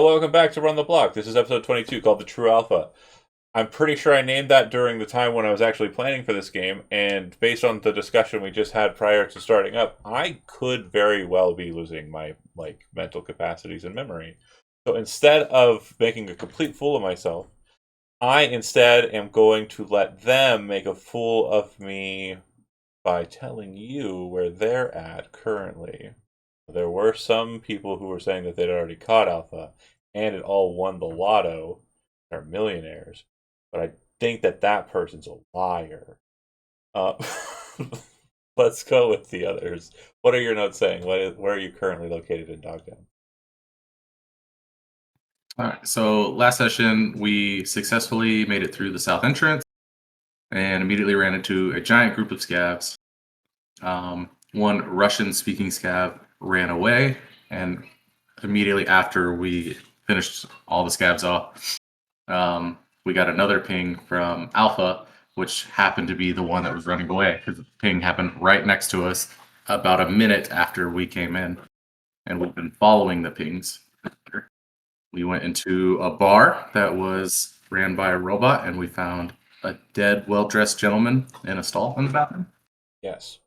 Welcome back to Run the Block. This is episode 22 called The True Alpha. I'm pretty sure I named that during the time when I was actually planning for this game, and based on the discussion we just had prior to starting up, I could very well be losing my mental capacities and memory. So instead of making a complete fool of myself, I instead am going to let them make a fool of me by telling you where they're at currently. There were some people who were saying that they'd already caught Alpha and it all won the lotto. They're millionaires. But I think that person's a liar. Uh, let's go with the others. What are your notes saying? Where are you currently located in Dogtown? All right, so last session, we successfully made it through the south entrance and immediately ran into a giant group of scavs. One Russian-speaking scav ran away, and immediately after we finished all the scavs off, we got another ping from Alpha, which happened to be the one that was running away, because the ping happened right next to us about a minute after we came in, and we've been following the pings. We went into a bar that was ran by a robot, and we found a dead, well-dressed gentleman in a stall in the bathroom. Yes.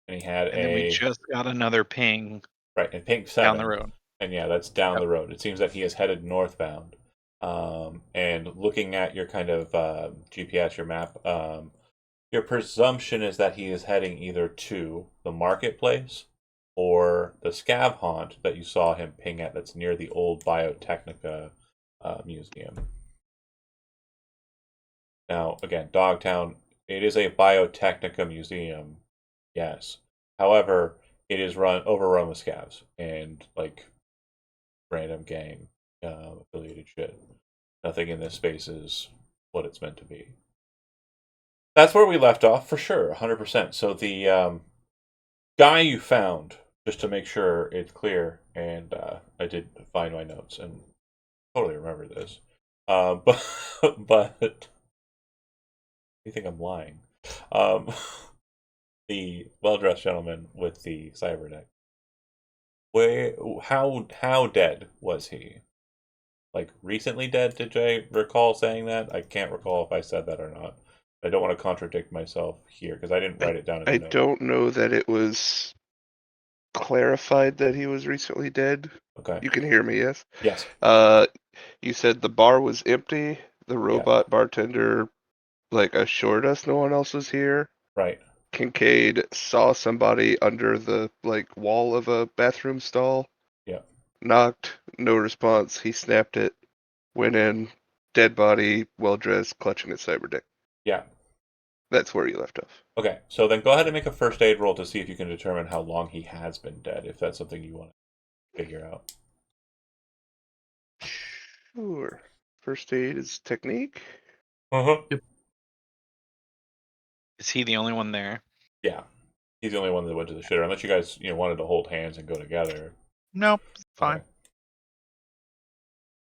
And he had And then we just got another ping right, and ping 7. down the road. And yeah, that's down Yep. the road. It seems that he is headed northbound. And looking at your kind of GPS, your map, your presumption is that he is heading either to the marketplace or the scav haunt that you saw him ping at that's near the old Biotechnica museum. Now, again, Dogtown, it is a Biotechnica museum, yes. However, it is overrun with scavs and random gang affiliated shit. Nothing in this space is what it's meant to be. That's where we left off for sure, 100%. So the guy you found, just to make sure it's clear, and I did find my notes and totally remember this, but you think I'm lying? The well-dressed gentleman with the cyber deck. How dead was he? Like recently dead? Did I recall saying that? I can't recall if I said that or not. I don't want to contradict myself here because I didn't write it down in the I notes. don't know that it was clarified that he was recently dead. Okay. You can hear me, yes? Yes. You said the bar was empty. The robot bartender assured us no one else was here. Right. Kincaid saw somebody under the wall of a bathroom stall. Yeah. Knocked, no response. He snapped it, went in, dead body, well dressed, clutching a cyber deck. Yeah. That's where you left off. Okay, so then go ahead and make a first aid roll to see if you can determine how long he has been dead, if that's something you want to figure out. Sure. First aid is technique. Yep. Is he the only one there? Yeah. He's the only one that went to the shitter, unless you guys, wanted to hold hands and go together. Nope, fine.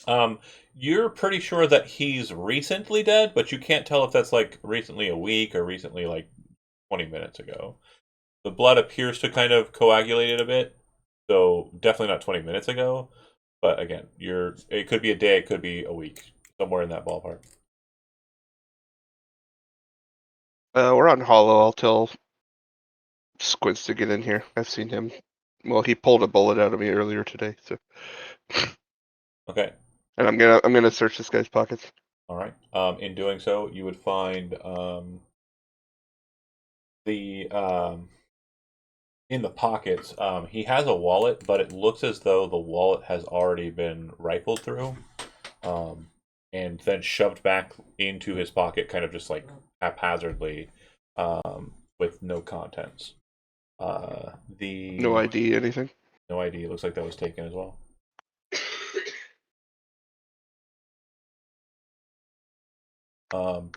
Okay. You're pretty sure that he's recently dead, but you can't tell if that's recently a week or recently 20 minutes ago. The blood appears to kind of coagulated a bit, so definitely not 20 minutes ago. But again, it could be a day, it could be a week, somewhere in that ballpark. We're on Hollow. I'll tell Squints to get in here. I've seen him. Well, he pulled a bullet out of me earlier today, so. Okay. And I'm gonna search this guy's pockets. All right. In doing so, you would find in the pockets, he has a wallet, but it looks as though the wallet has already been rifled through, and then shoved back into his pocket, kind of just haphazardly, with no contents. No ID, anything? No ID. It looks like that was taken as well. Go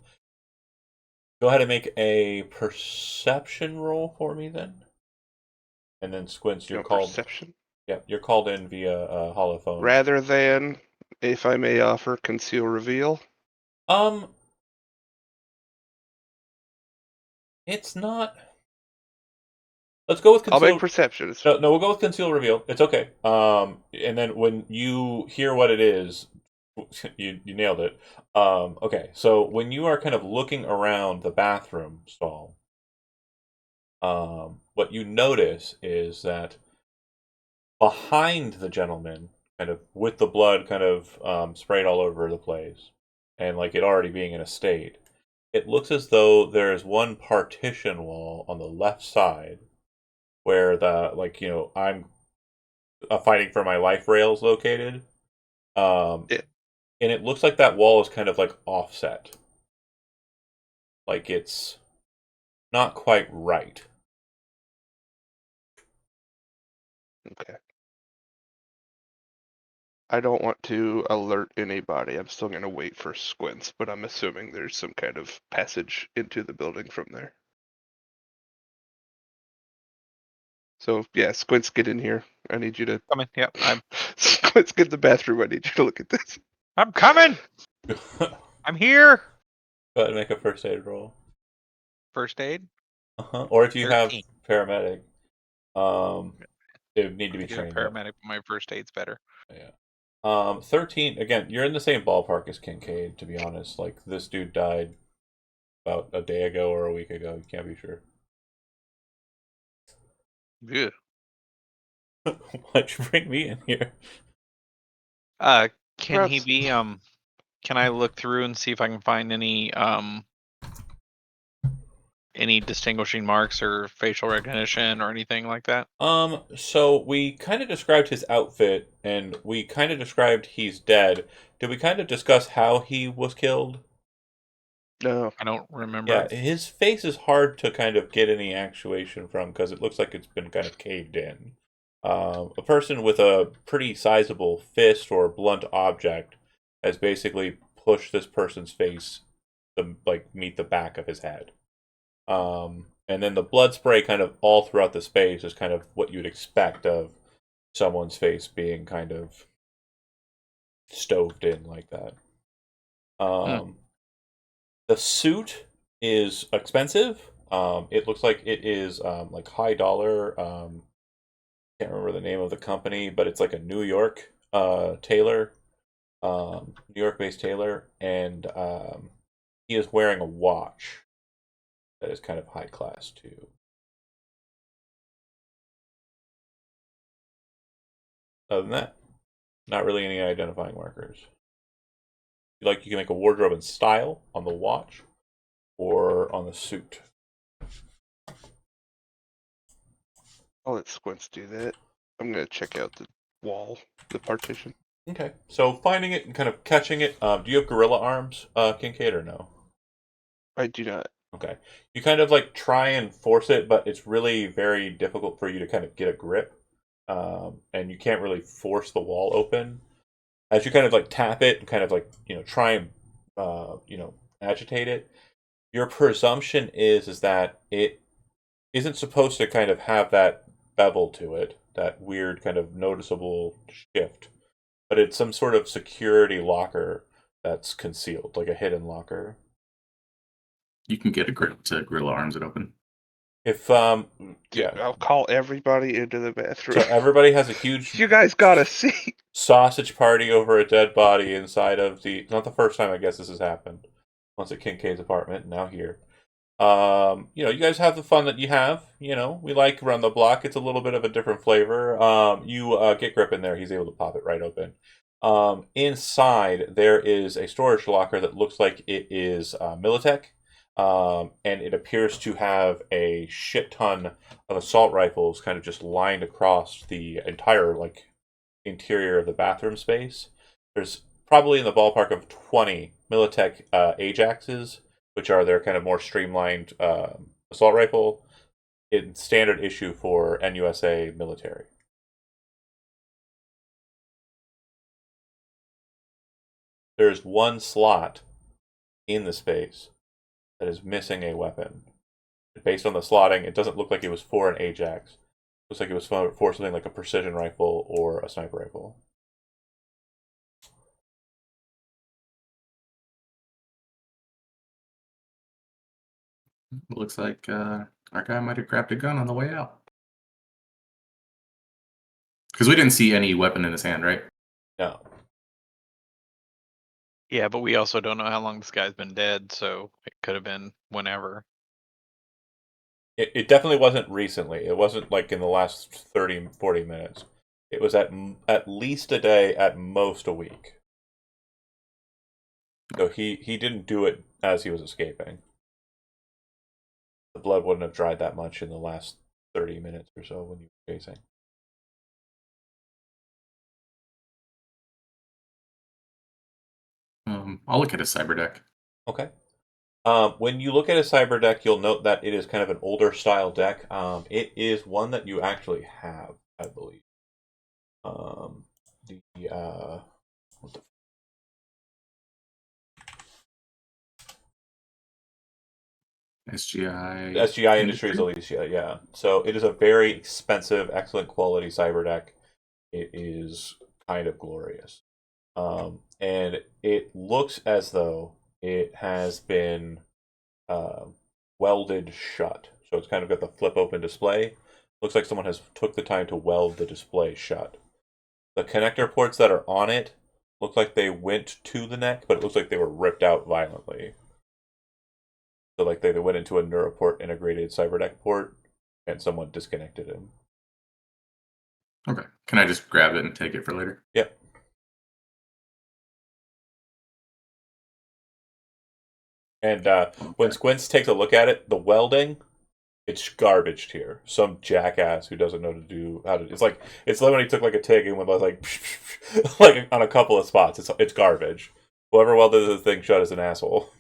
ahead and make a perception roll for me then. And then Squints, you're called. Perception. Yeah, you're called in via holophone. Rather than, if I may offer, conceal reveal. It's not. Let's go with I'll make conceal. perception. No, we'll go with conceal reveal. It's okay. And then when you hear what it is, you nailed it. Okay, so when you are kind of looking around the bathroom stall, what you notice is that behind the gentleman, kind of with the blood kind of sprayed all over the place, and like it already being in a state, it looks as though there is one partition wall on the left side where the I'm fighting for my life rail is located. Yeah. And it looks like that wall is kind of like offset, like it's not quite right. Okay. I don't want to alert anybody. I'm still going to wait for Squints, but I'm assuming there's some kind of passage into the building from there. So, yeah, Squints, get in here. I need you to. Coming. Yep. Squints, get in the bathroom. I need you to look at this. I'm coming. Go I'm here. ahead and make a first aid roll. First aid. Or if you have 13. paramedic, it would need to be I do have trained up. paramedic, but my first aid's better. Yeah. 13, again, you're in the same ballpark as Kincaid, to be honest. Like, this dude died about a day ago or a week ago. You can't be sure. Yeah. Why'd you bring me in here? Can he Perhaps- be can I look through and see if I can find any distinguishing marks or facial recognition or anything like that? So we kind of described his outfit, and we kind of described he's dead. Did we kind of discuss how he was killed? No. I don't remember. Yeah, his face is hard to kind of get any actuation from because it looks like it's been kind of caved in. A person with a pretty sizable fist or blunt object has basically pushed this person's face to like meet the back of his head. And then the blood spray kind of all throughout the space is kind of what you'd expect of someone's face being kind of stoved in like that. The suit is expensive. It looks like it is like high dollar. Can't remember the name of the company, but it's like a New York tailor, New York based tailor, and he is wearing a watch that is kind of high class too. Other than that, not really any identifying markers. You can make a wardrobe and style on the watch or on the suit. I'll let Squints do that. I'm going to check out the wall, the partition. Okay, so finding it and kind of catching it. Do you have gorilla arms, Kincaid, or no? I do not. Okay, you kind of like try and force it, but it's really very difficult for you to kind of get a grip, and you can't really force the wall open. As you kind of like tap it and kind of like try and agitate it, your presumption is that it isn't supposed to kind of have that bevel to it, that weird kind of noticeable shift, but it's some sort of security locker that's concealed, like a hidden locker. You can get a grip to gorilla arms it open. If Dude, I'll call everybody into the bathroom. so everybody has a huge You guys gotta see. sausage party over a dead body inside of the. It's not the first time I guess this has happened. Once at Kincaid's apartment, now here. You guys have the fun that you have. We like Run the Block. It's a little bit of a different flavor. You get Grip in there. He's able to pop it right open. Inside, there is a storage locker that looks like it is Militech. And it appears to have a shit ton of assault rifles kind of just lined across the entire interior of the bathroom space. There's probably in the ballpark of 20 Militech Ajaxes, which are their kind of more streamlined assault rifle in standard issue for NUSA military. There's one slot in the space that is missing a weapon. Based on the slotting, it doesn't look like it was for an Ajax. It looks like it was for something like a precision rifle or a sniper rifle. Looks like our guy might have grabbed a gun on the way out. Because we didn't see any weapon in his hand, right? No. Yeah, but we also don't know how long this guy's been dead, so it could have been whenever. It definitely wasn't recently. It wasn't like in the last 30, 40 minutes. It was at least a day, at most a week. So he didn't do it as he was escaping. The blood wouldn't have dried that much in the last 30 minutes or so when you were chasing. I'll look at his cyber deck. Okay. When you look at a cyber deck, you'll note that it is kind of an older style deck. It is one that you actually have, I believe. What the SGI. SGI Industries, Alicia, yeah. So it is a very expensive, excellent quality cyber deck. It is kind of glorious. And it looks as though it has been welded shut. So it's kind of got the flip open display. Looks like someone has took the time to weld the display shut. The connector ports that are on it look like they went to the neck, but it looks like they were ripped out violently. So like they went into a Neuroport integrated cyberdeck port, and someone disconnected him. Okay. Can I just grab it and take it for later? Yep. And when Squints takes a look at it, the welding, it's garbage here. Some jackass who doesn't know how to. It's like when he took like a TIG and was like, like on a couple of spots. It's garbage. Whoever welded the thing shut is an asshole.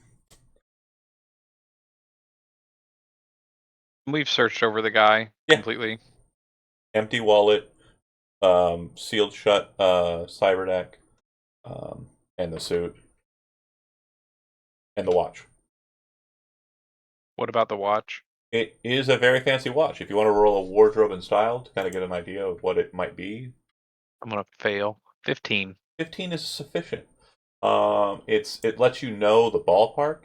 We've searched over the guy completely. Empty wallet, sealed shut cyber deck, and the suit, and the watch. What about the watch? It is a very fancy watch. If you want to roll a wardrobe and style to kind of get an idea of what it might be, I'm gonna fail. 15. 15 is sufficient. It lets you know the ballpark.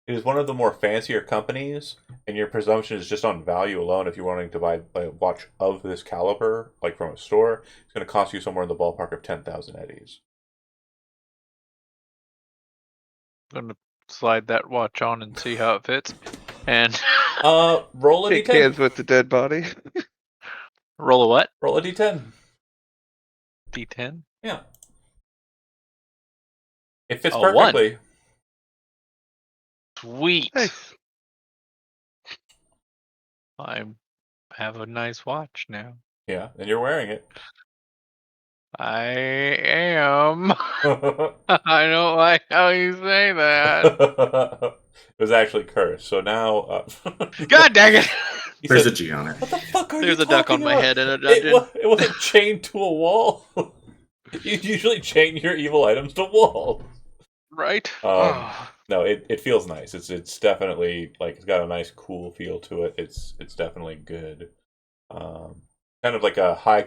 It is one of the more fancier companies, and your presumption is just on value alone. If you're wanting to buy a watch of this caliber, like from a store, it's going to cost you somewhere in the ballpark of 10,000 eddies. I'm gonna slide that watch on and see how it fits. And roll a Shake d10. hands with the dead body. roll a what? Roll a d10. D10. Yeah. It fits A perfectly. 1. Sweet. Nice. I have a nice watch now. Yeah, and you're wearing it. I am. It I don't like how you say that. was actually cursed. So now, God dang it! you There's said, a G on it. what the fuck are There's you a duck on talking my about? head in a dungeon. It wasn't chained to a wall. You usually chain your evil items to walls. Right? No, it feels nice. It's definitely like it's got a nice cool feel to it. It's definitely good. Kind of like a high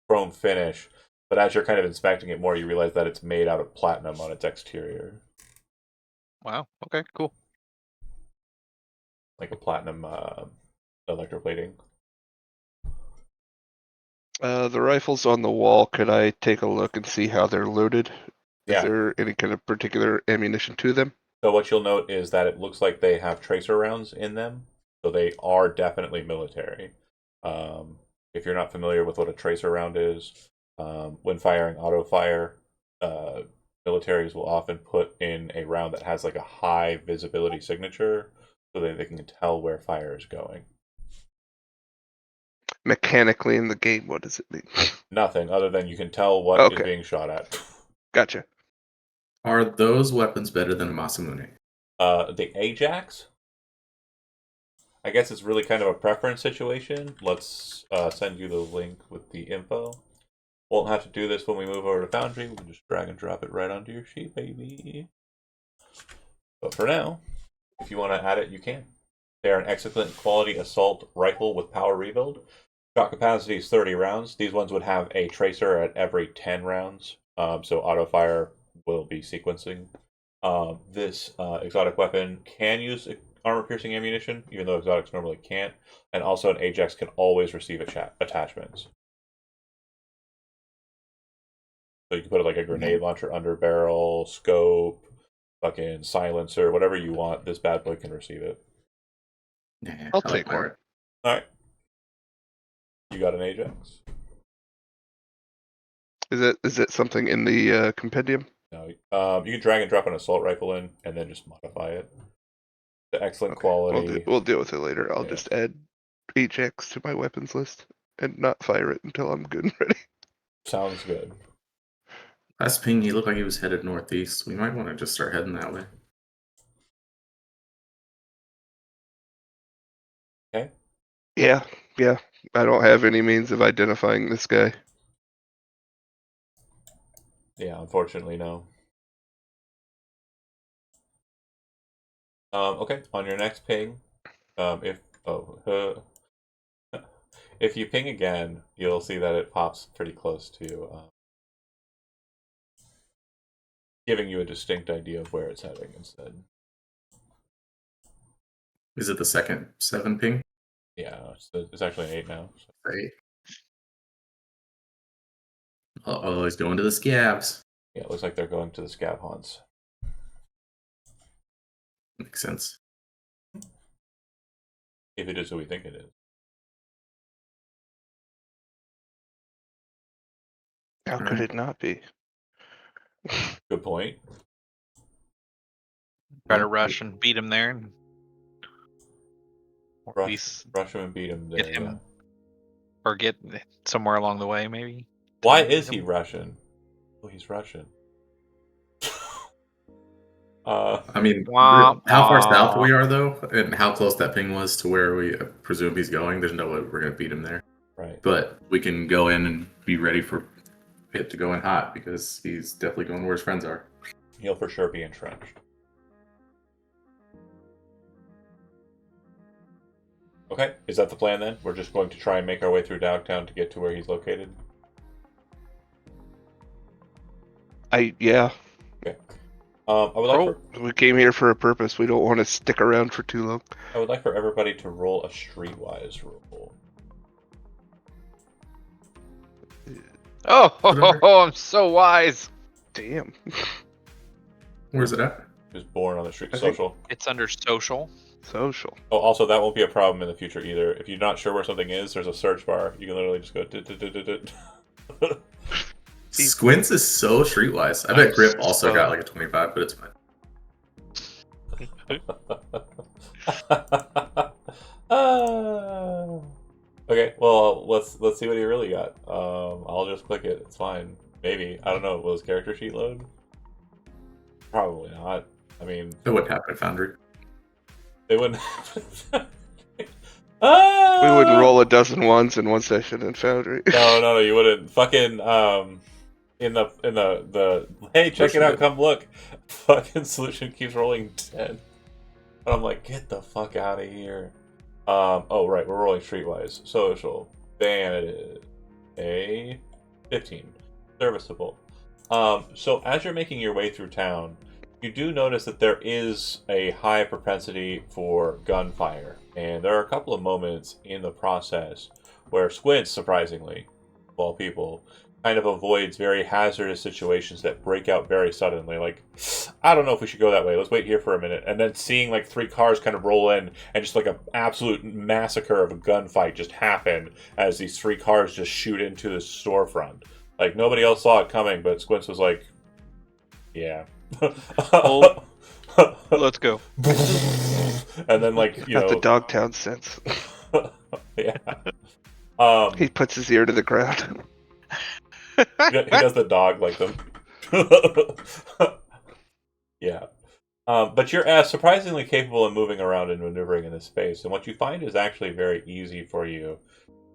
chrome finish, but as you're kind of inspecting it more, you realize that it's made out of platinum on its exterior, Wow. Okay. Cool. like a platinum electroplating. The rifles on the wall, could I take a look and see how they're loaded? Is Yeah. there any kind of particular ammunition to them? So what you'll note is that it looks like they have tracer rounds in them, so they are definitely military. If you're not familiar with what a tracer round is, when firing auto fire, militaries will often put in a round that has like a high visibility signature so that they can tell where fire is going. Mechanically in the game, what does it mean? Nothing other than you can tell what is being shot at. Gotcha. Are those weapons better than a Masamune? The Ajax, I guess it's really kind of a preference situation. Let's send you the link with the info. Won't have to do this when we move over to Foundry. We can just drag and drop it right onto your sheet, baby. But for now, if you want to add it, you can. They are an excellent quality assault rifle with power rebuild. Shot capacity is 30 rounds. These ones would have a tracer at every 10 rounds, so auto fire will be sequencing. This exotic weapon can use armor-piercing ammunition, even though exotics normally can't. And also an Ajax can always receive attachments. So you can put like a grenade launcher under barrel, scope, fucking silencer, whatever you want. This bad boy can receive it. Yeah, I'll I like take one. pirate. All right. You got an Ajax? Is it something in the compendium? No. You can drag and drop an assault rifle in, and then just modify it. The excellent Okay, quality. We'll deal with it later. I'll Yeah. just add Ajax to my weapons list and not fire it until I'm good and ready. Sounds good. Last ping, he looked like he was headed northeast. We might want to just start heading that way. Okay. Yeah. I don't have any means of identifying this guy. Yeah, unfortunately, no. Okay, on your next ping, if you ping again, you'll see that it pops pretty close to giving you a distinct idea of where it's heading instead. Is it the second 7 ping? Yeah, it's actually an 8 now. So. Right. Oh, he's going to the scabs. Yeah, it looks like they're going to the scab haunts. Makes sense. If it is who we think it is. How could it not be? Good point. Try to rush and beat him there. Or at least Rush him and beat him there. get him, Yeah. or get somewhere along the way, maybe. Why is he Russian? Oh, he's Russian. I mean, Wah, how far wah. south we are, though, and how close that ping was to where we presume he's going, there's no way we're going to beat him there. Right. But we can go in and be ready for it to go in hot, because he's definitely going where his friends are. He'll for sure be entrenched. Okay, is that the plan then? We're just going to try and make our way through downtown to get to where he's located? Yeah. Okay. I would like We came here for a purpose. We don't want to stick around for too long. I would like for everybody to roll a streetwise roll. Oh, I'm so wise. Damn. Where's it at? He was born on the street. I think- Social. It's under social. Social. Oh, also that won't be a problem in the future either. If you're not sure where something is, there's a search bar. You can literally just go. Squints is so streetwise. I bet Grip also got like a 25, but it's fine. Okay, well let's see what he really got. I'll just click it. It's fine. Maybe, I don't know. Will his character sheet load? Probably not. I mean, It wouldn't happen at Foundry. they wouldn't. We wouldn't roll a dozen ones in one session in Foundry. No, you wouldn't. Fucking in the hey, check it out, come look. Fucking solution keeps rolling 10. And I'm like, get the fuck out of here. Oh right, we're rolling streetwise. Social. Ban it is a 15. Serviceable. So as you're making your way through town, you do notice that there is a high propensity for gunfire. And there are a couple of moments in the process where Squints, surprisingly, of all people, kind of avoids very hazardous situations that break out very suddenly. Like, I don't know if we should go that way. Let's wait here for a minute. And then seeing like 3 cars kind of roll in and just like an absolute massacre of a gunfight just happen as these 3 cars just shoot into the storefront. Like, nobody else saw it coming, but Squints was like, yeah. Oh. Let's go. And then, like, you Got the know, Dogtown sense. yeah. He puts his ear to the ground. He does the dog like them. Yeah. But you're surprisingly capable of moving around and maneuvering in this space. And what you find is actually very easy for you,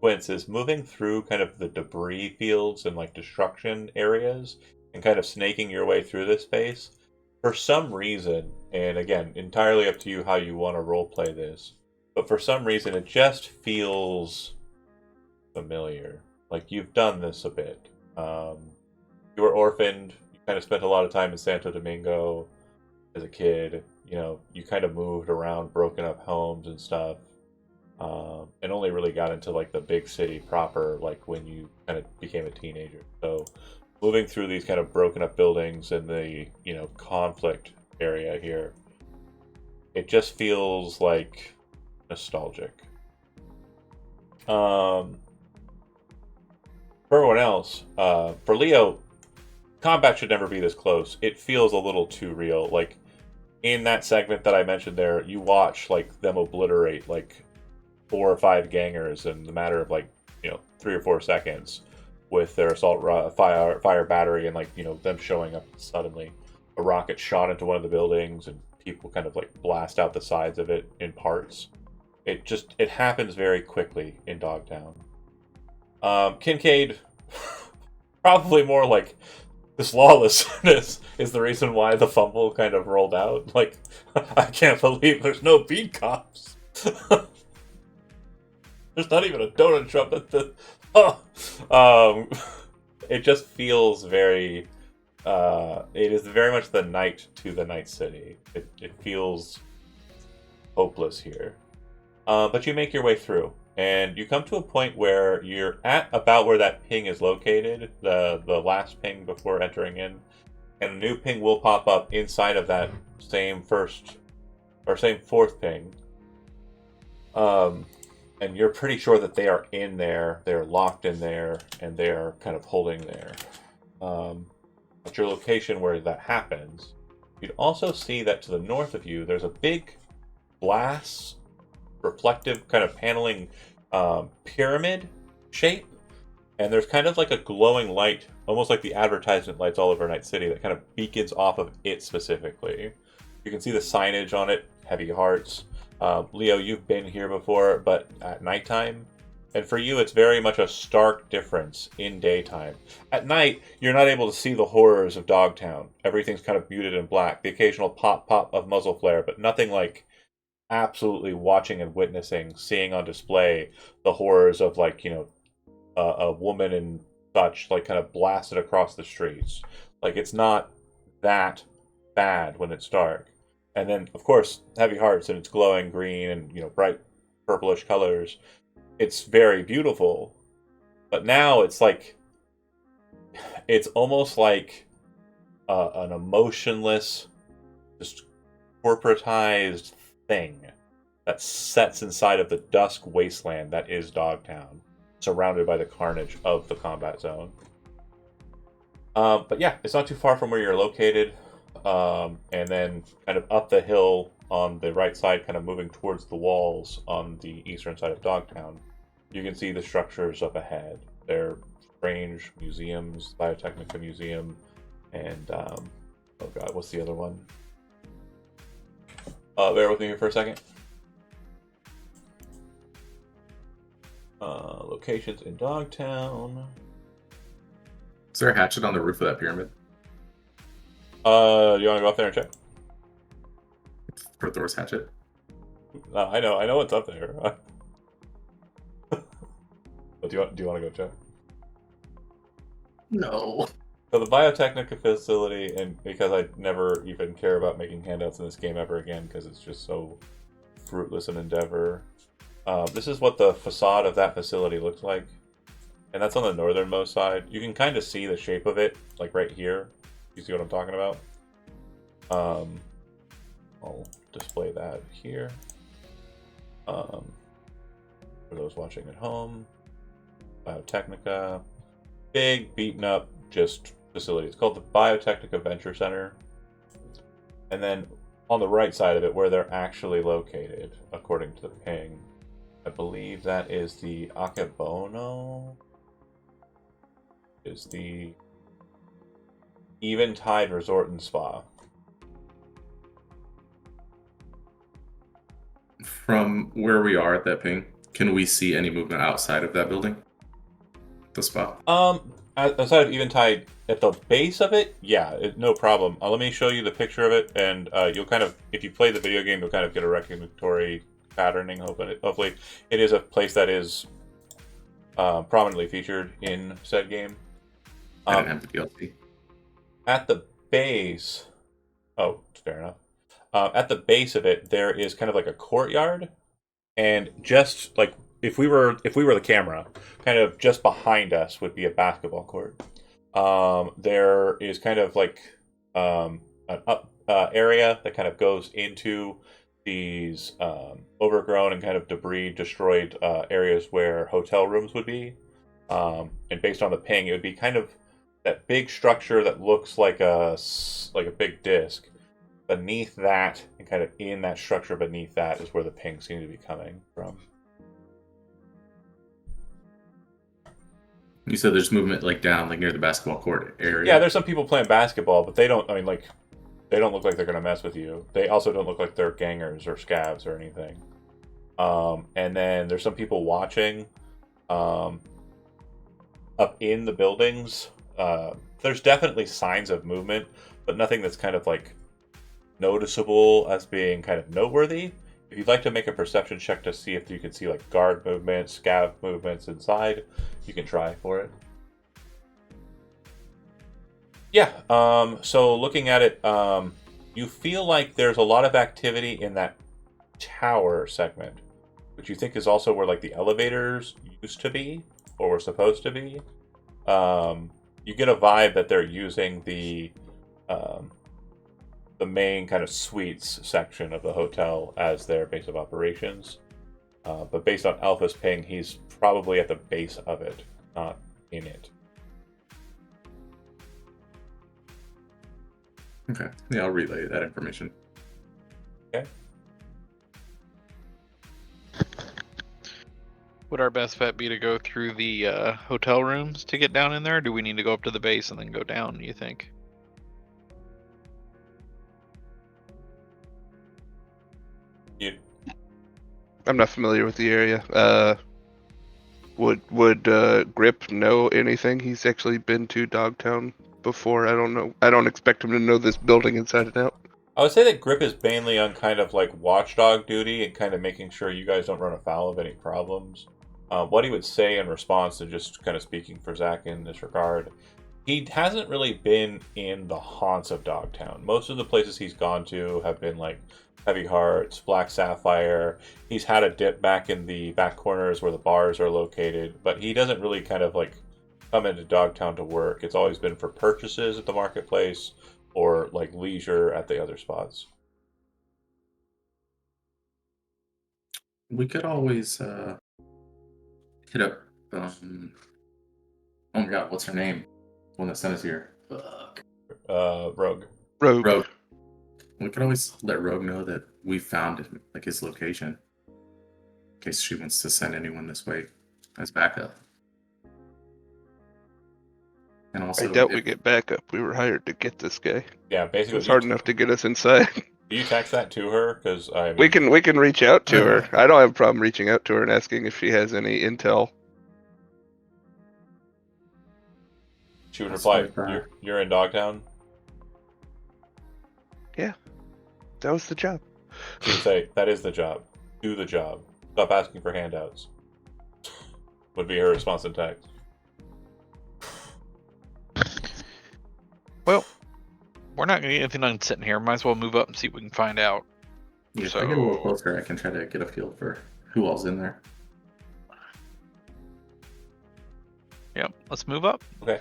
Quince, is moving through kind of the debris fields and like destruction areas and kind of snaking your way through this space. For some reason, and again, entirely up to you how you want to roleplay this, but for some reason it just feels familiar. Like you've done this a bit. You were orphaned. You kind of spent a lot of time in Santo Domingo as a kid. You know, you kind of moved around broken up homes and stuff, and only really got into like the big city proper like when you kind of became a teenager. So moving through these kind of broken up buildings in the conflict area here, it just feels like nostalgic. For everyone else, for Leo, combat should never be this close. It feels a little too real. Like in that segment that I mentioned there, you watch like them obliterate like 4 or 5 gangers in the matter of like 3 or 4 seconds with their assault fire battery, and like them showing up suddenly. A rocket shot into one of the buildings, and people kind of like blast out the sides of it in parts. It happens very quickly in Dogtown. Kincaid, probably more like this lawlessness is the reason why the fumble kind of rolled out. Like, I can't believe there's no beat cops. There's not even a donut shop at the. It just feels very. It is very much the night to the night city. It feels hopeless here. But you make your way through, and you come to a point where you're at about where that ping is located, the last ping before entering in, and a new ping will pop up inside of that same fourth ping. And you're pretty sure that they are in there, they're locked in there, and they are kind of holding there. At your location where that happens, you'd also see that to the north of you, there's a big glass reflective kind of paneling pyramid shape, and there's kind of like a glowing light, almost like the advertisement lights all over Night City, that kind of beacons off of it specifically. You can see the signage on it, Heavy Hearts. Leo, you've been here before, but at nighttime, and for you it's very much a stark difference in daytime. At night, you're not able to see the horrors of Dogtown. Everything's kind of muted and black. The occasional pop of muzzle flare, but nothing like absolutely watching and witnessing, seeing on display the horrors of like a woman and such, like kind of blasted across the streets. Like, it's not that bad when it's dark. And then of course Heavy Hearts, and it's glowing green and bright purplish colors. It's very beautiful, but now it's like it's almost like an emotionless, just corporatized thing that sets inside of the dusk wasteland that is Dogtown, surrounded by the carnage of the combat zone. But yeah, it's not too far from where you're located, and then kind of up the hill on the right side, kind of moving towards the walls on the eastern side of Dogtown, you can see the structures up ahead. They're strange museums, Biotechnica Museum, and oh god, what's the other one? Bear with me here for a second. Locations in Dogtown. Is there a hatchet on the roof of that pyramid? You want to go up there and check? For Thor's hatchet? I know what's up there. But do you want to go check? No. So the Biotechnica facility, and because I never even care about making handouts in this game ever again because it's just so fruitless an endeavor. This is what the facade of that facility looks like, and that's on the northernmost side. You can kind of see the shape of it, like right here. You see what I'm talking about? I'll display that here. For those watching at home, Biotechnica, big beaten up just facility. It's called the Biotechnica Venture Center. And then on the right side of it, where they're actually located, according to the ping, I believe that is the Akebono. Is the Eventide Resort and Spa. From where we are at that ping, can we see any movement outside of that building? The spa? Outside of Eventide, at the base of it, yeah, no problem. Let me show you the picture of it, and you'll kind of, if you play the video game, you'll kind of get a recognitory patterning. Hopefully, it is a place that is prominently featured in said game. I didn't have the DLC. At the base, oh, fair enough. At the base of it, there is kind of like a courtyard, and just like if we were the camera, kind of just behind us would be a basketball court. There is kind of like an up area that kind of goes into these overgrown and kind of debris destroyed areas where hotel rooms would be. And based on the ping, it would be kind of that big structure that looks like a big disc. Beneath that, and kind of in that structure beneath that, is where the ping seems to be coming from. You said there's movement like down, like near the basketball court area. Yeah, there's some people playing basketball, but they don't. I mean, like, they don't look like they're gonna mess with you. They also don't look like they're gangers or scavs or anything. And then there's some people watching, up in the buildings. There's definitely signs of movement, but nothing that's kind of like noticeable as being kind of noteworthy. If you'd like to make a perception check to see if you can see like guard movements, scav movements inside, you can try for it. Yeah, so looking at it, you feel like there's a lot of activity in that tower segment, which you think is also where like the elevators used to be, or were supposed to be. You get a vibe that they're using the main kind of suites section of the hotel as their base of operations. But based on Alpha's ping, he's probably at the base of it, not in it. Okay. Yeah, I'll relay that information. Okay. Would our best bet be to go through the hotel rooms to get down in there? Or do we need to go up to the base and then go down, you think? I'm not familiar with the area. Would Grip know anything? He's actually been to Dogtown before. I don't know. I don't expect him to know this building inside and out. I would say that Grip is mainly on kind of like watchdog duty and kind of making sure you guys don't run afoul of any problems. What he would say in response to just kind of speaking for Zach in this regard, he hasn't really been in the haunts of Dogtown. Most of the places he's gone to have been like Heavy Hearts, Black Sapphire. He's had a dip back in the back corners where the bars are located, but he doesn't really kind of like come into Dogtown to work. It's always been for purchases at the marketplace or like leisure at the other spots. We could always hit up. Oh my god, what's her name? The one that sent us here. Fuck. Rogue. Rogue. We could always let Rogue know that we found like his location, in case she wants to send anyone this way as backup. And also, I doubt we get backup. We were hired to get this guy. Yeah, basically. It's hard enough to get us inside. Do you text that to her? Because I mean, We can reach out to her. I don't have a problem reaching out to her and asking if she has any intel. She would That's reply, like, "You're in Dogtown." That was the job. She would say, "That is the job. Do the job. Stop asking for handouts." Would be her response in text. Well, we're not going to get anything done sitting here. Might as well move up and see what we can find out. if I get a little closer, I can try to get a feel for who all's in there. Yep, let's move up. Okay.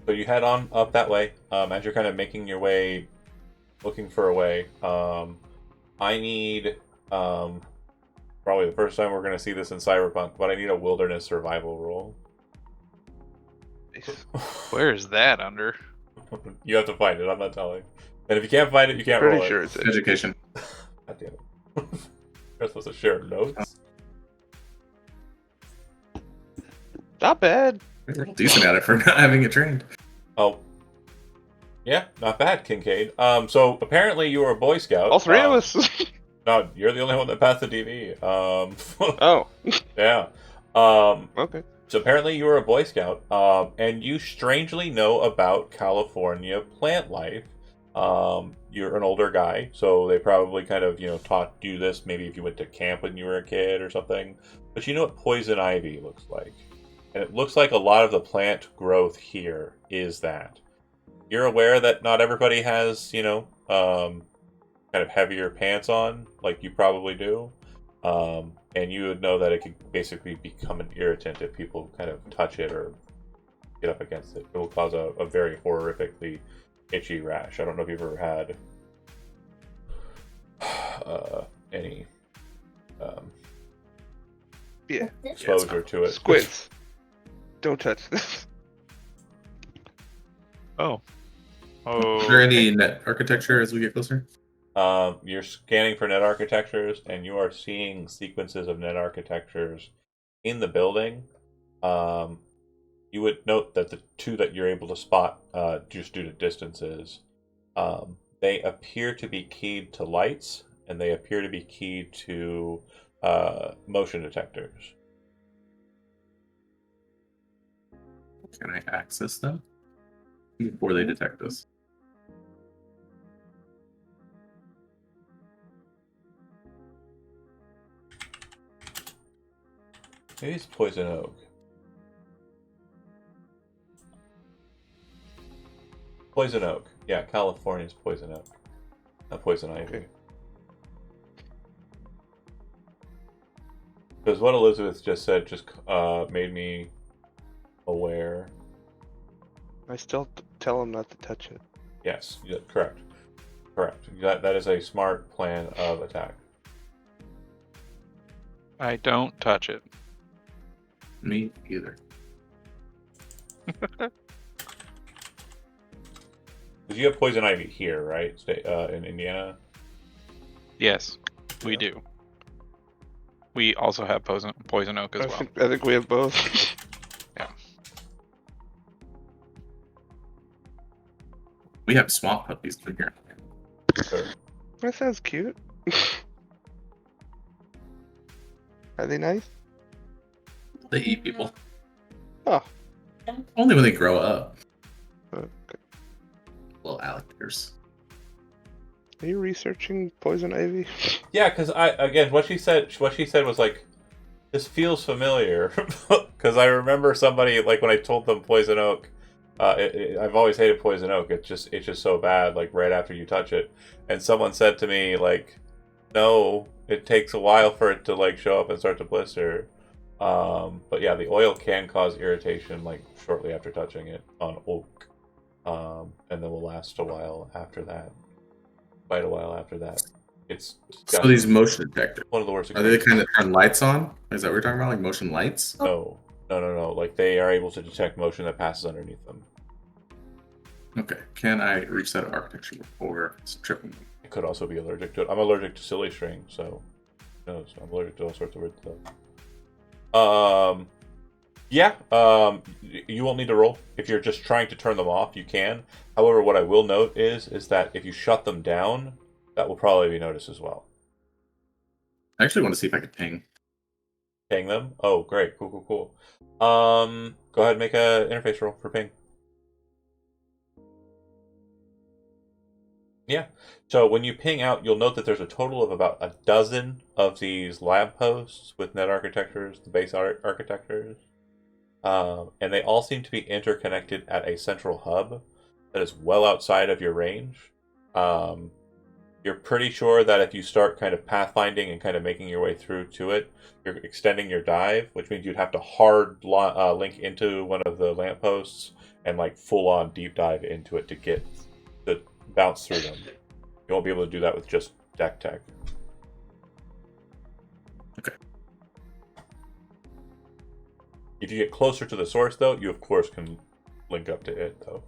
So you head on up that way. As you're kind of making your way, looking for a way. I need probably the first time we're going to see this in Cyberpunk, but I need a wilderness survival roll. Where is that under? You have to find it. I'm not telling. And if you can't find it, you can't Pretty roll sure it. it's Education. God damn it. You're supposed to share notes. Not bad. We're decent at it for not having it trained. Oh. Yeah, not bad, Kincaid. So apparently you were a Boy Scout. All three of us. No, you're the only one that passed the DV. Oh, Yeah. okay. So apparently you were a Boy Scout, and you strangely know about California plant life. You're an older guy, so they probably kind of, taught you this maybe if you went to camp when you were a kid or something. But you know what poison ivy looks like. And it looks like a lot of the plant growth here is that. You're aware that not everybody has, kind of heavier pants on, like you probably do. And you would know that it could basically become an irritant if people kind of touch it or get up against it. It will cause a very horrifically itchy rash. I don't know if you've ever had any Yeah. exposure to it. Squids. Don't touch this. Oh. Is there any net architecture as we get closer? You're scanning for net architectures, and you are seeing sequences of net architectures in the building. You would note that the two that you're able to spot, just due to distances, they appear to be keyed to lights, and they appear to be keyed to motion detectors. Can I access them before they detect us? Maybe it's poison oak. Poison oak. Yeah, California's poison oak. Not poison ivy. Okay. Because what Elizabeth just said just made me aware. I still tell him not to touch it. Yes, yeah, correct. Correct. That is a smart plan of attack. I don't touch it. Me either. Because you have poison ivy here, right? In Indiana? Yes, we Yeah. do. We also have poison oak as well. I think we have both. We have swamp puppies in here. Sure. That sounds cute. Are they nice? They eat people. Oh. Only when they grow up. Okay. Little alligators. Are you researching poison ivy? Yeah, because what she said was like, this feels familiar. Because I remember somebody, like, when I told them poison oak, I've always hated poison oak. It's just so bad, like, right after you touch it. And someone said to me, like, no, it takes a while for it to, like, show up and start to blister. But yeah, the oil can cause irritation, like, shortly after touching it on oak. And then will last a while after that. Quite a while after that. It's So these motion detectors, one of the worst. are they the kind that turn lights on? Is that what we're talking about? Like motion lights? No. Like, they are able to detect motion that passes underneath them. Okay. Can I reach that architecture before it's tripping? I could also be allergic to it. I'm allergic to silly string, so no, I'm allergic to all sorts of weird stuff. Yeah. You won't need to roll. If you're just trying to turn them off, you can. However, what I will note is that if you shut them down, that will probably be noticed as well. I actually want to see if I could ping. Ping them? Oh, great. Cool. Go ahead and make a interface roll for ping. Yeah. So when you ping out, you'll note that there's a total of about a dozen of these lampposts with net architectures, the base architectures. And they all seem to be interconnected at a central hub that is well outside of your range. You're pretty sure that if you start kind of pathfinding and kind of making your way through to it, you're extending your dive, which means you'd have to hard link into one of the lampposts and like full on deep dive into it to bounce through them. You won't be able to do that with just deck tech. Okay. If you get closer to the source, though, you of course can link up to it, though.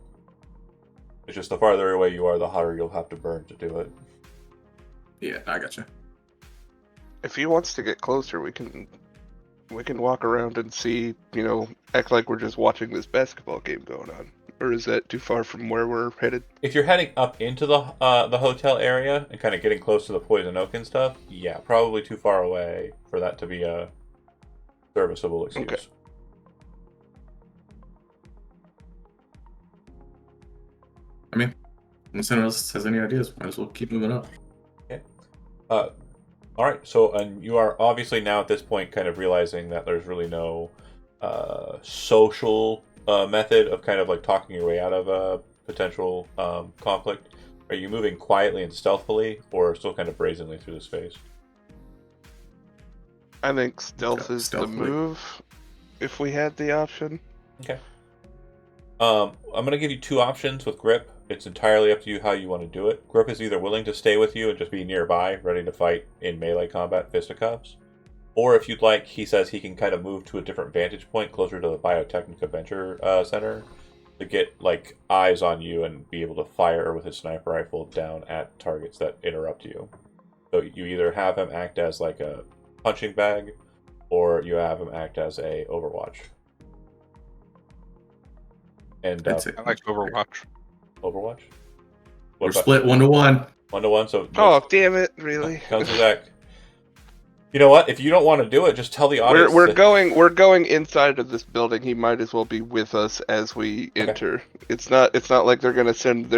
It's just the farther away you are, the hotter you'll have to burn to do it. Yeah, I gotcha. If he wants to get closer, we can walk around and see, act like we're just watching this basketball game going on. Or is that too far from where we're headed? If you're heading up into the hotel area and kind of getting close to the poison oak and stuff, yeah, probably too far away for that to be a serviceable excuse. Okay. I mean, unless anyone else has any ideas, might as well keep moving up. Okay. All right. So, and you are obviously now at this point kind of realizing that there's really no social method of kind of like talking your way out of a potential conflict. Are you moving quietly and stealthily, or still kind of brazenly through the space? I think stealth is the Stealthily. move, if we had the option. Okay. I'm going to give you two options with Grip. It's entirely up to you how you want to do it. Grip is either willing to stay with you and just be nearby, ready to fight in melee combat fisticuffs. Or if you'd like, he says he can kind of move to a different vantage point closer to the Biotechnica Venture Center to get like eyes on you and be able to fire with his sniper rifle down at targets that interrupt you. So you either have him act as like a punching bag, or you have him act as a Overwatch. And I'd say I like Overwatch. Overwatch. We're What about split 1-1. 1-1? So Oh, damn it! Really? comes to Zach. You know what? If you don't want to do it, just tell the audience. We're going inside of this building. He might as well be with us as we enter. It's not like they're gonna send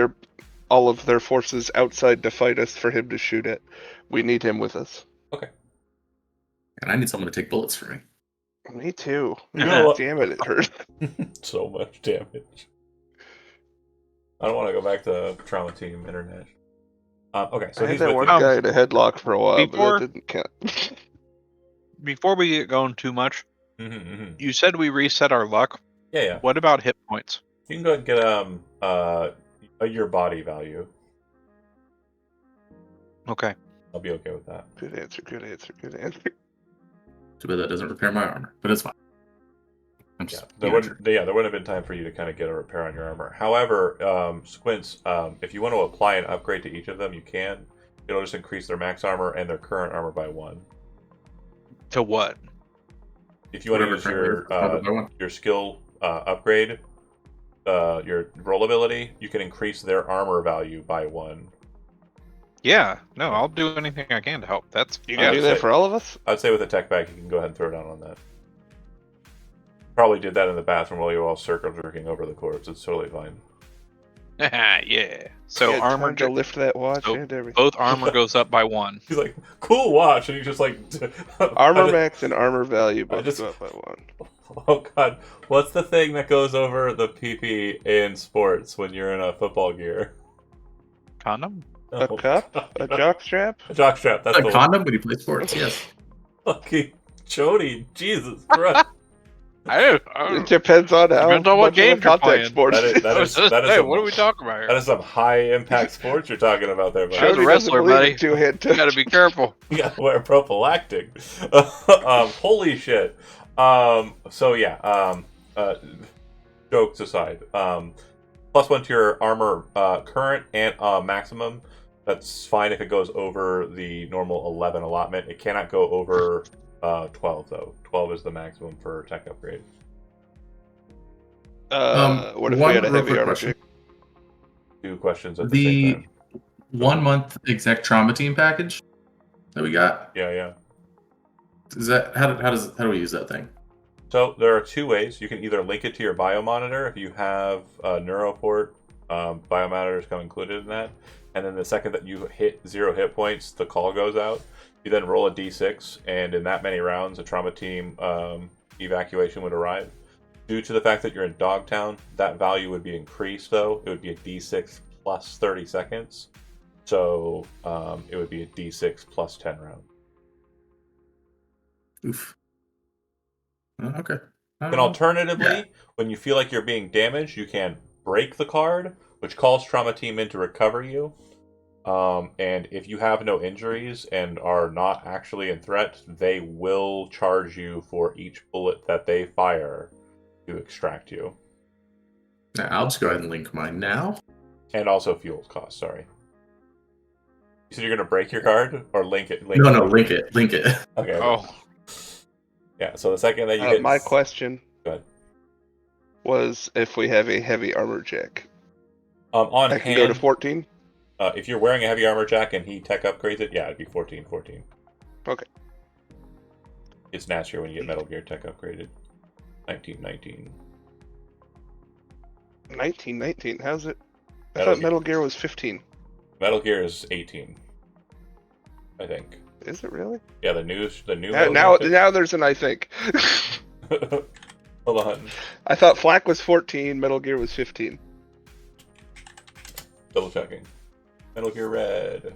all of their forces outside to fight us for him to shoot at. We need him with us. Okay. And I need someone to take bullets for me. Me too. You know what? Damn it hurts. So much damage. I don't want to go back to Trauma Team Internet. Okay, so I had he's that with one you. guy in a headlock for a while, Before- but that didn't count. Before we get going too much, Mhm. you said we reset our luck. Yeah. What about hit points? You can go ahead and get your body value. Okay. I'll be okay with that. Good answer. Too bad that doesn't repair my armor, but it's fine. I'm Yeah, just there wouldn't have been time for you to kind of get a repair on your armor. However, Squints, if you want to apply an upgrade to each of them, you can. It'll just increase their max armor and their current armor by 1. To what? If you want to use your skill upgrade, your roll ability, you can increase their armor value by 1. Yeah. No, I'll do anything I can to help. That's You can do that for all of us? I'd say with a tech bag, you can go ahead and throw down on that. Probably did that in the bathroom while you were all circle jerking over the corpse. It's totally fine. yeah. So Yeah, armor time to lift that watch so and everything. both armor goes up by 1. He's like, cool watch, and he's just like, Armor max and armor value both just- go up by 1. Oh god, what's the thing that goes over the PP in sports when you're in a football gear? Condom? A Oh, cup? God. A jockstrap? A jockstrap. That's a the condom when you play sports, yes. fucking Jody. Jesus Christ. It depends on how Depends on what much of a game you're contact playing. sports. That is Hey, some, what are we talking about that here? is some high impact sports you're talking about there, buddy. Sure. Jody Wrestler, doesn't believe buddy. in two-hand You gotta be careful. You gotta wear prophylactic. Holy shit. So yeah, jokes aside, +1 to your armor current and maximum. That's fine if it goes over the normal 11 allotment. It cannot go over 12 though. 12 is the maximum for tech upgrade. What if we one had a real heavy quick armor question. check? 2 questions at the same The time. 1 month exec trauma team package that we got, Yeah. is that how do we use that thing? So there are 2 ways. You can either link it to your biomonitor if you have a Neuroport. Biomonitors come included in that. And then the second that you hit 0 hit points, the call goes out. You then roll a d6, and in that many rounds, a trauma team evacuation would arrive. Due to the fact that you're in Dogtown, that value would be increased, though. It would be a d6 plus 30 seconds. So it would be a d6 plus 10 rounds. Oof. Okay. And alternatively, when you feel like you're being damaged, you can break the card, which calls Trauma Team in to recover you. And if you have no injuries and are not actually in threat, they will charge you for each bullet that they fire to extract you. Now, I'll just go ahead and link mine now. And also fuel costs, sorry. You said you're going to break your card? Or link it? No, link it. Okay. Oh, Yeah, so the second that you get... My question Go ahead. was if we have a heavy armor check. On I can hand, go to 14? if you're wearing a heavy armor jack and he tech upgrades it, yeah, it'd be 14. Okay. It's nastier when you get Metal Gear tech upgraded. 19. 19. How's it? I Metal thought Metal Gear was 15. Metal Gear is 18. I think. Is it really? Yeah, the new Metal Now Gear- there's an I think. Hold on. I thought Flak was 14, Metal Gear was 15. Double checking. Metal Gear Red.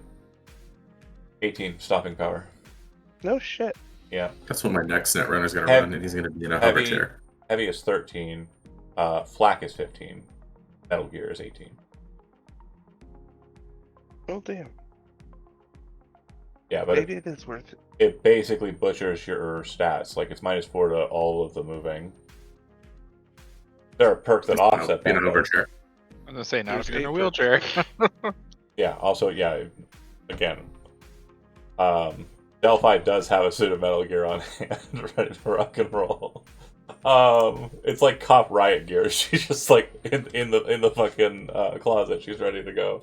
18 stopping power. No shit. Yeah. That's what my next net runner's going to Heavy- run, and he's going to be in a heavy- hover chair. Heavy is 13. Flak is 15. Metal Gear is 18. Oh damn. Yeah, but Maybe it is worth it. it basically butchers your stats. Like, it's -4 to all of the moving. There are perks that offset Being that. an though. overchair. I'm gonna say not There's if you're in a 8 wheelchair. Yeah, also, yeah, again, Delphi does have a suit of Metal Gear on hand, ready to rock and roll. It's like cop riot gear. She's just like in the fucking closet. She's ready to go.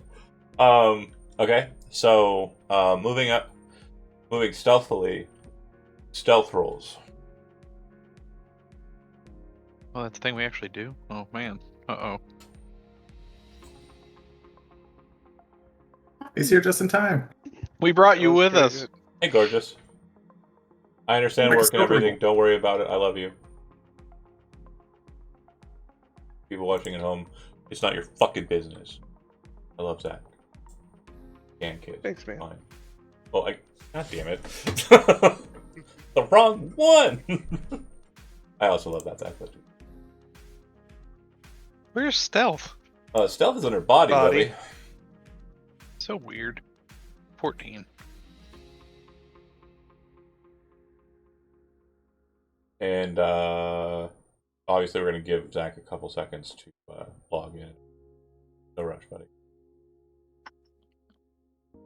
Okay, so moving stealthily, stealth rolls. Well, that's the thing we actually do. Oh man. Uh-oh. He's here just in time. We brought you That was with pretty us. good. Hey, gorgeous. I understand Next work and stealth everything. roll. Don't worry about it. I love you. People watching at home, it's not your fucking business. I love Zach. And kid. Thanks, man. Fine. Well, God damn it. The wrong one! I also love that Zach. Where's stealth? Stealth is in her body, Body. buddy. So weird. 14. And obviously we're going to give Zach a couple seconds to log in. No rush, buddy.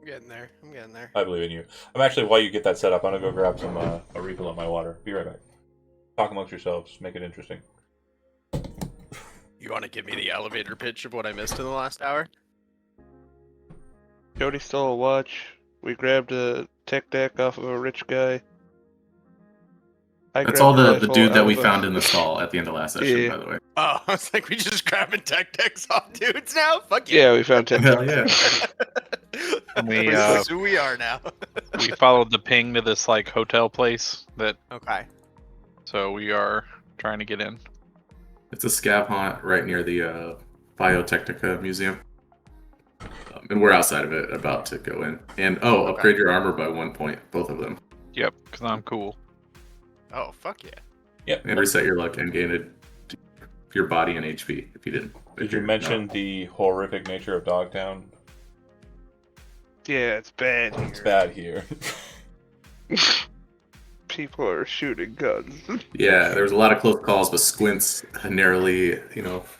I'm getting there. I'm getting there. I believe in you. I'm actually, while you get that set up, I'm going to go grab some a refill of my water. Be right back. Talk amongst yourselves. Make it interesting. You want to give me the elevator pitch of what I missed in the last hour? Jody stole a watch. We grabbed a tech deck off of a rich guy. That's all the rifle dude that out we of a- found in the stall at the end of last session, Yeah. by the way. Oh, I was like, we just grabbing tech decks off dudes now? Fuck yeah. Yeah, we found tech Hell decks. yeah. We, This is who we are now. We followed the ping to this like hotel place that, Okay. so we are trying to get in. It's a scav haunt right near the Biotechnica Museum. And we're outside of it, about to go in. And, Okay. upgrade your armor by 1 point, both of them. Yep, because I'm cool. Oh, fuck yeah. Yep. And reset your luck and gain your body and HP, if you didn't. Did you mention the horrific nature of Dogtown? Yeah, it's bad here. It's bad here. People are shooting guns. Yeah, there was a lot of close calls, but Squints narrowly,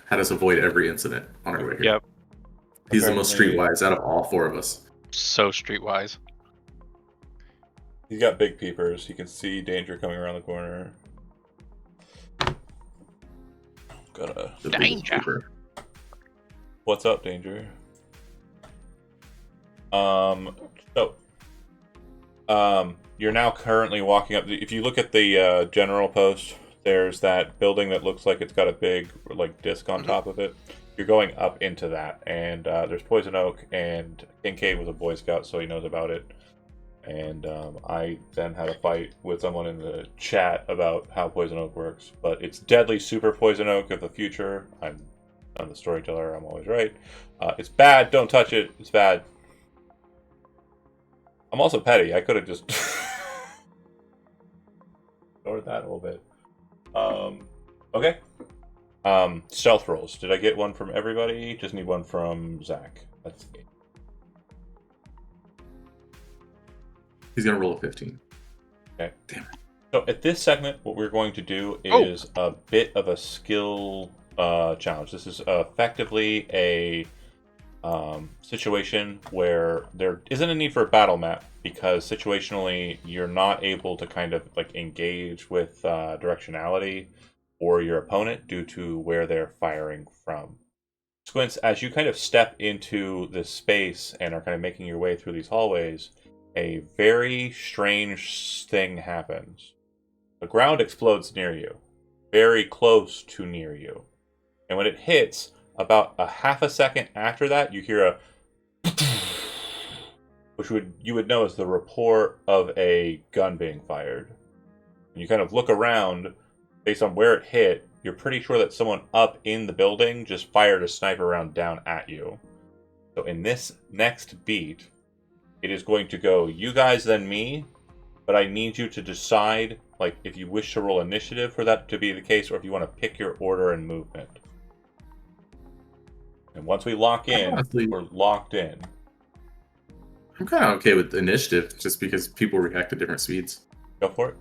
had us avoid every incident on our way here. Yep, He's the most Apparently- streetwise out of all 4 of us. so streetwise. He's got big peepers. He can see danger coming around the corner. Gotta. The big Danger. trooper. What's up, danger? You're now currently walking up. If you look at the general post, there's that building that looks like it's got a big disc on top of it. You're going up into that, and there's Poison Oak, and Kincaid was a Boy Scout, so he knows about it. And I then had a fight with someone in the chat about how Poison Oak works, but it's deadly super Poison Oak of the future. I'm the storyteller. I'm always right. It's bad. Don't touch it. It's bad. I'm also petty. I could have just ignored that a little bit. Okay. Stealth rolls. Did I get one from everybody? Just need one from Zach. That's it. He's going to roll a 15. Okay. Damn it. So at this segment, what we're going to do is a bit of a skill challenge. This is effectively a situation where there isn't a need for a battle map, because situationally you're not able to kind of engage with directionality or your opponent due to where they're firing from. Squints, as you kind of step into this space and are kind of making your way through these hallways, a very strange thing happens. The ground explodes near you, very close to near you. And when it hits, about a half a second after that, you hear a which you would know is the report of a gun being fired. And you kind of look around, based on where it hit, you're pretty sure that someone up in the building just fired a sniper round down at you. So in this next beat, it is going to go you guys then me, but I need you to decide like if you wish to roll initiative for that to be the case, or if you want to pick your order and movement. And once we lock in, Honestly, we're locked in. I'm kind of okay with initiative, just because people react at different speeds. Go for it.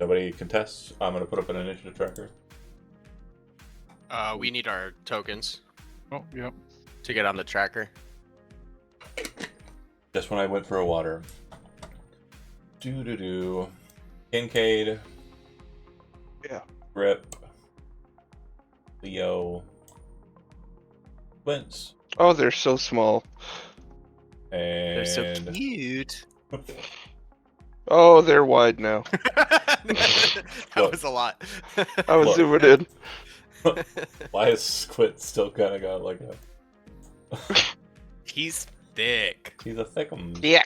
Nobody contests. I'm going to put up an initiative tracker. We need our tokens Oh, yep. to get on the tracker. Just when I went for a water. Do. Kincaid. Yeah. Grip. Leo. Vince. Oh, they're so small. And They're so cute. Oh, they're wide now. That Look. was a lot. I was Look. zooming in. Why is Squid still kind of got like a... He's thick. He's a thickum. Yeah.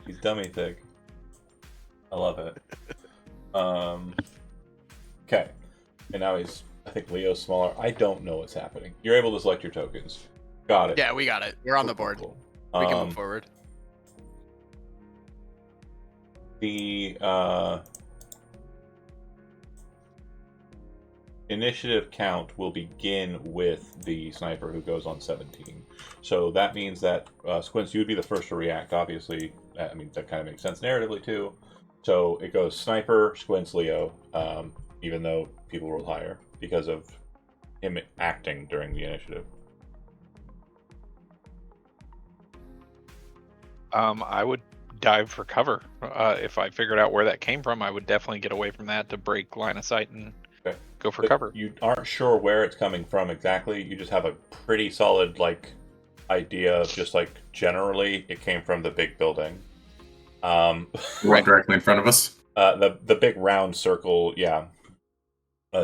He's dummy thick. I love it. Okay. And now he's... I think Leo's smaller. I don't know what's happening. You're able to select your tokens. Got it. Yeah, we got it. We're on the Cool, board. cool. We can move forward. The initiative count will begin with the sniper who goes on 17. So that means that Squints, you would be the first to react. Obviously, I mean that kind of makes sense narratively too. So it goes sniper, Squints, Leo, even though people rolled higher because of him acting during the initiative. I would dive for cover. If I figured out where that came from, I would definitely get away from that to break line of sight and Okay. go for But cover. You aren't sure where it's coming from exactly. You just have a pretty solid idea of just generally it came from the big building. Right directly in front of us. The big round circle, yeah.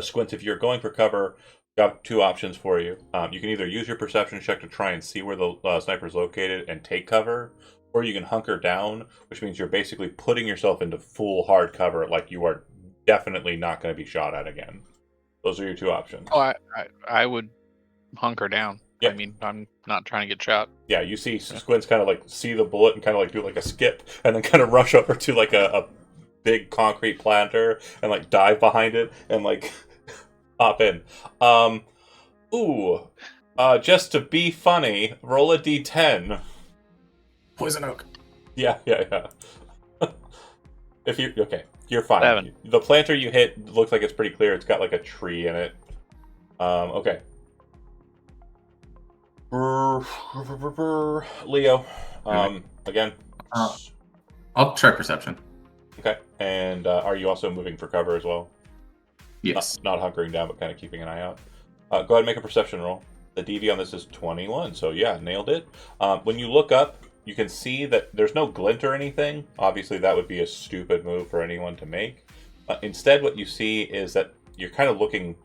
Squint, if you're going for cover, got two options for you. You can either use your perception check to try and see where the sniper's located and take cover, or you can hunker down, which means you're basically putting yourself into full hard cover, like you are definitely not going to be shot at again. Those are your two options. Oh, I would hunker down. Yep. I mean, I'm not trying to get shot. Yeah, you see Squints kind of see the bullet and kind of do a skip, and then kind of rush over to a big concrete planter and dive behind it and hop in. Just to be funny, roll a d10. Poison oak. Yeah. If you you're fine. 7. The planter you hit looks like it's pretty clear. It's got a tree in it. Okay. Leo. Again. I'll try perception. Okay. And are you also moving for cover as well? Yes. Not hunkering down, but kind of keeping an eye out. Go ahead and make a perception roll. The DV on this is 21, so yeah, nailed it. When you look up, you can see that there's no glint or anything. Obviously, that would be a stupid move for anyone to make. Instead, what you see is that you're kind of looking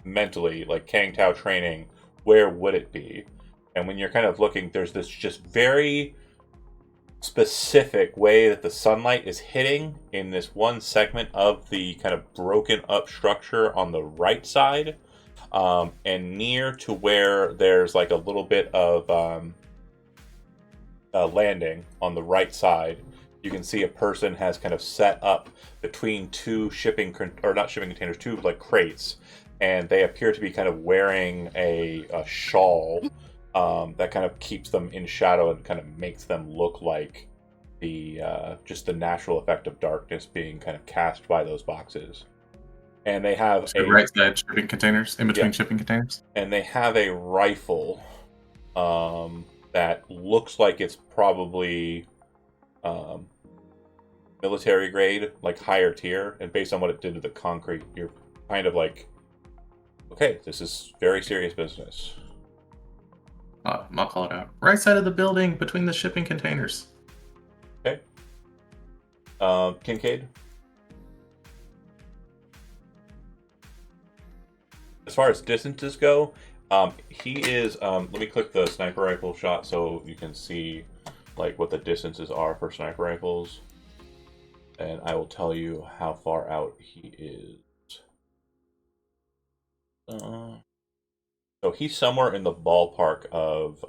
mentally, like Kang Tao training, where would it be? And when you're kind of looking, there's this just very specific way that the sunlight is hitting in this one segment of the kind of broken up structure on the right side, and near to where there's a little bit of landing on the right side. You can see a person has kind of set up between two two crates, and they appear to be kind of wearing a shawl that kind of keeps them in shadow and kind of makes them look like the just the natural effect of darkness being kind of cast by those boxes. And they have So right side shipping containers, in between shipping containers. And they have a rifle that looks like it's probably military grade, higher tier. And based on what it did to the concrete, you're kind of okay, this is very serious business. I'll call it out. Right side of the building, between the shipping containers. Okay. Kincaid? As far as distances go, he is, let me click the sniper rifle shot so you can see what the distances are for sniper rifles. And I will tell you how far out he is. So he's somewhere in the ballpark of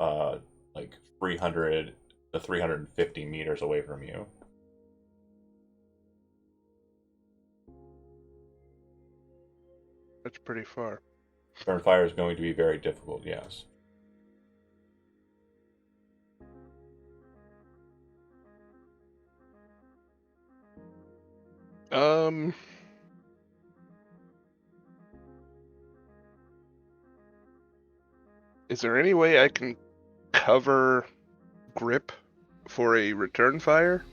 300 to 350 meters away from you. That's pretty far. Return fire is going to be very difficult, yes. Is there any way I can cover grip for a return fire?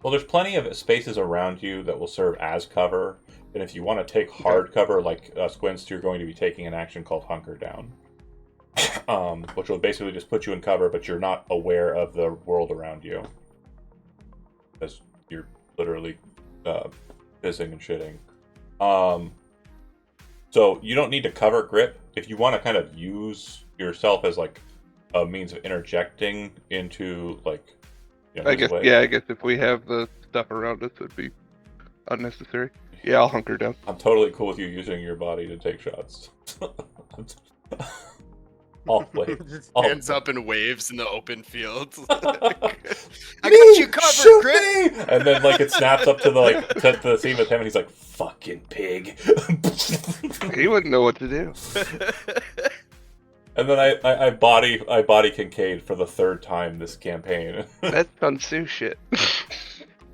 Well, there's plenty of spaces around you that will serve as cover. And if you want to take hard cover, like Squints, you're going to be taking an action called Hunker Down. Which will basically just put you in cover, but you're not aware of the world around you. Because you're literally pissing and shitting. So you don't need to cover grip. If you want to kind of use yourself as like a means of interjecting into like, you know, I guess if we have the stuff around us, it would be unnecessary. Yeah, I'll hunker down. I'm totally cool with you using your body to take shots. Just hands up in waves in the open fields. I got Me! you covered, Shoot Grit. me! And then like it snaps up to the scene with him, and he's like, "Fucking pig." He wouldn't know what to do. And then I body Kincaid for the third time this campaign. That's Sun-Tzu shit.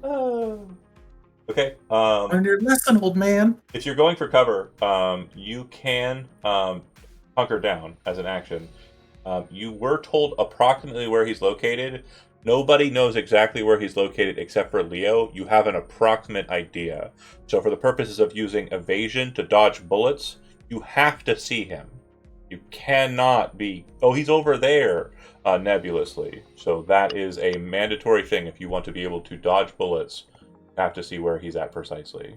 Okay. Learn your lesson, old man. If you're going for cover, you can hunker down as an action. You were told approximately where he's located. Nobody knows exactly where he's located except for Leo. You have an approximate idea. So for the purposes of using evasion to dodge bullets, you have to see him. You cannot be, oh, he's over there, nebulously. So that is a mandatory thing if you want to be able to dodge bullets. You have to see where he's at precisely.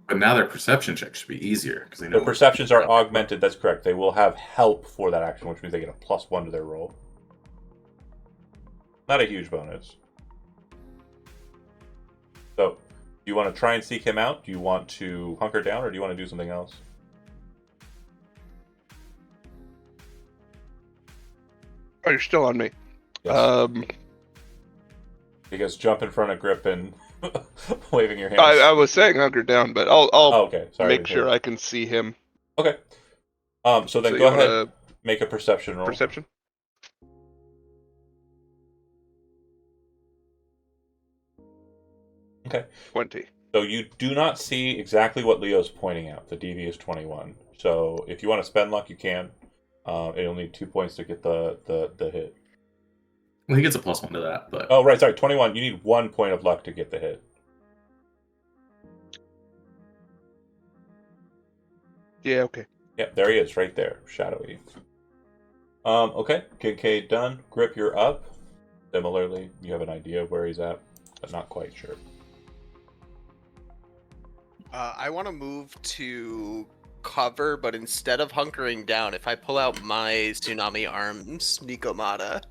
But now their perception check should be easier because they know Their perceptions are augmented. That's correct. They will have help for that action, which means they get a +1 to their roll. Not a huge bonus. So, do you want to try and seek him out? Do you want to hunker down, or do you want to do something else? Oh, you're still on me. Yes. Because jump in front of Grip and waving your hands. I was saying hunker down, but I'll okay. Sorry, make sure I can see him. Okay. So then So go you ahead. wanna- Make a perception roll. Perception? Okay. 20. So you do not see exactly what Leo's pointing out. The DV is 21. So if you want to spend luck, you can. It'll need 2 points to get the hit. Well, he gets a +1 to that, but Oh, right. Sorry. 21. You need 1 point of luck to get the hit. Yeah, okay. Yep, there he is, right there, shadowy. Okay, Kincaid done. Grip, you're up. Similarly, you have an idea of where he's at, but not quite sure. I want to move to cover, but instead of hunkering down, if I pull out my tsunami arms, Nikomata,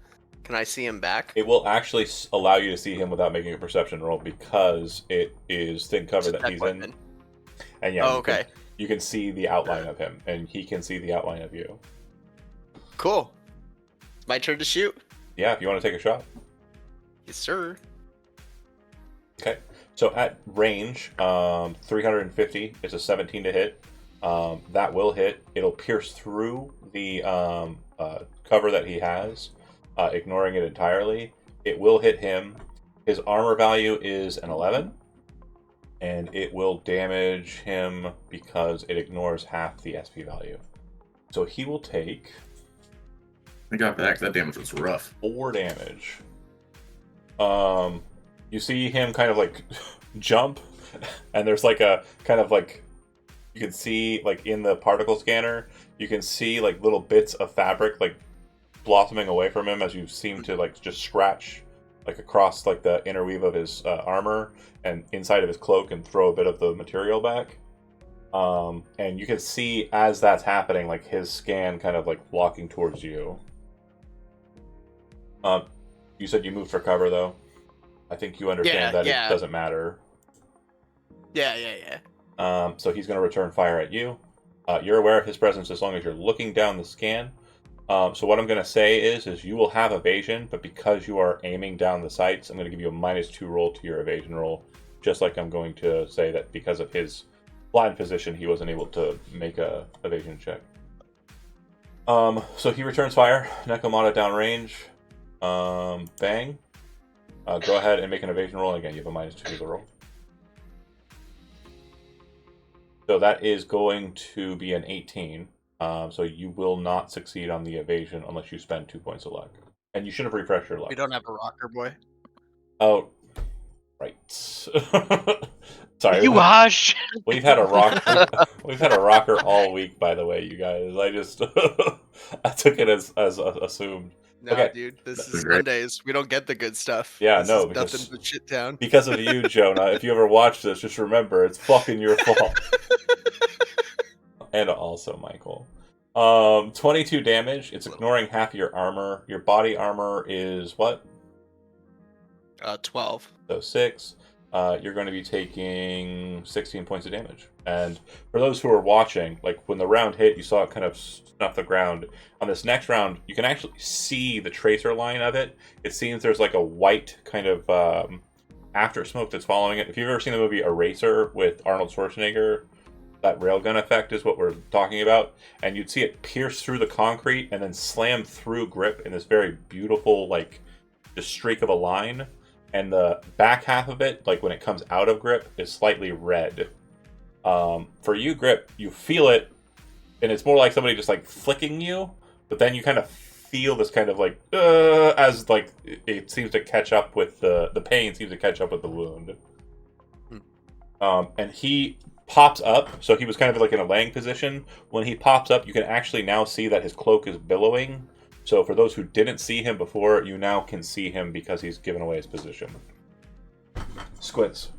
can I see him back? It will actually allow you to see him without making a perception roll because it is thin cover that he's in. And yeah, Oh, okay. You can see the outline of him, and he can see the outline of you. Cool. It's my turn to shoot. Yeah, if you want to take a shot. Yes, sir. Okay. So at range, 350, it's a 17 to hit. That will hit. It'll pierce through the cover that he has, ignoring it entirely. It will hit him. His armor value is an 11. And it will damage him because it ignores half the SP value. So he will take I got back. That damage was rough. 4 damage. You see him kind of like jump, and there's like a kind of like you can see like in the particle scanner, you can see like little bits of fabric like blossoming away from him as you seem to like just scratch like across like the interweave of his armor and inside of his cloak and throw a bit of the material back. And you can see as that's happening, like his scan kind of like walking towards you. You said you moved for cover though. I think you understand that yeah. it doesn't matter. Yeah. So he's going to return fire at you. You're aware of his presence as long as you're looking down the scan. So what I'm going to say is you will have evasion, but because you are aiming down the sights, I'm going to give you a -2 roll to your evasion roll, just like I'm going to say that because of his blind position, he wasn't able to make a evasion check. So he returns fire. Nekomata downrange. Bang. Go ahead and make an evasion roll. And again, you have a -2 to the roll. So that is going to be an 18. So you will not succeed on the evasion unless you spend 2 points of luck. And you should have refreshed your luck. We don't have a rocker boy. Oh, right. Sorry. You hush. We've had a rocker all week, by the way, you guys. I just I took it as assumed. No, Okay. dude, this That's is great. Mondays. We don't get the good stuff. Yeah, This no, is because- nothing but shit town. Because of you, Jonah. If you ever watch this, just remember it's fucking your fault. And also Michael. 22 damage. It's ignoring half of your armor. Your body armor is what? 12. So 6. You're going to be taking 16 points of damage. And for those who are watching, like when the round hit, you saw it kind of snuff the ground. On this next round, you can actually see the tracer line of it. It seems there's like a white kind of after smoke that's following it. If you've ever seen the movie Eraser with Arnold Schwarzenegger, that railgun effect is what we're talking about. And you'd see it pierce through the concrete and then slam through Grip in this very beautiful, like, just streak of a line. And the back half of it, like when it comes out of Grip, is slightly red. For you, Grip, you feel it, and it's more like somebody just like flicking you, but then you kind of feel this kind of like, as like it seems to catch up with the pain seems to catch up with the wound. And he pops up, so he was kind of like in a laying position. When he pops up, you can actually now see that his cloak is billowing. So for those who didn't see him before, you now can see him because he's given away his position. Squints.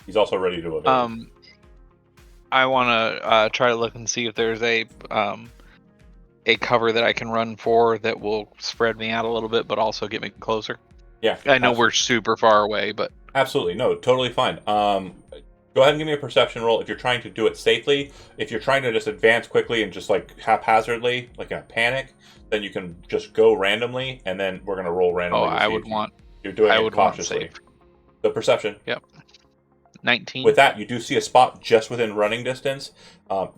He's also ready to evade. I want to try to look and see if there's a cover that I can run for that will spread me out a little bit, but also get me closer. Yeah, I know absolutely. we're super far away, but Absolutely, no, totally fine. Go ahead and give me a perception roll if you're trying to do it safely. If you're trying to just advance quickly and just like haphazardly, like in a panic, then you can just go randomly, and then we're gonna roll randomly. to I see would if want. you're doing I it would want cautiously. safe. The perception. 19. With that, you do see a spot just within running distance.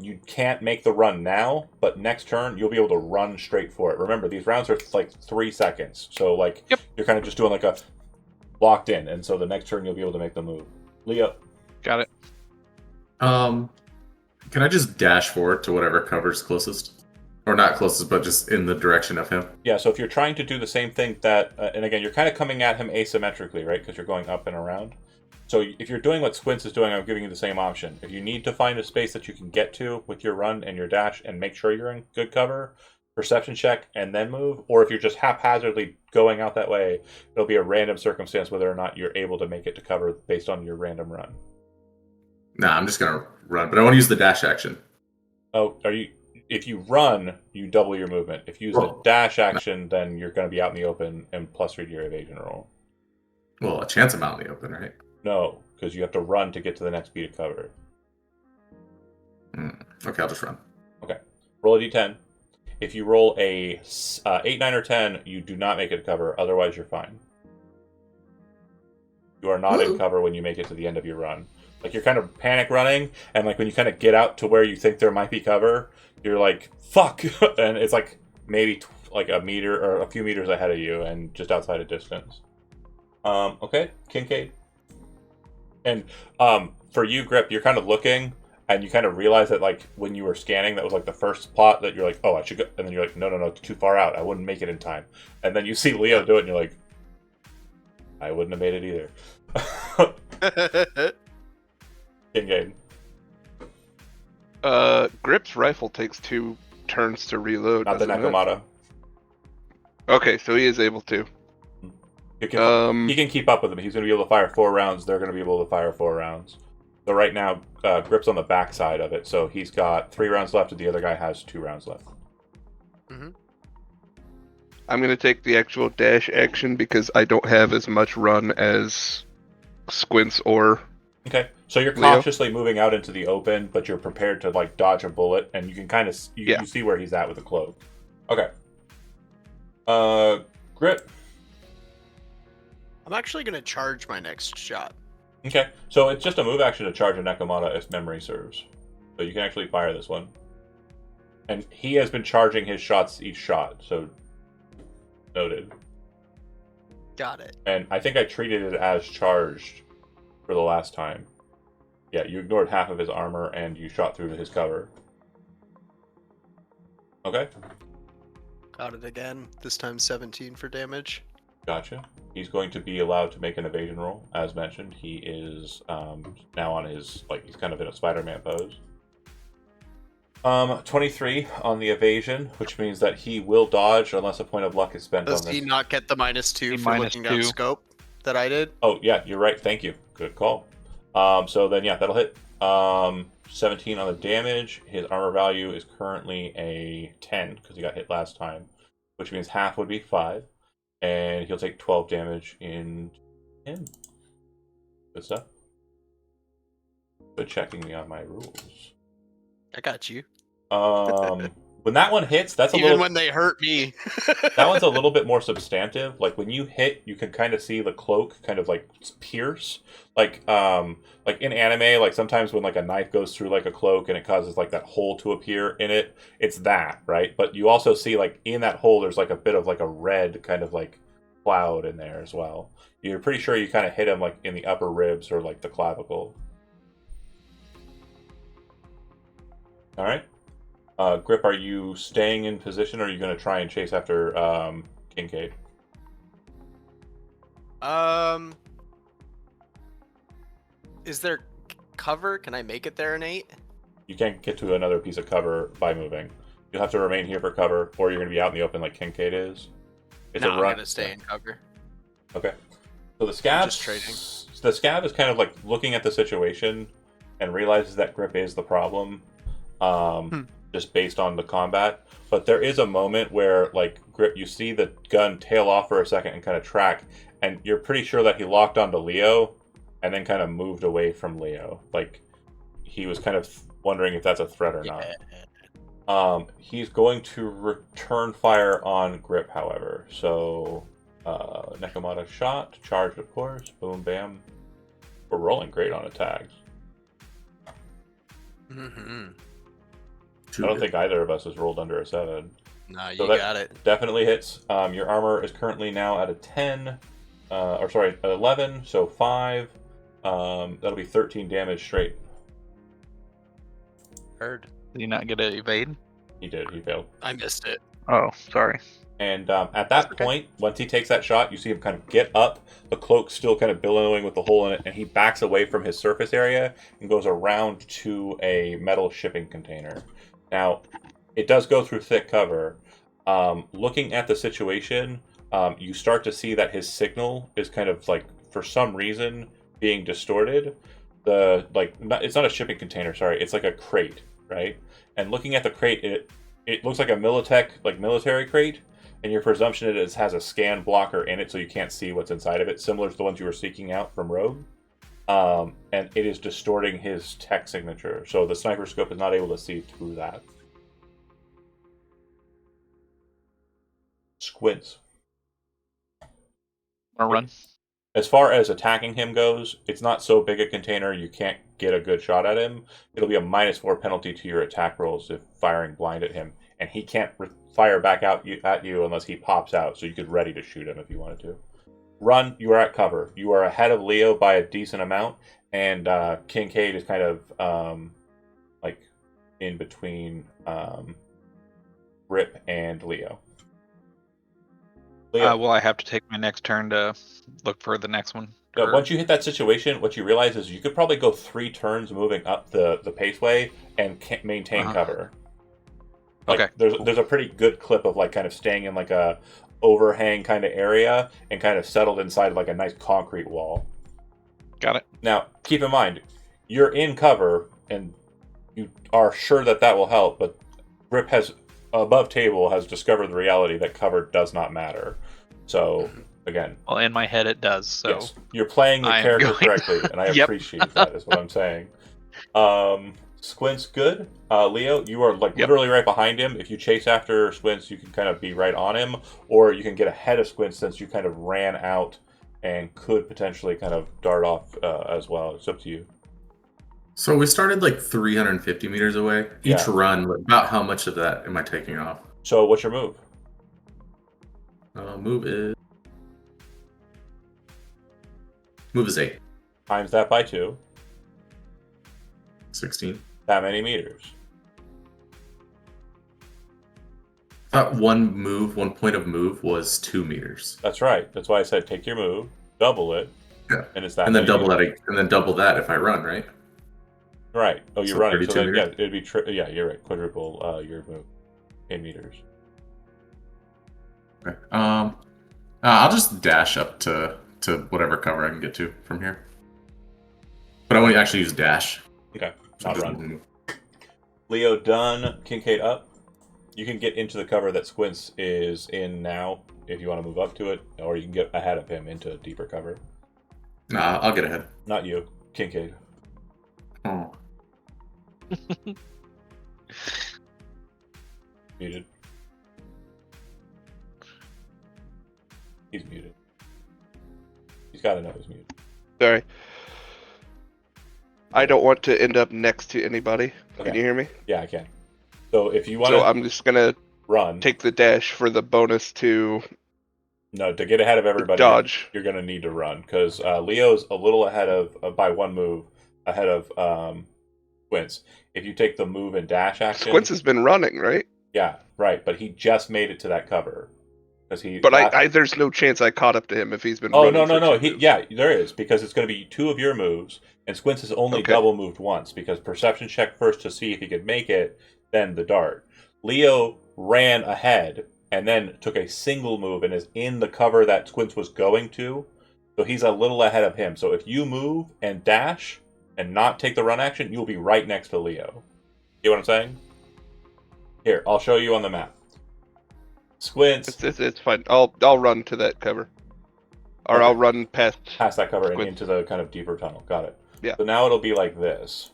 You can't make the run now, but next turn you'll be able to run straight for it. Remember, these rounds are like 3 seconds, so like you're kind of just doing like a locked in, and so the next turn you'll be able to make the move. Leo. Got it. Can I just dash forward to whatever cover's closest? Or not closest, but just in the direction of him? Yeah, so if you're trying to do the same thing that, and again, you're kind of coming at him asymmetrically, right? Because you're going up and around. So if you're doing what Squints is doing, I'm giving you the same option. If you need to find a space that you can get to with your run and your dash and make sure you're in good cover, perception check and then move. Or if you're just haphazardly going out that way, it'll be a random circumstance whether or not you're able to make it to cover based on your random run. Nah, I'm just gonna run, but I want to use the dash action. Oh, are you? If you run, you double your movement. If you use the dash action, then you're going to be out in the open and plus read your evasion roll. Well, a chance I'm out in the open, right? No, because you have to run to get to the next beat of cover. Okay, I'll just run. Okay. Roll a d10. If you roll a 8, 9, or 10, you do not make it to cover. Otherwise, you're fine. You are not in cover when you make it to the end of your run. Like, you're kind of panic running, and like when you kind of get out to where you think there might be cover, you're like, fuck! And it's like maybe like a meter or a few meters ahead of you and just outside of distance. Okay, Kincaid. And for you, Grip, you're kind of looking, and you kind of realize that like when you were scanning, that was like the first spot that you're like, oh, I should go. And then you're like, no, it's too far out. I wouldn't make it in time. And then you see Leo do it, and you're like, I wouldn't have made it either. Kincaid. Grip's rifle takes 2 turns to reload. Not the doesn't it? Nekomata. Okay, so he is able to. He can keep up with them. He's going to be able to fire 4 rounds. They're going to be able to fire 4 rounds. So right now, Grip's on the back side of it. So he's got 3 rounds left, and the other guy has 2 rounds left. I'm going to take the actual dash action because I don't have as much run as Squints or... Okay, so you're Leo? cautiously moving out into the open, but you're prepared to like dodge a bullet, and you can kind of you see where he's at with the cloak. Okay. Grip. I'm actually going to charge my next shot. Okay, so it's just a move action to charge a Nekomata if memory serves. So you can actually fire this one. And he has been charging his shots each shot, so noted. Got it. And I think I treated it as charged for the last time. Yeah, you ignored half of his armor and you shot through his cover. Okay, Got it again. This time 17 for damage. gotcha. He's going to be allowed to make an evasion roll, as mentioned. He is now on his, he's kind of in a Spider-Man pose. 23 on the evasion, which means that he will dodge unless a point of luck is spent Does on he this. not get the -2 for minus looking down 2. scope that I did? Oh, yeah, you're right. Thank you. Good call. So then, yeah, that'll hit. 17 on the damage. His armor value is currently a 10 because he got hit last time, which means half would be 5. And he'll take 12 damage in him. Good stuff. Good checking me on my rules. I got you. When that one hits, that's a Even little. when they hurt me. That one's a little bit more substantive. Like when you hit, you can kind of see the cloak kind of like pierce. Like in anime, like sometimes when like a knife goes through like a cloak and it causes like that hole to appear in it, it's that, right? But you also see like in that hole there's like a bit of like a red kind of like cloud in there as well. You're pretty sure you kind of hit him like in the upper ribs or like the clavicle. All right. Grip, are you staying in position or are you going to try and chase after Kincaid? Is there cover? Can I make it there in 8? You can't get to another piece of cover by moving. You'll have to remain here for cover, or you're going to be out in the open like Kincaid is. It's No, a I'm run. gonna stay in cover. Okay. So the scab, just trading. the scab is kind of like looking at the situation and realizes that Grip is the problem, just based on the combat. But there is a moment where like Grip, you see the gun tail off for a second and kind of track, and you're pretty sure that he locked onto Leo, and then kind of moved away from Leo. Like he was kind of wondering if that's a threat or not. He's going to return fire on Grip, however. So, Nekomata shot, charged, of course. Boom, bam. We're rolling great on attacks. Mm-hmm. I don't think either of us has rolled under a 7. No, you So that got it. definitely hits. Your armor is currently now at a 10. At 11, so 5. That'll be 13 damage straight. Heard. Did he not get an evade? He did, he failed. I missed it. Oh, sorry. And at that point, once he takes that shot, you see him kind of get up, the cloak still kind of billowing with the hole in it, and he backs away from his surface area and goes around to a metal shipping container. Now, it does go through thick cover. Looking at the situation, you start to see that his signal is kind of like, for some reason, being distorted. It's not a shipping container, sorry, it's like a crate, right? And looking at the crate, it looks like a Militech, like military crate, and your presumption is it has a scan blocker in it so you can't see what's inside of it, similar to the ones you were seeking out from Rogue. And it is distorting his tech signature, so the sniper scope is not able to see through that. Squints. Wanna run? As far as attacking him goes, it's not so big a container you can't get a good shot at him. It'll be a -4 penalty to your attack rolls if firing blind at him, and he can't fire back out at you unless he pops out, so you could ready to shoot him if you wanted to. Run, you are at cover. You are ahead of Leo by a decent amount, and Kincaid is kind of like in between Rip and Leo. Will I have to take my next turn to look for the next one? Or- Once you hit that situation, what you realize is you could probably go 3 turns moving up the paceway and maintain cover. Like, Okay. There's a pretty good clip of like kind of staying in like a overhang kind of area and kind of settled inside like a nice concrete wall. Got it. Now, keep in mind, you're in cover and you are sure that will help, but Rip has above table has discovered the reality that cover does not matter. So again, Well, in my head it does. So yes, you're playing the I am character going- correctly, and I Yep. appreciate that. Is what I'm saying. Squint's good. Leo, you are like Yep. literally right behind him. If you chase after Squints, you can kind of be right on him, or you can get ahead of Squints since you kind of ran out and could potentially kind of dart off as well. It's up to you. So we started like 350 meters away. Yeah. Each run, about how much of that am I taking off? So what's your move? Move is 8. Times that by 2. 16. That many meters. I thought one point of move was 2 meters. That's right. That's why I said take your move, double it, Yeah. and it's that. And then many double meters. that, and then double that if I run, right? Right. Oh, you're So running. So 32 then, yeah, meters? it'd be yeah, you're right. Quadruple your move in meters. Okay. I'll just dash up to whatever cover I can get to from here. But I won't actually use dash. Okay. So Not just run. move. Leo done. Kincaid up. You can get into the cover that Squints is in now if you want to move up to it, or you can get ahead of him into deeper cover. Nah, I'll get ahead. Not you, Kincaid. Oh. Muted. He's muted. He's got to know he's muted. Sorry. I don't want to end up next to anybody. Okay. Can you hear me? Yeah, I can. So if you want So to I'm just gonna run, take the dash for the bonus to no, to get ahead of everybody, dodge. you're going to need to run because Leo's a little ahead of by one move ahead of Squints. If you take the move and dash action, Squints has been running, right? yeah, right. But he just made it to that cover because he. But I there's no chance I caught up to him if he's been. Oh running no! for two moves. Yeah, there is because it's going to be 2 of your moves, and Squints has only Okay. double moved once because perception check first to see if he could make it, then the dart. Leo ran ahead and then took a single move and is in the cover that Squints was going to, so he's a little ahead of him. So if you move and dash and not take the run action, you'll be right next to Leo. You know what I'm saying? Here, I'll show you on the map. Squints It's fine. I'll run to that cover, or Okay. I'll run past. past that cover and Squints. into the kind of deeper tunnel. Got it. Yeah. So now it'll be like this.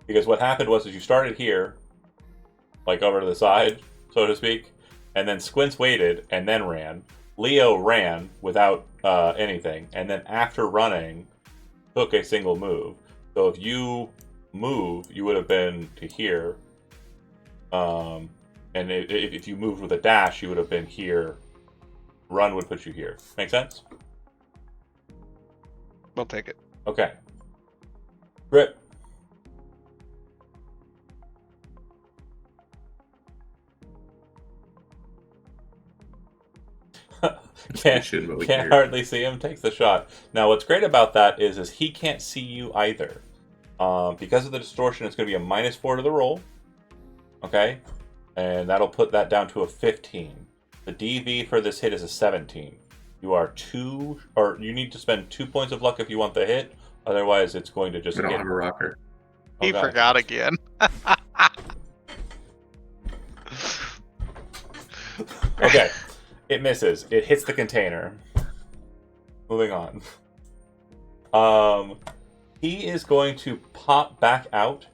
Because what happened was you started here, like over to the side, so to speak, and then Squints waited and then ran. Leo ran without anything, and then after running, took a single move. So if you move, you would have been to here. And if you moved with a dash, you would have been here. Run would put you here. Make sense? I'll take it. Okay. Grip. Can't hardly see him. Takes the shot. Now, what's great about that is he can't see you either. Because of the distortion, it's going to be a -4 to the roll. Okay, and that'll put that down to a 15. The DV for this hit is a 17. You are you need to spend 2 points of luck if you want the hit. Otherwise, it's going to just We don't get. have a rocker. He Okay. forgot again. Okay, it misses. It hits the container. Moving on. He is going to pop back out,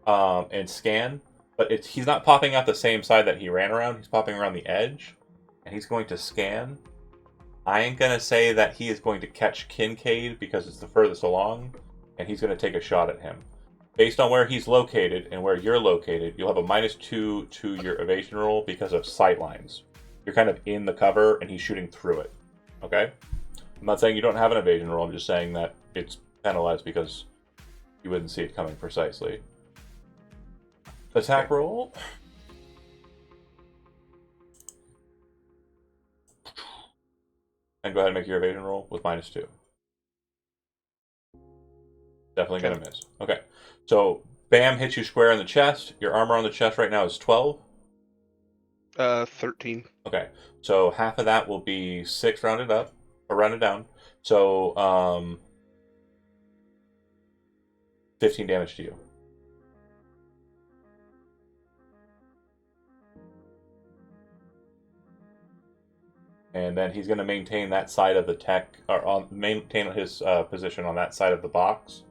and scan, but he's not popping out the same side that he ran around. He's popping around the edge, and he's going to scan. I ain't gonna say that he is going to catch Kincaid because it's the furthest along, and he's going to take a shot at him. Based on where he's located and where you're located, you'll have a -2 to your evasion roll because of sight lines. You're kind of in the cover, and he's shooting through it. Okay? I'm not saying you don't have an evasion roll. I'm just saying that it's penalized because you wouldn't see it coming precisely. Attack roll. And go ahead and make your evasion roll with -2. Definitely gonna miss. Okay. So Bam hits you square in the chest. Your armor on the chest right now is 12. 13. Okay. So half of that will be 6 rounded up or rounded down. So 15 damage to you. And then he's going to maintain that side of the tech, or maintain his position on that side of the box.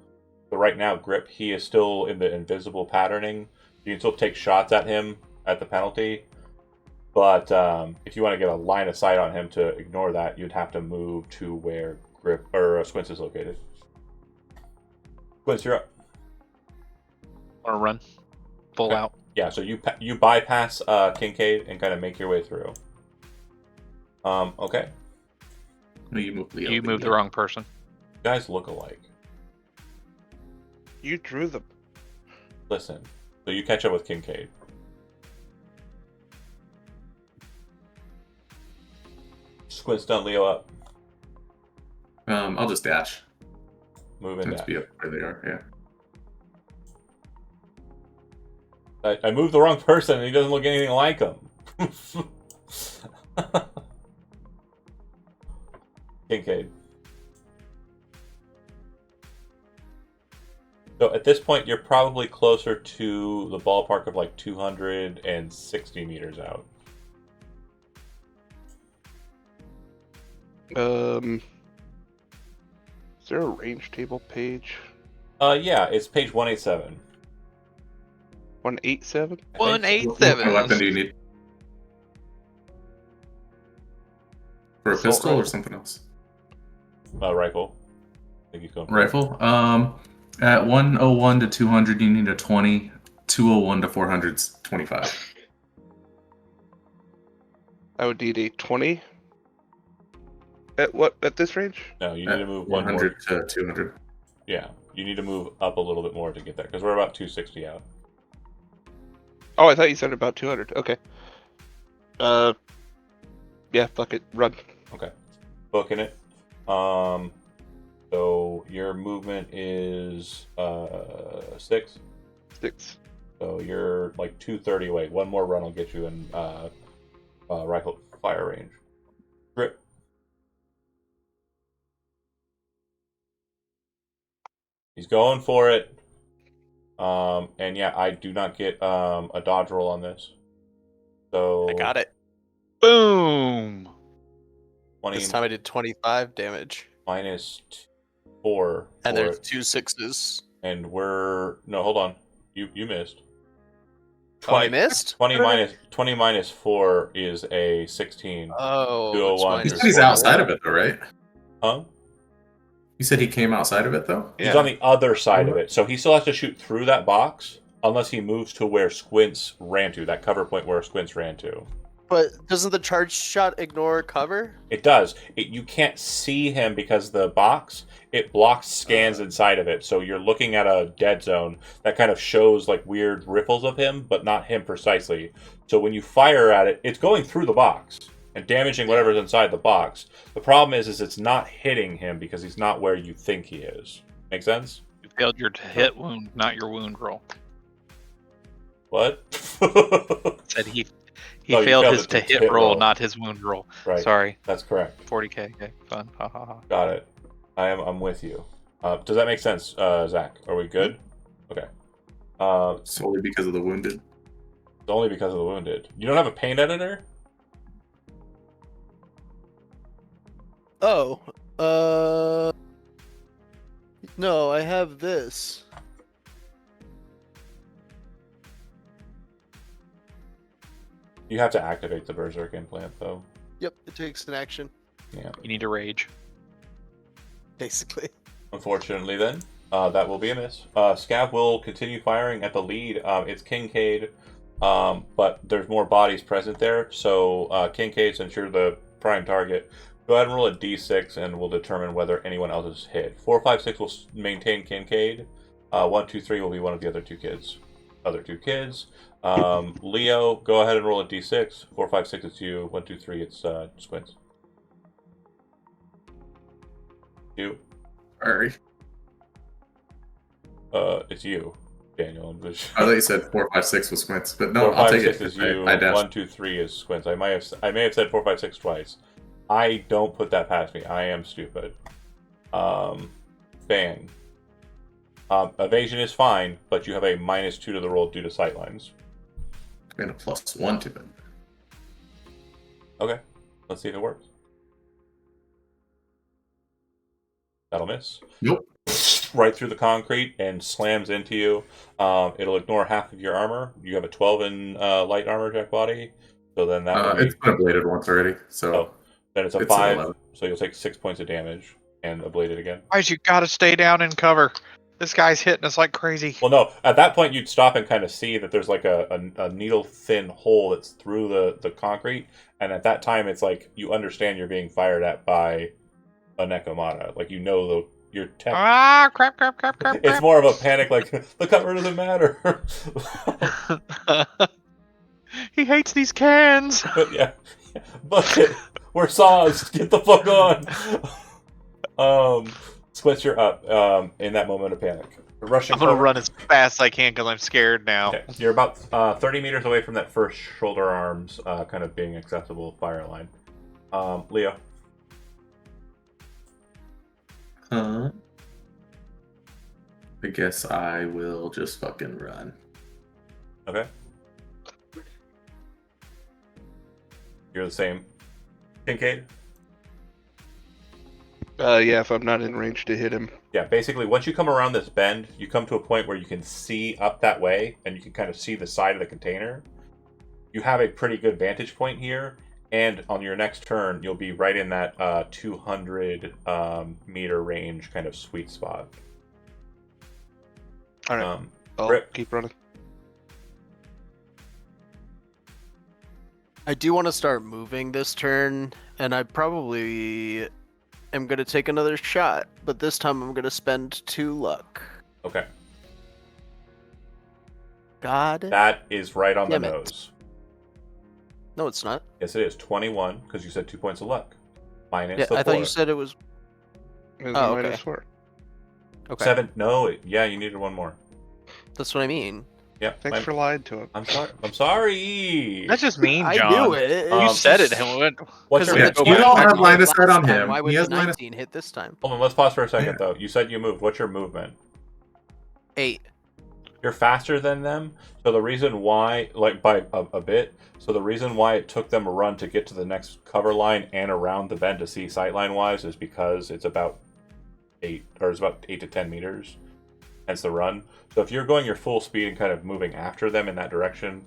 So right now, Grip, he is still in the invisible patterning. You can still take shots at him at the penalty. But if you want to get a line of sight on him to ignore that, you'd have to move to where Grip or Squints is located. Squints, you're up. Want to run full Okay. out? Yeah, so you bypass Kincaid and kind of make your way through. Okay. No, you move Leo. You moved the wrong person. You guys look alike. You drew them. Listen, so you catch up with Kincaid. Squints done Leo up. I'll just dash. Move in Let's dash. be up where they are. Yeah. I moved the wrong person and he doesn't look anything like him. Kincaid. So at this point, you're probably closer to the ballpark of like 260 meters out. Is there a range table page? Yeah, it's page 187. 187? I think so. 187. What weapon do you need? For a Assault pistol or rifle. something else? Rifle. I think he's going for Rifle. At 101 to 200, you need a 20. 201 to 400 is 25. I would need a 20. At what? At this range? No, you need to move one more. 100 to 200. Yeah, you need to move up a little bit more to get there because we're about 260 out. Oh, I thought you said about 200. Okay. Yeah, fuck it. Run. Okay. Booking it. So your movement is 6. 6. So you're like 230 away. One more run will get you in rifle fire range. Grip. He's going for it. And yeah, I do not get a dodge roll on this. So I got it. Boom. 20 This time I did 25 damage. minus 4. And for there's it. 2 6s. And we're hold on. You missed. Oh, I missed? 20 minus 4 is a 16. Oh, it's 201. minus You said he's four. outside of it, though, right? Huh? You said he came outside of it, though? He's on the other side of it, so he still has to shoot through that box unless he moves to where Squints ran to, that cover point where Squints ran to. But doesn't the charge shot ignore cover? It does. You can't see him because the box, it blocks scans inside of it, so you're looking at a dead zone that kind of shows like weird ripples of him, but not him precisely. So when you fire at it, it's going through the box and damaging whatever's inside the box. The problem is it's not hitting him because he's not where you think he is. Make sense? You failed your hit wound, not your wound roll. What? Said he Oh, you failed failed his the to hit hit roll, roll. not his wound roll. Right. Sorry. That's correct. 40k. Okay, fun. Ha ha ha. Got it. I'm with you. Does that make sense, Zach? Are we good? Okay. Solely because of the wounded. It's only because of the wounded. You don't have a paint editor? Oh, no, I have this. You have to activate the Berserk implant, though. Yep, it takes an action, Yeah. You need to rage. basically. Unfortunately, then, that will be a miss. Scav will continue firing at the lead. It's Kincaid, but there's more bodies present there. So, Kincaid, since you're the prime target, go ahead and roll a d6, and we'll determine whether anyone else is hit. 4, 5, 6 will maintain Kincaid. 1, 2, 3 will be one of the other two kids. Leo, go ahead and roll a d6. 4, 5, 6 it's you. 1, 2, 3 it's Squints. You. Sorry. It's you, Daniel. I thought you said 4, 5, 6 was Squints, but no, 4, I'll 5, take 6 it. is you. I dashed. 1, 2, 3 is Squints. I may have said 4, 5, 6 twice. I don't put that past me. I am stupid. Bang. Evasion is fine, but you have a -2 to the roll due to sightlines. And a +1 to it. Okay, let's see if it works. That'll miss. Nope. Right through the concrete and slams into you. It'll ignore half of your armor. You have a 12 in light armor, Jack Body. So then that would be... It's been ablated once already, so Oh, then it's a it's an 5, 11. so you'll take 6 points of damage and ablated again. Why'd you gotta stay down in cover? This guy's hitting us like crazy. Well, no, at that point you'd stop and kind of see that there's like a needle-thin hole that's through the concrete, and at that time it's like you understand you're being fired at by a Nekomata. Like, you know you're Ah, crap. It's more of a panic, like, the cover doesn't matter. He hates these cans. But yeah, bucket, we're saws, get the fuck on. Squints, you're up in that moment of panic. The Russian I'm gonna cover- run as fast as I can because I'm scared now. Okay. You're about 30 meters away from that first shoulder arms kind of being accessible fire line. Leo. I guess I will just fucking run. Okay. You're the same. Kincaid? Yeah, if I'm not in range to hit him. Yeah, basically, once you come around this bend, you come to a point where you can see up that way, and you can kind of see the side of the container. You have a pretty good vantage point here, and on your next turn, you'll be right in that 200 meter range kind of sweet spot. All right, I'll Rip. keep running. I do want to start moving this turn, and I probably am going to take another shot, but this time I'm going to spend 2 luck. Okay. God. That is right on the Damn it. nose. No, it's not. Yes, it is. 21, because you said 2 points of luck. Minus Yeah, the I thought 4. you said it was... It was Oh, a okay. -4. Okay. 7. No, yeah, you needed 1 more. That's what I mean. Yeah. Thanks for lying to him. I'm sorry. I'm sorry. That's just mean, I John. knew it. You Um, said it, and went. What's Because your Yeah, the you 20 don't have hit line of sight last on time, him. Why He would has the line of 19 hit this time? Hold on, let's pause for a second, Yeah. though. You said you moved. What's your movement? 8. You're faster than them, so the reason why, like, by a bit, so the reason why it took them a run to get to the next cover line and around the bend to see sightline-wise is because it's about 8 to 10 meters. Hence the run. So if you're going your full speed and kind of moving after them in that direction,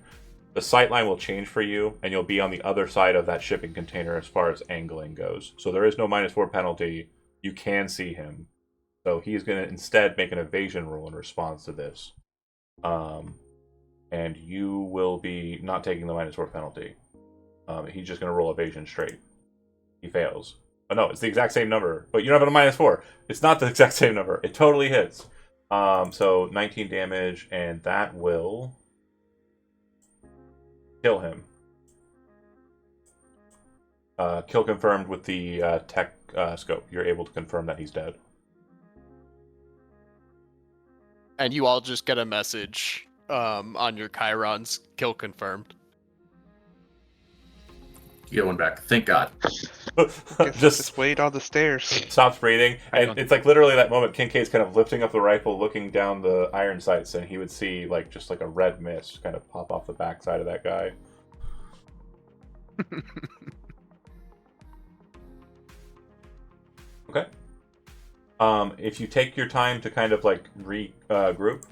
the sightline will change for you, and you'll be on the other side of that shipping container as far as angling goes. So there is no -4 penalty. You can see him. So he's going to instead make an evasion roll in response to this. And you will be not taking the -4 penalty. He's just going to roll evasion straight. He fails. Oh no, it's the exact same number, but you don't have a -4. It's not the exact same number. It totally hits. So 19 damage, and that will kill him. Kill confirmed with the tech scope. You're able to confirm that he's dead. And you all just get a message on your Chiron's kill confirmed. You get one back. Thank God. Just wait on the stairs. Stops breathing, and it's like literally that moment Kincaid's kind of lifting up the rifle, looking down the iron sights, and he would see like just like a red mist kind of pop off the backside of that guy. Okay. If you take your time to kind of like regroup,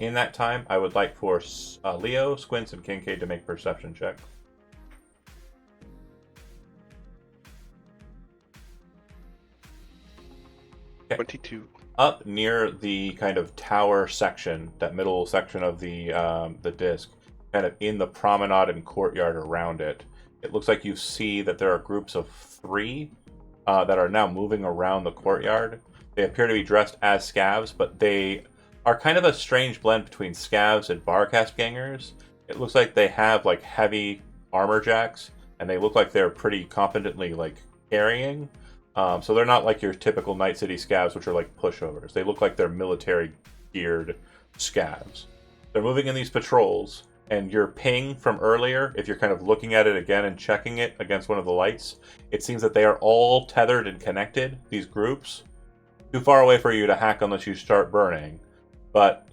in that time, I would like for Leo, Squints, and Kincaid to make perception checks. Okay. 22. Up near the kind of tower section, that middle section of the disc, kind of in the promenade and courtyard around it, it looks like you see that there are groups of 3 that are now moving around the courtyard. They appear to be dressed as scavs, but they are kind of a strange blend between scavs and barcast gangers. It looks like they have like heavy armor jacks, and they look like they're pretty competently like carrying. So they're not like your typical Night City scavs, which are like pushovers. They look like they're military geared scavs. They're moving in these patrols, and your ping from earlier, if you're kind of looking at it again and checking it against one of the lights, it seems that they are all tethered and connected, these groups. Too far away for you to hack unless you start burning, but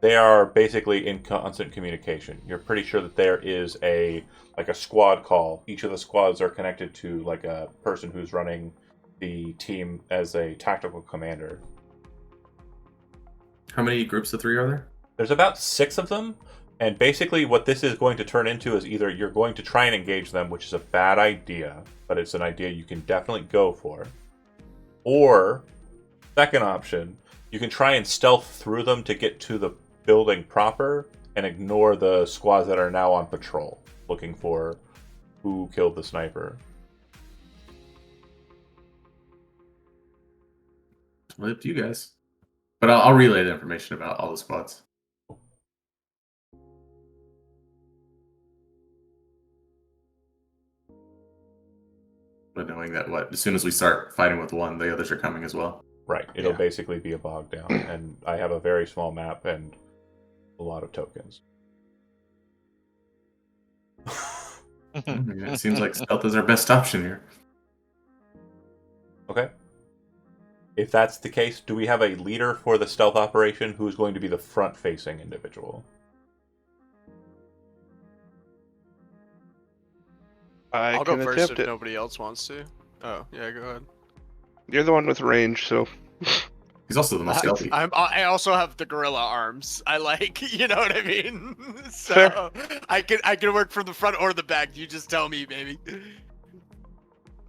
they are basically in constant communication. You're pretty sure that there is a squad call. Each of the squads are connected to like a person who's running the team as a tactical commander. How many groups of 3 are there? There's about 6 of them, And basically what this is going to turn into is either you're going to try and engage them, which is a bad idea, but it's an idea you can definitely go for. Or, second option, you can try and stealth through them to get to the building proper and ignore the squads that are now on patrol, looking for who killed the sniper. Well, up to you guys. But I'll relay the information about all the squads. But knowing that as soon as we start fighting with one, the others are coming as well. Right. It'll Yeah. basically be a bog down. And I have a very small map and a lot of tokens. I mean, it seems like stealth is our best option here. Okay. If that's the case, do we have a leader for the stealth operation who is going to be the front-facing individual? I I'll go can first attempt if it. nobody else wants to. Oh, yeah, go ahead. You're the one with range, so He's also the most stealthy. I also have the gorilla arms. I like, you know what I mean? So Fair. I can work from the front or the back. You just tell me, baby.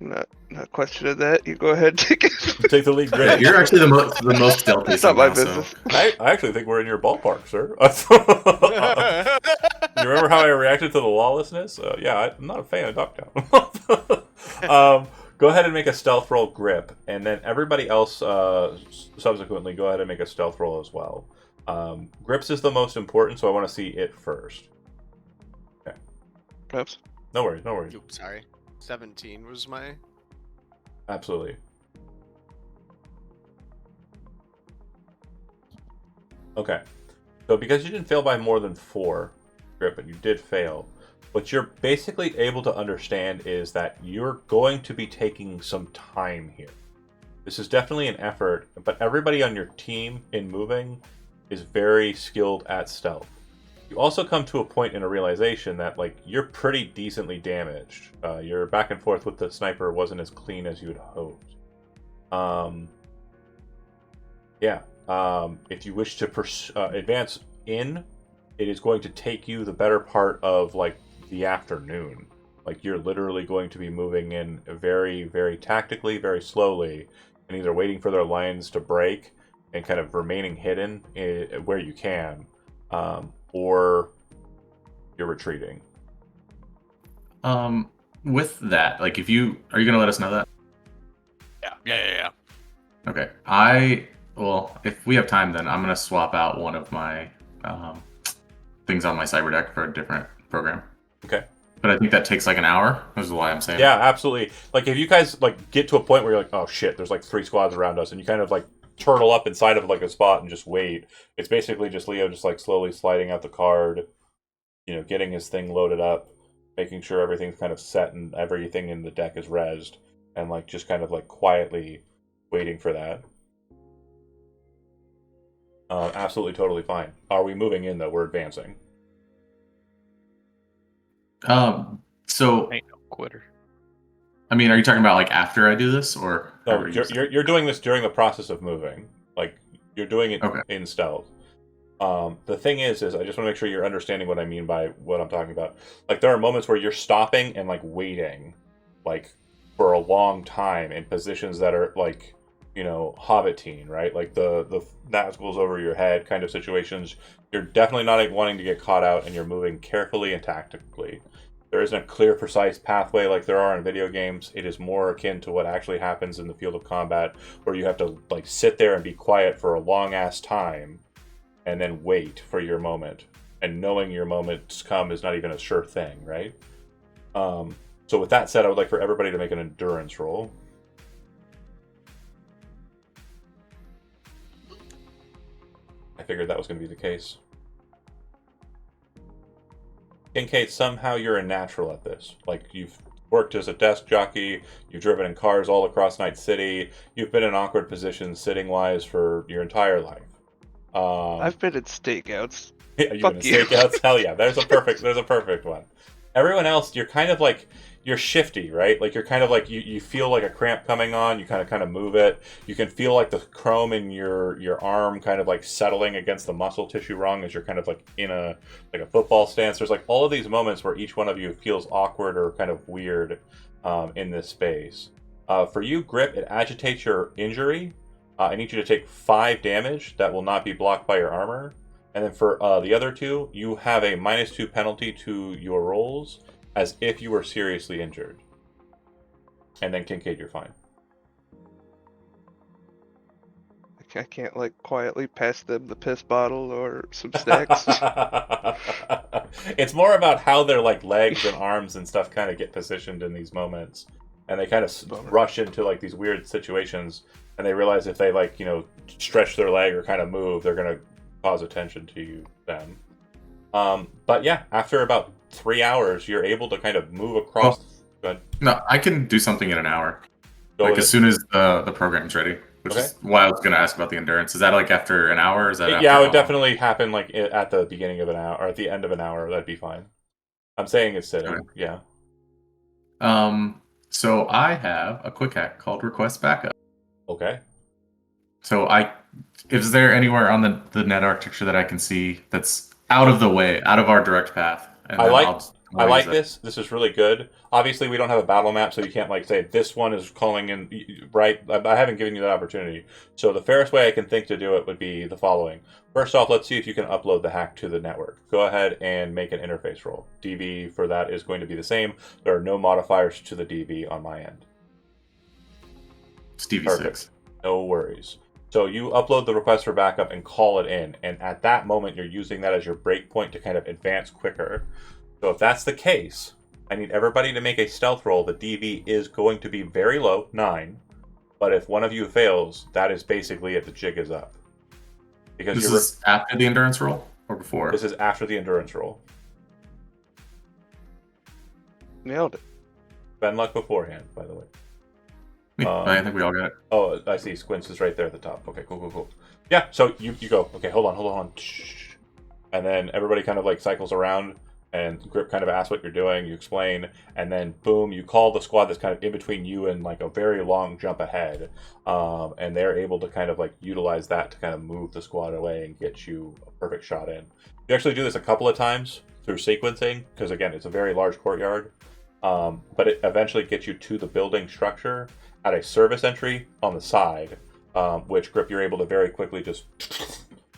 not questioning that. You go ahead, take it. Take the lead, Yeah, Greg. you're actually the most stealthy. It's not my somehow, business. I actually think we're in your ballpark, sir. You remember how I reacted to the lawlessness? Yeah, I'm not a fan of Dogtown. Go ahead and make a stealth roll, Grip, and then everybody else subsequently go ahead and make a stealth roll as well. Grips is the most important, so I want to see it first. Okay. Perhaps. No worries, no worries. Oops, sorry. 17 was my. Absolutely. Okay. So because you didn't fail by more than 4, Grip, and you did fail, what you're basically able to understand is that you're going to be taking some time here. This is definitely an effort, but everybody on your team in moving is very skilled at stealth. You also come to a point in a realization that, like, you're pretty decently damaged. Your back and forth with the sniper wasn't as clean as you had hoped. If you wish to advance in, it is going to take you the better part of, like, the afternoon. Like, you're literally going to be moving in very, very tactically, very slowly, and either waiting for their lines to break and kind of remaining hidden where you can, or you're retreating. With that, like, are you gonna let us know that? Yeah. Okay. Well, if we have time, then I'm gonna swap out one of my things on my cyber deck for a different program. Okay. But I think that takes like an hour. This is why I'm saying. Yeah, absolutely. Like, if you guys, like, get to a point where you're like, oh shit, there's like 3 squads around us, and you kind of like turtle up inside of like a spot and just wait. It's basically just Leo just like slowly sliding out the card, getting his thing loaded up, making sure everything's kind of set and everything in the deck is rezzed, and like just kind of like quietly waiting for that. Absolutely, totally fine. Are we moving in though? We're advancing. So, Ain't no quitter. I mean, are you talking about like after I do this, or No, however you say it? you're doing this during the process of moving. Like, you're doing it Okay. in stealth. The thing is I just want to make sure you're understanding what I mean by what I'm talking about. Like, there are moments where you're stopping and like waiting, like, for a long time in positions that are like, Hobbitine, right? Like the Nazguls over your head kind of situations. You're definitely not wanting to get caught out, and you're moving carefully and tactically. There isn't a clear, precise pathway like there are in video games. It is more akin to what actually happens in the field of combat, where you have to like sit there and be quiet for a long ass time, and then wait for your moment. And knowing your moment's come is not even a sure thing, right? So with that said, I would like for everybody to make an endurance roll. I figured that was going to be the case. Kincaid, somehow you're a natural at this. Like, you've worked as a desk jockey, you've driven in cars all across Night City, you've been in awkward positions sitting-wise for your entire life. I've been in stakeouts. You've Fuck been in you. stakeouts? Hell yeah, there's a perfect one. Everyone else, you're kind of like, you're shifty, right? Like you're kind of like you feel like a cramp coming on. You kind of move it. You can feel like the chrome in your arm kind of like settling against the muscle tissue wrong as you're kind of like in a football stance. There's like all of these moments where each one of you feels awkward or kind of weird in this space. For you, Grip, it agitates your injury. I need you to take 5 damage that will not be blocked by your armor. And then for the other two, you have a -2 penalty to your rolls as if you were seriously injured. And then Kincaid, you're fine. I can't like quietly pass them the piss bottle or some snacks. It's more about how their like legs and arms and stuff kind of get positioned in these moments, and they kind of rush into like these weird situations, and they realize if they like stretch their leg or kind of move, they're gonna cause attention to them. But yeah, after about 3 hours, you're able to kind of move across. Go ahead. No, I can do something in an hour. Go Like with as it. soon as the program's ready. Which Okay. is why I was going to ask about the endurance. Is that like after an hour? Or is that after Yeah, it how would long? definitely happen like at the beginning of an hour or at the end of an hour. That'd be fine. I'm saying it's sitting. Okay. Yeah. So I have a quick hack called Request Backup. Okay. So is there anywhere on the net architecture that I can see that's out of the way, out of our direct path? And I then like I'll use that. this. This is really good. Obviously, we don't have a battle map, so you can't like say this one is calling in. Right? I haven't given you that opportunity. So the fairest way I can think to do it would be the following. First off, let's see if you can upload the hack to the network. Go ahead and make an interface roll. DV for that is going to be the same. There are no modifiers to the DV on my end. Stevie Perfect. 6. No worries. So you upload the request for backup and call it in, and at that moment you're using that as your breakpoint to kind of advance quicker. So if that's the case, I need everybody to make a stealth roll. The DV is going to be very low, 9, but if one of you fails, that is basically it. The jig is up. Because This is after the endurance roll or before? this is after the endurance roll. Nailed it. Ben luck beforehand, by the way. I think we all got it. Oh, I see. Squints is right there at the top. Okay, cool. Yeah, so you go. Okay, hold on. And then everybody kind of like cycles around, and Grip kind of asks what you're doing. You explain, and then boom, you call the squad that's kind of in between you and like a very long jump ahead. And they're able to kind of like utilize that to kind of move the squad away and get you a perfect shot in. You actually do this a couple of times through sequencing, because again, it's a very large courtyard. But it eventually gets you to the building structure at a service entry on the side, which Grip you're able to very quickly just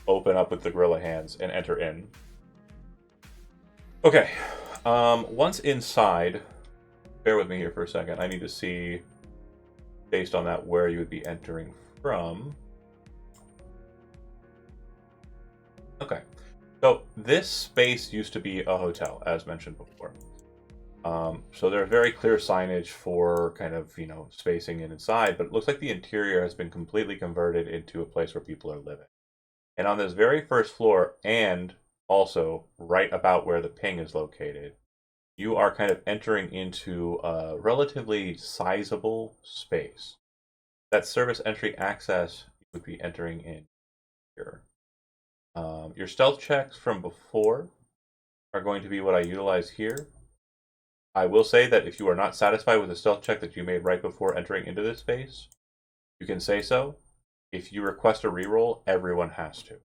open up with the gorilla hands and enter in. Okay, once inside, bear with me here for a second. I need to see, based on that, where you would be entering from. Okay, so this space used to be a hotel, as mentioned before. So there's very clear signage for kind of, spacing inside, but it looks like the interior has been completely converted into a place where people are living. And on this very first floor, and also right about where the ping is located, you are kind of entering into a relatively sizable space. That service entry access you would be entering in here. Your stealth checks from before are going to be what I utilize here. I will say that if you are not satisfied with the stealth check that you made right before entering into this space, you can say so. If you request a reroll, everyone has to.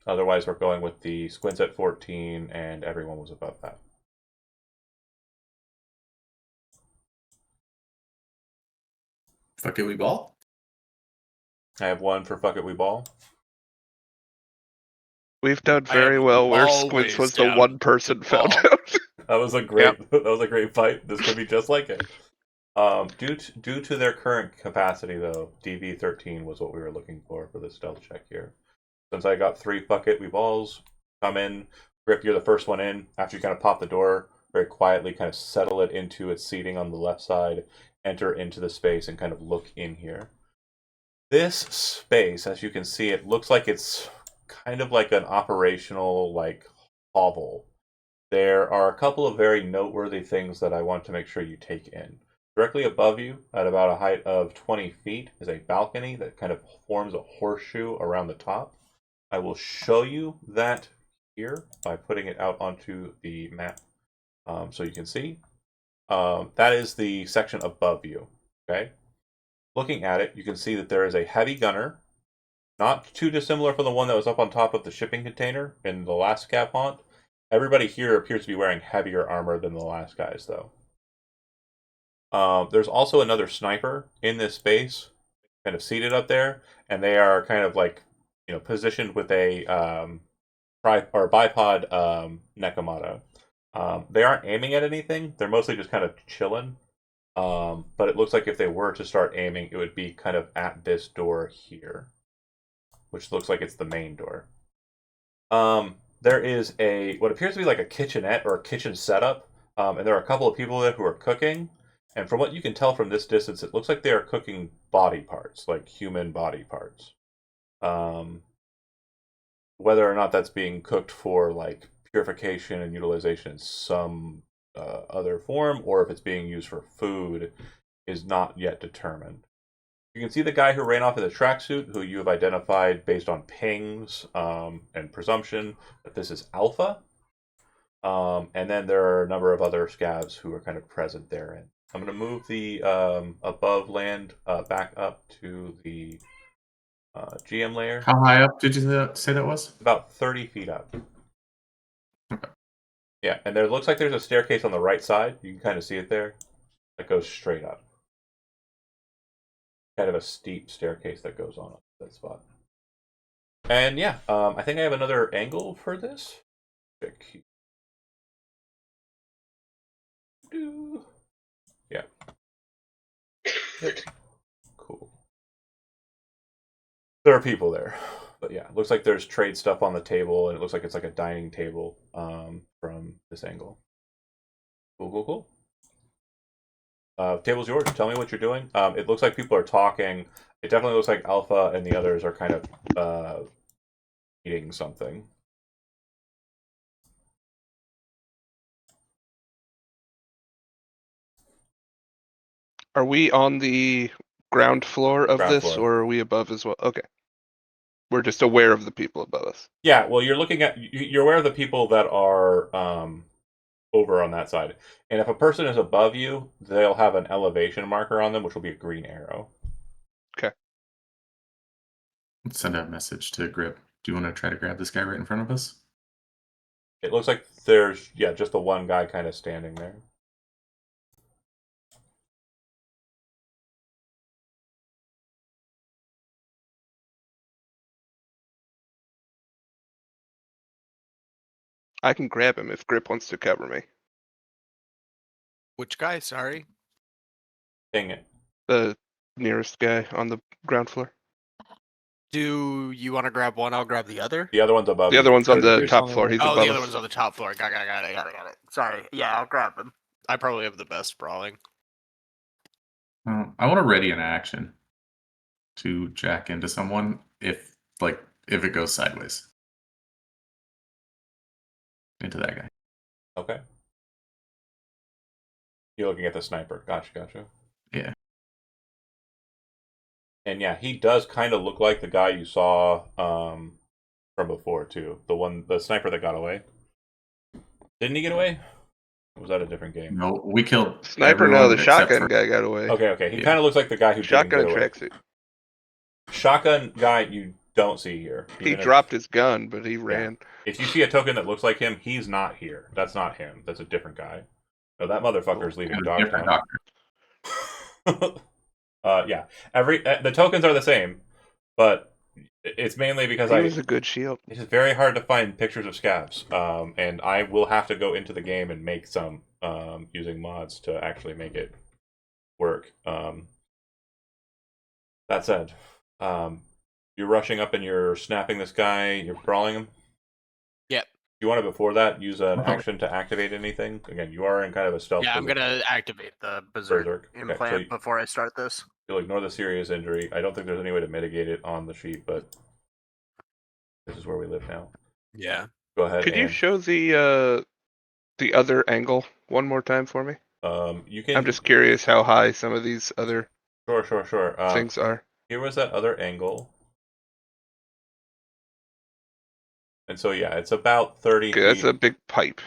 Otherwise, we're going with the Squints at 14, and everyone was above that. Fuck it, we ball? I have 1 for Fuck It We Ball. We've done I very have well where always Squints was the down one person found ball. out. That was a great fight. This could be just like it. Due to their current capacity, though, DV13 was what we were looking for the stealth check here. Since I got 3 Fuck It We Balls, come in, Grip, you're the first one in. After you kind of pop the door, very quietly kind of settle it into its seating on the left side, enter into the space, and kind of look in here. This space, as you can see, it looks like it's kind of like an operational like hovel. There are a couple of very noteworthy things that I want to make sure you take in. Directly above you, at about a height of 20 feet, is a balcony that kind of forms a horseshoe around the top. I will show you that here by putting it out onto the map, so you can see. That is the section above you. Okay. Looking at it, you can see that there is a heavy gunner, not too dissimilar from the one that was up on top of the shipping container in the last scav haunt. Everybody here appears to be wearing heavier armor than the last guys, though. There's also another sniper in this space, kind of seated up there, and they are kind of like, positioned with a bipod Nekomata. They aren't aiming at anything. They're mostly just kind of chilling. But it looks like if they were to start aiming, it would be kind of at this door here, which looks like it's the main door. There is what appears to be like a kitchenette or a kitchen setup, and there are a couple of people there who are cooking. And from what you can tell from this distance, it looks like they are cooking body parts, like human body parts. Whether or not that's being cooked for like purification and utilization in some other form, or if it's being used for food, is not yet determined. You can see the guy who ran off in the tracksuit, who you have identified based on pings and presumption that this is Alpha. And then there are a number of other scavs who are kind of present therein. I'm going to move the above land back up to the GM layer. How high up did you say that was? About 30 feet up. Okay. Yeah, and there looks like there's a staircase on the right side. You can kind of see it there. That goes straight up. Kind of a steep staircase that goes on up that spot. And yeah, I think I have another angle for this. Check. Yeah. Cool. There are people there. But yeah, it looks like there's trade stuff on the table, and it looks like it's like a dining table from this angle. Cool. Table's yours. Tell me what you're doing. It looks like people are talking. It definitely looks like Alpha and the others are kind of eating something. Are we on the ground floor of Ground this, floor. or are we above as well? Okay. We're just aware of the people above us. Yeah, well, you're aware of the people that are over on that side. And if a person is above you, they'll have an elevation marker on them, which will be a green arrow. Okay. Let's send a message to Grip. Do you want to try to grab this guy right in front of us? It looks like there's, just the one guy kind of standing there. I can grab him if Grip wants to cover me. Which guy? Sorry. Dang it. The nearest guy on the ground floor. Do you want to grab one? I'll grab the other. The other one's above The you. other one's on the There's top only floor. one. He's Oh, above the other us. one's on the top floor. Got it. Sorry. Yeah, I'll grab him. I probably have the best brawling. I want to ready an action to jack into someone if it goes sideways. Into that guy. Okay. You're looking at the sniper. Gotcha. Yeah. And yeah, he does kind of look like the guy you saw from before too. The sniper that got away. Didn't he get away? Or was that a different game? No, we killed Sniper, no, everyone the except shotgun for- guy got away. Okay. He Yeah. kind of looks like the guy who Shotgun didn't and get away. tracksuit. Shotgun guy you don't see here. He Even if- dropped his gun, but he ran. If you see a token that looks like him, he's not here. That's not him. That's a different guy. No, that motherfucker's leaving and a different Dogtown. doctor. Yeah. The tokens are the same, but it's mainly because He was a good shield. It is very hard to find pictures of scavs, and I will have to go into the game and make some using mods to actually make it work. That said, you're rushing up and you're snapping this guy. You're brawling him. Yep. You want to before that use an Okay. action to activate anything? Again, you are in kind of a stealth. Yeah, I'm position. gonna activate the berserk Berserk. Okay, implant so before I start this. you'll ignore the serious injury. I don't think there's any way to mitigate it on the sheet, but this is where we live now. Yeah. Go ahead. Could you and, show the other angle one more time for me? you can. I'm just curious how high some of these other Sure. things are. Here was that other angle. And so yeah, it's about 30 Okay, that's feet. a big pipe.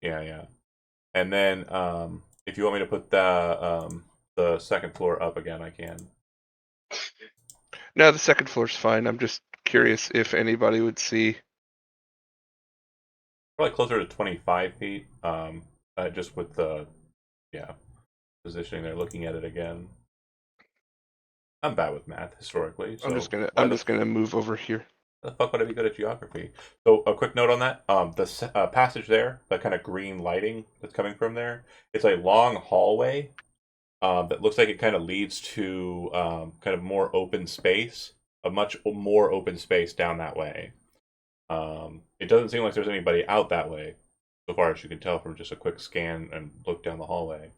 Yeah. And then if you want me to put the second floor up again, I can. No, the second floor's fine. I'm just curious if anybody would see. Probably closer to 25 feet. Just with the positioning there, looking at it again. I'm bad with math historically, so I'm just gonna move over here. the fuck would I be good at geography? So a quick note on that: the passage there, the kind of green lighting that's coming from there, it's a long hallway that looks like it kind of leads to kind of more open space, a much more open space down that way. It doesn't seem like there's anybody out that way, so far as you can tell from just a quick scan and look down the hallway.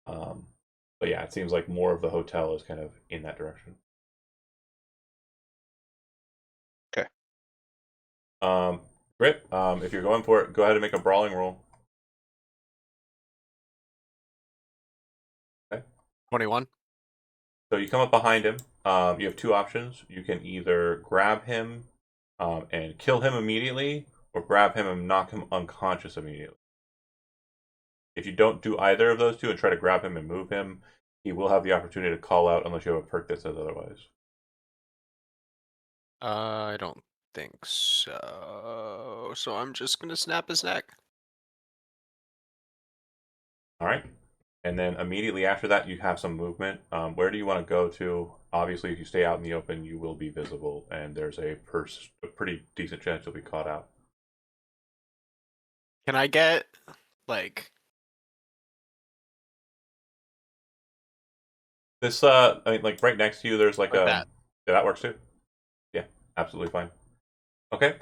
But yeah, it seems like more of the hotel is kind of in that direction. Okay. Grip, if you're going for it, go ahead and make a brawling roll. Okay. 21. So you come up behind him. You have two options. You can either grab him and kill him immediately, or grab him and knock him unconscious immediately. If you don't do either of those two and try to grab him and move him, he will have the opportunity to call out unless you have a perk that says otherwise. I don't think so. So I'm just gonna snap his neck. All right. And then immediately after that, you have some movement. Where do you want to go to? Obviously, if you stay out in the open, you will be visible, and there's a pretty decent chance you'll be caught out. Can I get like This, I mean, like right next to you, there's like that? Yeah, that works too. Yeah, absolutely fine. Okay.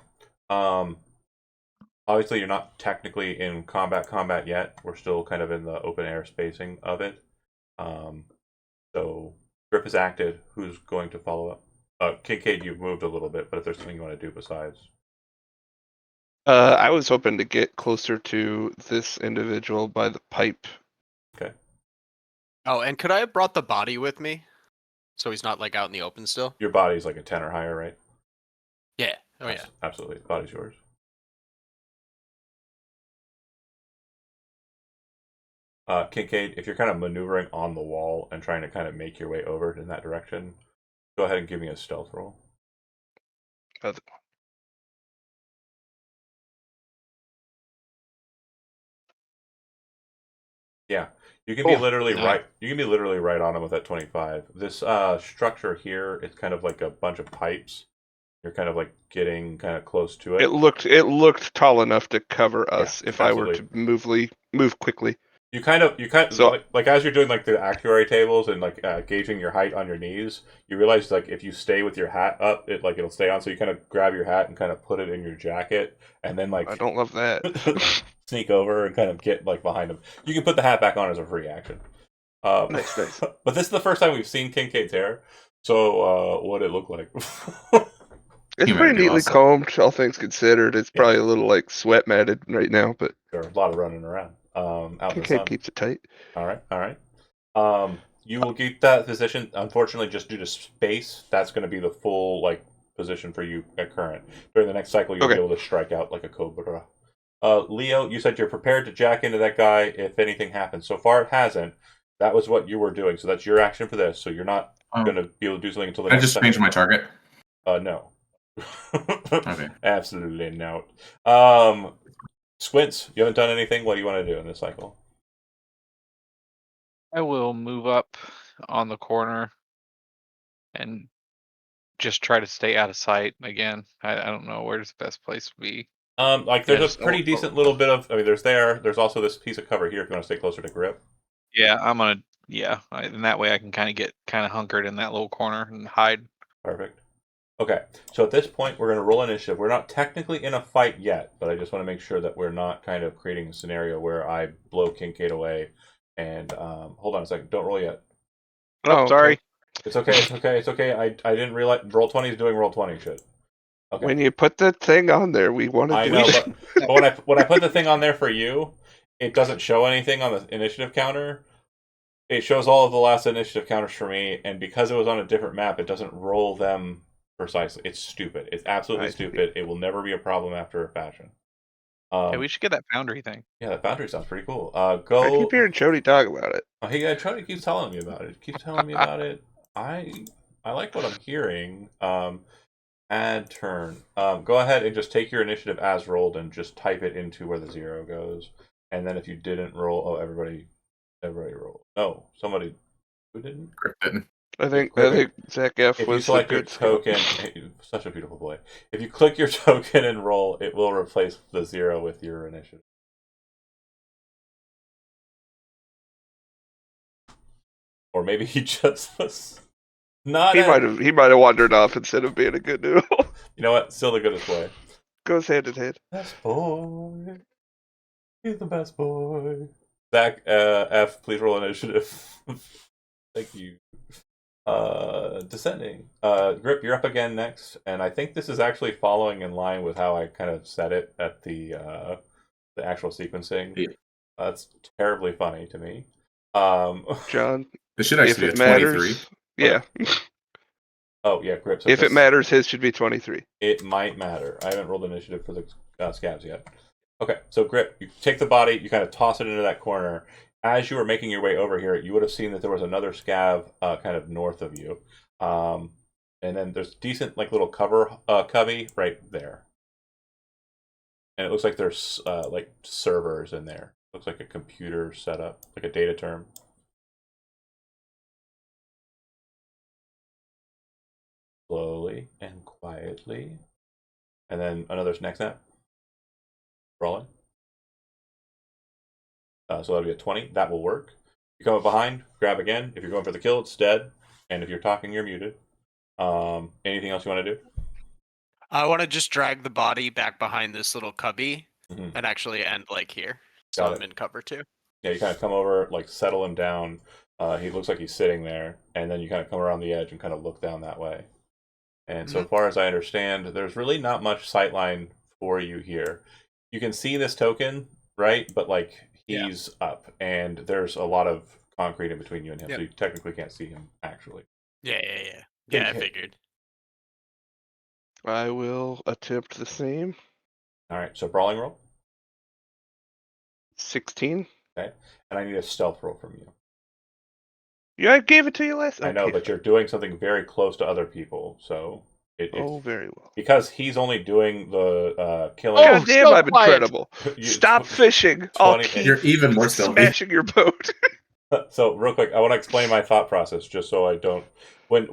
Obviously, you're not technically in combat yet. We're still kind of in the open air spacing of it. So Grip is acted. Who's going to follow up? Kincaid, you've moved a little bit, but if there's something you want to do besides. I was hoping to get closer to this individual by the pipe. Okay. Oh, and could I have brought the body with me? So he's not like out in the open still? Your body's like a 10 or higher, right? Yeah. Oh yeah. Absolutely. The body's yours. Kincaid, if you're kind of maneuvering on the wall and trying to kind of make your way over in that direction, go ahead and give me a stealth roll. Yeah, you can be literally nice. right. You can be literally right on him with that 25. This structure here, it's kind of like a bunch of pipes. You're kind of like getting kind of close to it. It looked tall enough to cover us if absolutely. I were to move quickly. You kind of So- like as you're doing like the actuary tables and like gauging your height on your knees, you realize like if you stay with your hat up, it'll stay on. So you kind of grab your hat and kind of put it in your jacket, and then like I don't love that. sneak over and kind of get like behind him. You can put the hat back on as a free action. Nice. But this is the first time we've seen Kincaid's hair, so what it look like? It's You might pretty be neatly awesome. combed, all things considered. It's probably a little like sweat matted right now, but There's a lot of running around out in the sun. Kincaid keeps it tight. All right. You will keep that position. Unfortunately, just due to space, that's going to be the full like position for you at current. During the next cycle, you'll be able to strike out like a cobra. Leo, you said you're prepared to jack into that guy if anything happens. So far, it hasn't. That was what you were doing, so that's your action for this. So you're not going to be able to do something until the Can I next just cycle. change my target? No. Okay. Absolutely no. Squints, you haven't done anything. What do you want to do in this cycle? I will move up on the corner and just try to stay out of sight again. I don't know where's the best place to be. Like there's Yes. a pretty decent little bit of. I mean, there's also this piece of cover here if you want to stay closer to Grip. Yeah, I'm gonna. Yeah, and that way I can get hunkered in that little corner and hide. Perfect. Okay, so at this point we're going to roll initiative. We're not technically in a fight yet, but I just want to make sure that we're not kind of creating a scenario where I blow Kincaid away. And hold on a second, don't roll yet. Oh, sorry. It's okay. I didn't realize roll 20 is doing roll 20 shit. Okay. When you put the thing on there, we wanted I to know, but when I put the thing on there for you, it doesn't show anything on the initiative counter. It shows all of the last initiative counters for me, and because it was on a different map, it doesn't roll them Precisely. It's stupid. It's absolutely I see. stupid. It will never be a problem after a fashion. Yeah, we should get that foundry thing. Yeah, that foundry sounds pretty cool. I Go. keep hearing Jody talk about it. Oh, hey, yeah, Charlie keeps telling me about it. Keeps telling me about it. I like what I'm hearing. Add turn. Go ahead and just take your initiative as rolled and just type it into where the 0 goes. And then if you didn't roll, oh, everybody rolled. No, somebody who didn't. Grip didn't. I think Zach F If you was the select your good scout. token, such a beautiful boy. If you click your token and roll, it will replace the 0 with your initiative. Or maybe he just was not. He might have wandered off instead of being a good noodle. You know what? Still the goodest boy. Goes hand in hand. Best boy. He's the best boy. Zach F, please roll initiative. Thank you. Descending. Grip, you're up again next, and I think this is actually following in line with how I kind of said it at the actual sequencing. Yeah. That's terribly funny to me. John, It should if actually it be a 23. matters, yeah. Oh yeah, Grip. So If it matters, his should be 23. it might matter. I haven't rolled initiative for the scabs yet. Okay, so Grip, you take the body, you kind of toss it into that corner. As you were making your way over here, you would have seen that there was another scab kind of north of you. And then there's decent like little cubby right there. And it looks like there's like servers in there. Looks like a computer setup, like a data term. Slowly and quietly. And then another next snap. Rolling. So that'll be a 20. That will work. You come up behind, grab again. If you're going for the kill, it's dead. And if you're talking, you're muted. Anything else you want to do? I want to just drag the body back behind this little cubby Mhm. and actually end like here. So Got I'm it. in cover too. Yeah, you kind of come over, like settle him down. He looks like he's sitting there. And then you kind of come around the edge and kind of look down that way. And so far as I understand, there's really not much sightline for you here. You can see this token, right? But like he's up, and there's a lot of concrete in between you and him, so you technically can't see him actually. Yeah, I Okay. figured. I will attempt the same. All right, so brawling roll. 16. Okay, and I need a stealth roll from you. Yeah, I gave it to you last. I know, okay. but you're doing something very close to other people, so it's very well. because he's only doing the killing. God damn, so I'm quiet. incredible. Stop fishing. I'll 20 keep You're even more stealthy. smashing your boat. So real quick, I want to explain my thought process just so I don't. When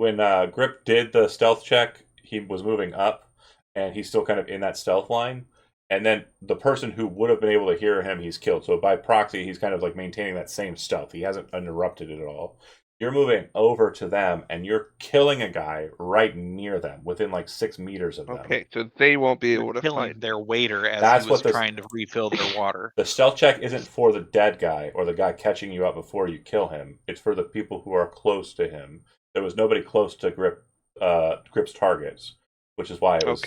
Grip did the stealth check, he was moving up, and he's still kind of in that stealth line. And then the person who would have been able to hear him, he's killed. So by proxy, he's kind of like maintaining that same stealth. He hasn't interrupted it at all. You're moving over to them, and you're killing a guy right near them, within like 6 meters of them. Okay, so they won't be able to Killing find. their waiter as That's he was what this- trying to refill their water. The stealth check isn't for the dead guy or the guy catching you up before you kill him. It's for the people who are close to him. There was nobody close to Grip's targets, which is why it was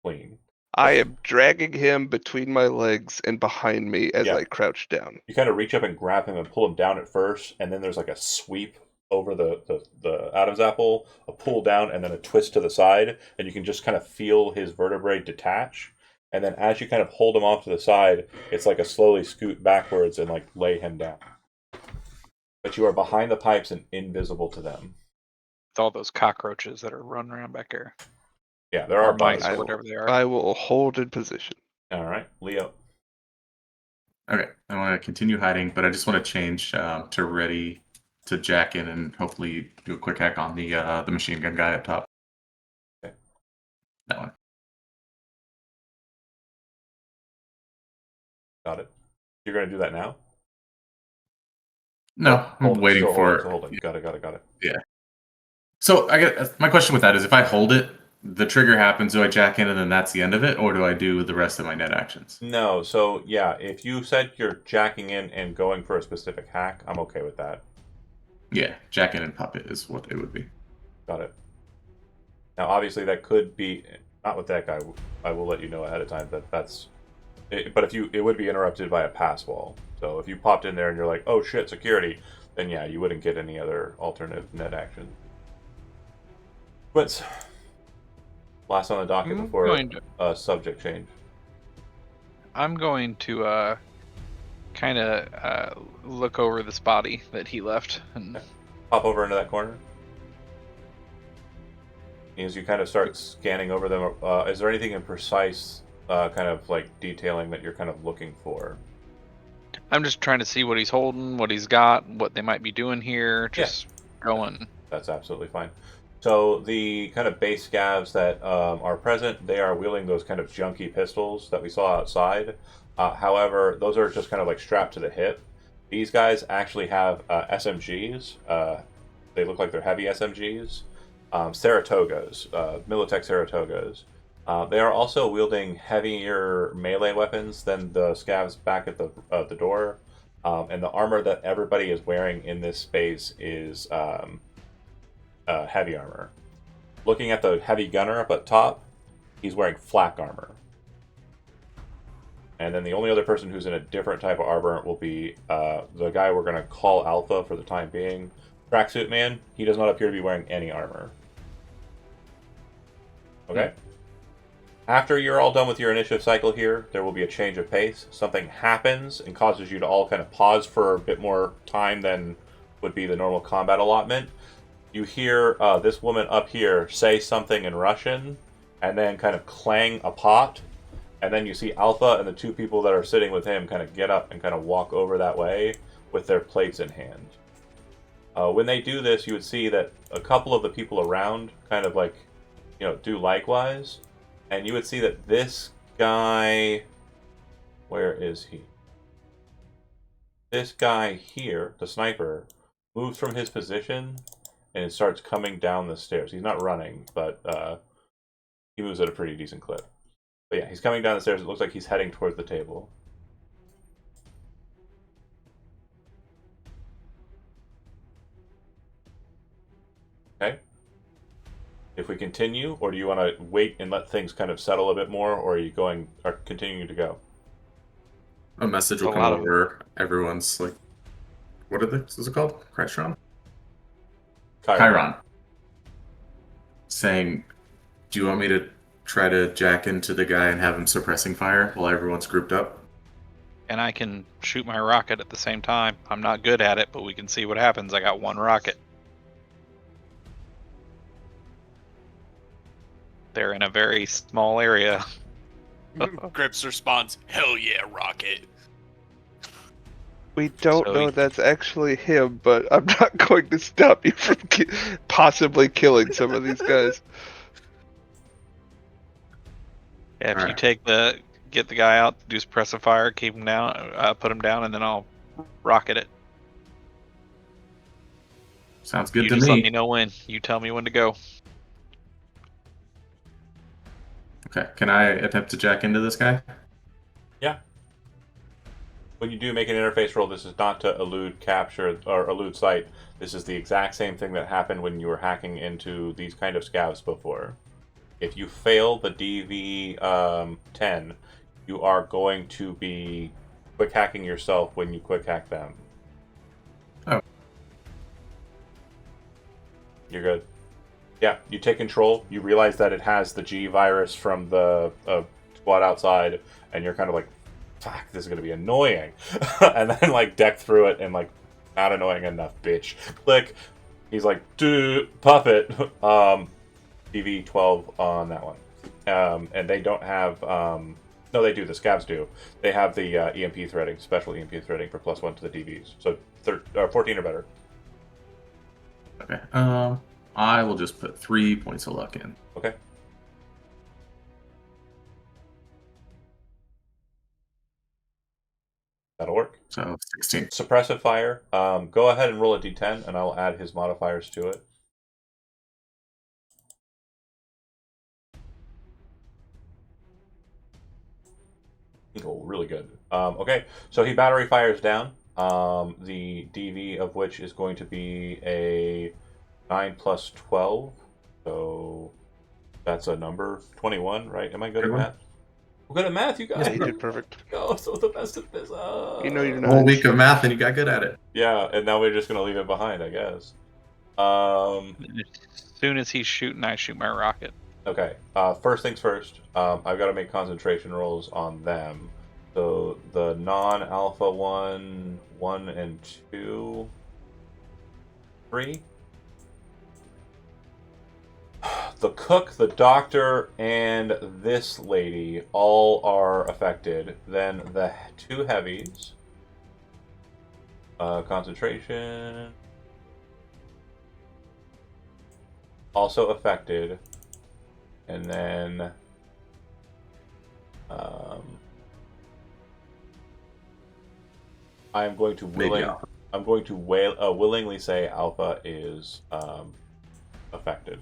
clean. I am dragging him between my legs and behind me as I crouch down. You kind of reach up and grab him and pull him down at first, and then there's like a sweep over the Adam's apple, a pull down, and then a twist to the side, and you can just kind of feel his vertebrae detach. And then as you kind of hold him off to the side, it's like a slowly scoot backwards and like lay him down. But you are behind the pipes and invisible to them. With all those cockroaches that are running around back there. Yeah, there are mice bugs. or whatever they are. I will hold in position. All right, Leo. Okay, I want to continue hiding, but I just want to change to ready to jack in and hopefully do a quick hack on the machine gun guy up top. Okay. That one. Got it. You're going to do that now? No, I'm waiting for. Hold it. Got it. Yeah. So I get my question with that is if I hold it, the trigger happens. Do I jack in and then that's the end of it, or do I do the rest of my net actions? No. So yeah, if you said you're jacking in and going for a specific hack, I'm okay with that. Yeah, jack in and puppet is what it would be. Got it. Now, obviously, that could be not with that guy. I will let you know ahead of time that that's. But if you, it would be interrupted by a pass wall. So if you popped in there and you're like, "Oh shit, security," then yeah, you wouldn't get any other alternative net action. But Last on the docket I'm before going to- subject change. I'm going to kind of look over this body that he left. And Pop over into that corner. As you kind of start scanning over them, is there anything in precise kind of like detailing that you're kind of looking for? I'm just trying to see what he's holding, what he's got, what they might be doing here. Just going. That's absolutely fine. So the kind of base scavs that are present, they are wielding those kind of junky pistols that we saw outside. However, those are just kind of like strapped to the hip. These guys actually have SMGs. They look like they're heavy SMGs. Saratogas, Militech Saratogas. They are also wielding heavier melee weapons than the scavs back at the door. And the armor that everybody is wearing in this space is heavy armor. Looking at the heavy gunner up at top, he's wearing flak armor. And then the only other person who's in a different type of armor will be the guy we're going to call Alpha for the time being. Tracksuit Man, he does not appear to be wearing any armor. Okay? After you're all done with your initiative cycle here, there will be a change of pace. Something happens and causes you to all kind of pause for a bit more time than would be the normal combat allotment. You hear this woman up here say something in Russian, and then kind of clang a pot, and then you see Alpha and the two people that are sitting with him kind of get up and kind of walk over that way with their plates in hand. When they do this, you would see that a couple of the people around kind of like, do likewise. And you would see that this guy, where is he? This guy here, the sniper, moves from his position and starts coming down the stairs. He's not running, but he moves at a pretty decent clip. But yeah, he's coming down the stairs. It looks like he's heading towards the table. Okay. If we continue, or do you want to wait and let things kind of settle a bit more, or are you continuing to go? A message will A come lot of- over. Everyone's like, what is it called? Crystron? Chiron. Chiron. Saying, do you want me to try to jack into the guy and have him suppressing fire while everyone's grouped up? And I can shoot my rocket at the same time. I'm not good at it, but we can see what happens. I got one rocket. They're in a very small area. Grips responds, "Hell yeah, rocket." We don't So know he- that's actually him, but I'm not going to stop you from possibly killing some of these guys. Yeah, if you Alright. get the guy out, do suppressive fire, keep him down, put him down, and then I'll rocket it. Sounds good You to just let me me. know when. You tell me when to go. Okay, can I attempt to jack into this guy? Yeah. When you do make an interface roll, this is not to elude capture or elude sight. This is the exact same thing that happened when you were hacking into these kind of scavs before. If you fail the DV 10, you are going to be quick hacking yourself when you quick hack them. Oh. You're good. Yeah, you take control. You realize that it has the G virus from the squad outside, and you're kind of like, fuck, this is going to be annoying. And then, like, deck through it and, like, not annoying enough, bitch. Click. He's like, dude, puppet. DV 12 on that one. And they don't have, no, they do, the scavs do. They have the EMP threading, special EMP threading for +1 to the DVs. So 14 or better. Okay. I will just put 3 points of luck in. Okay. That'll work. So 16. Suppressive fire. Go ahead and roll a d10, and I'll add his modifiers to it. Oh, really good. Okay, so he battery fires down. The DV of which is going to be a 9 plus 12. So that's a number 21, right? Am I good at 21. math? I'm good at math, you guys. Yeah, you did perfect. Oh, so the best at this. You know you're A not. whole week of math and you got good at it. Yeah, and now we're just gonna leave it behind, I guess. As soon as he's shooting, I shoot my rocket. Okay. First things first. I've got to make concentration rolls on them. So the non-alpha one, 1 and 2, 3. The cook, the doctor, and this lady all are affected. Then the 2 heavies. Concentration. Also affected. And then I am going to willingly say Alpha is affected.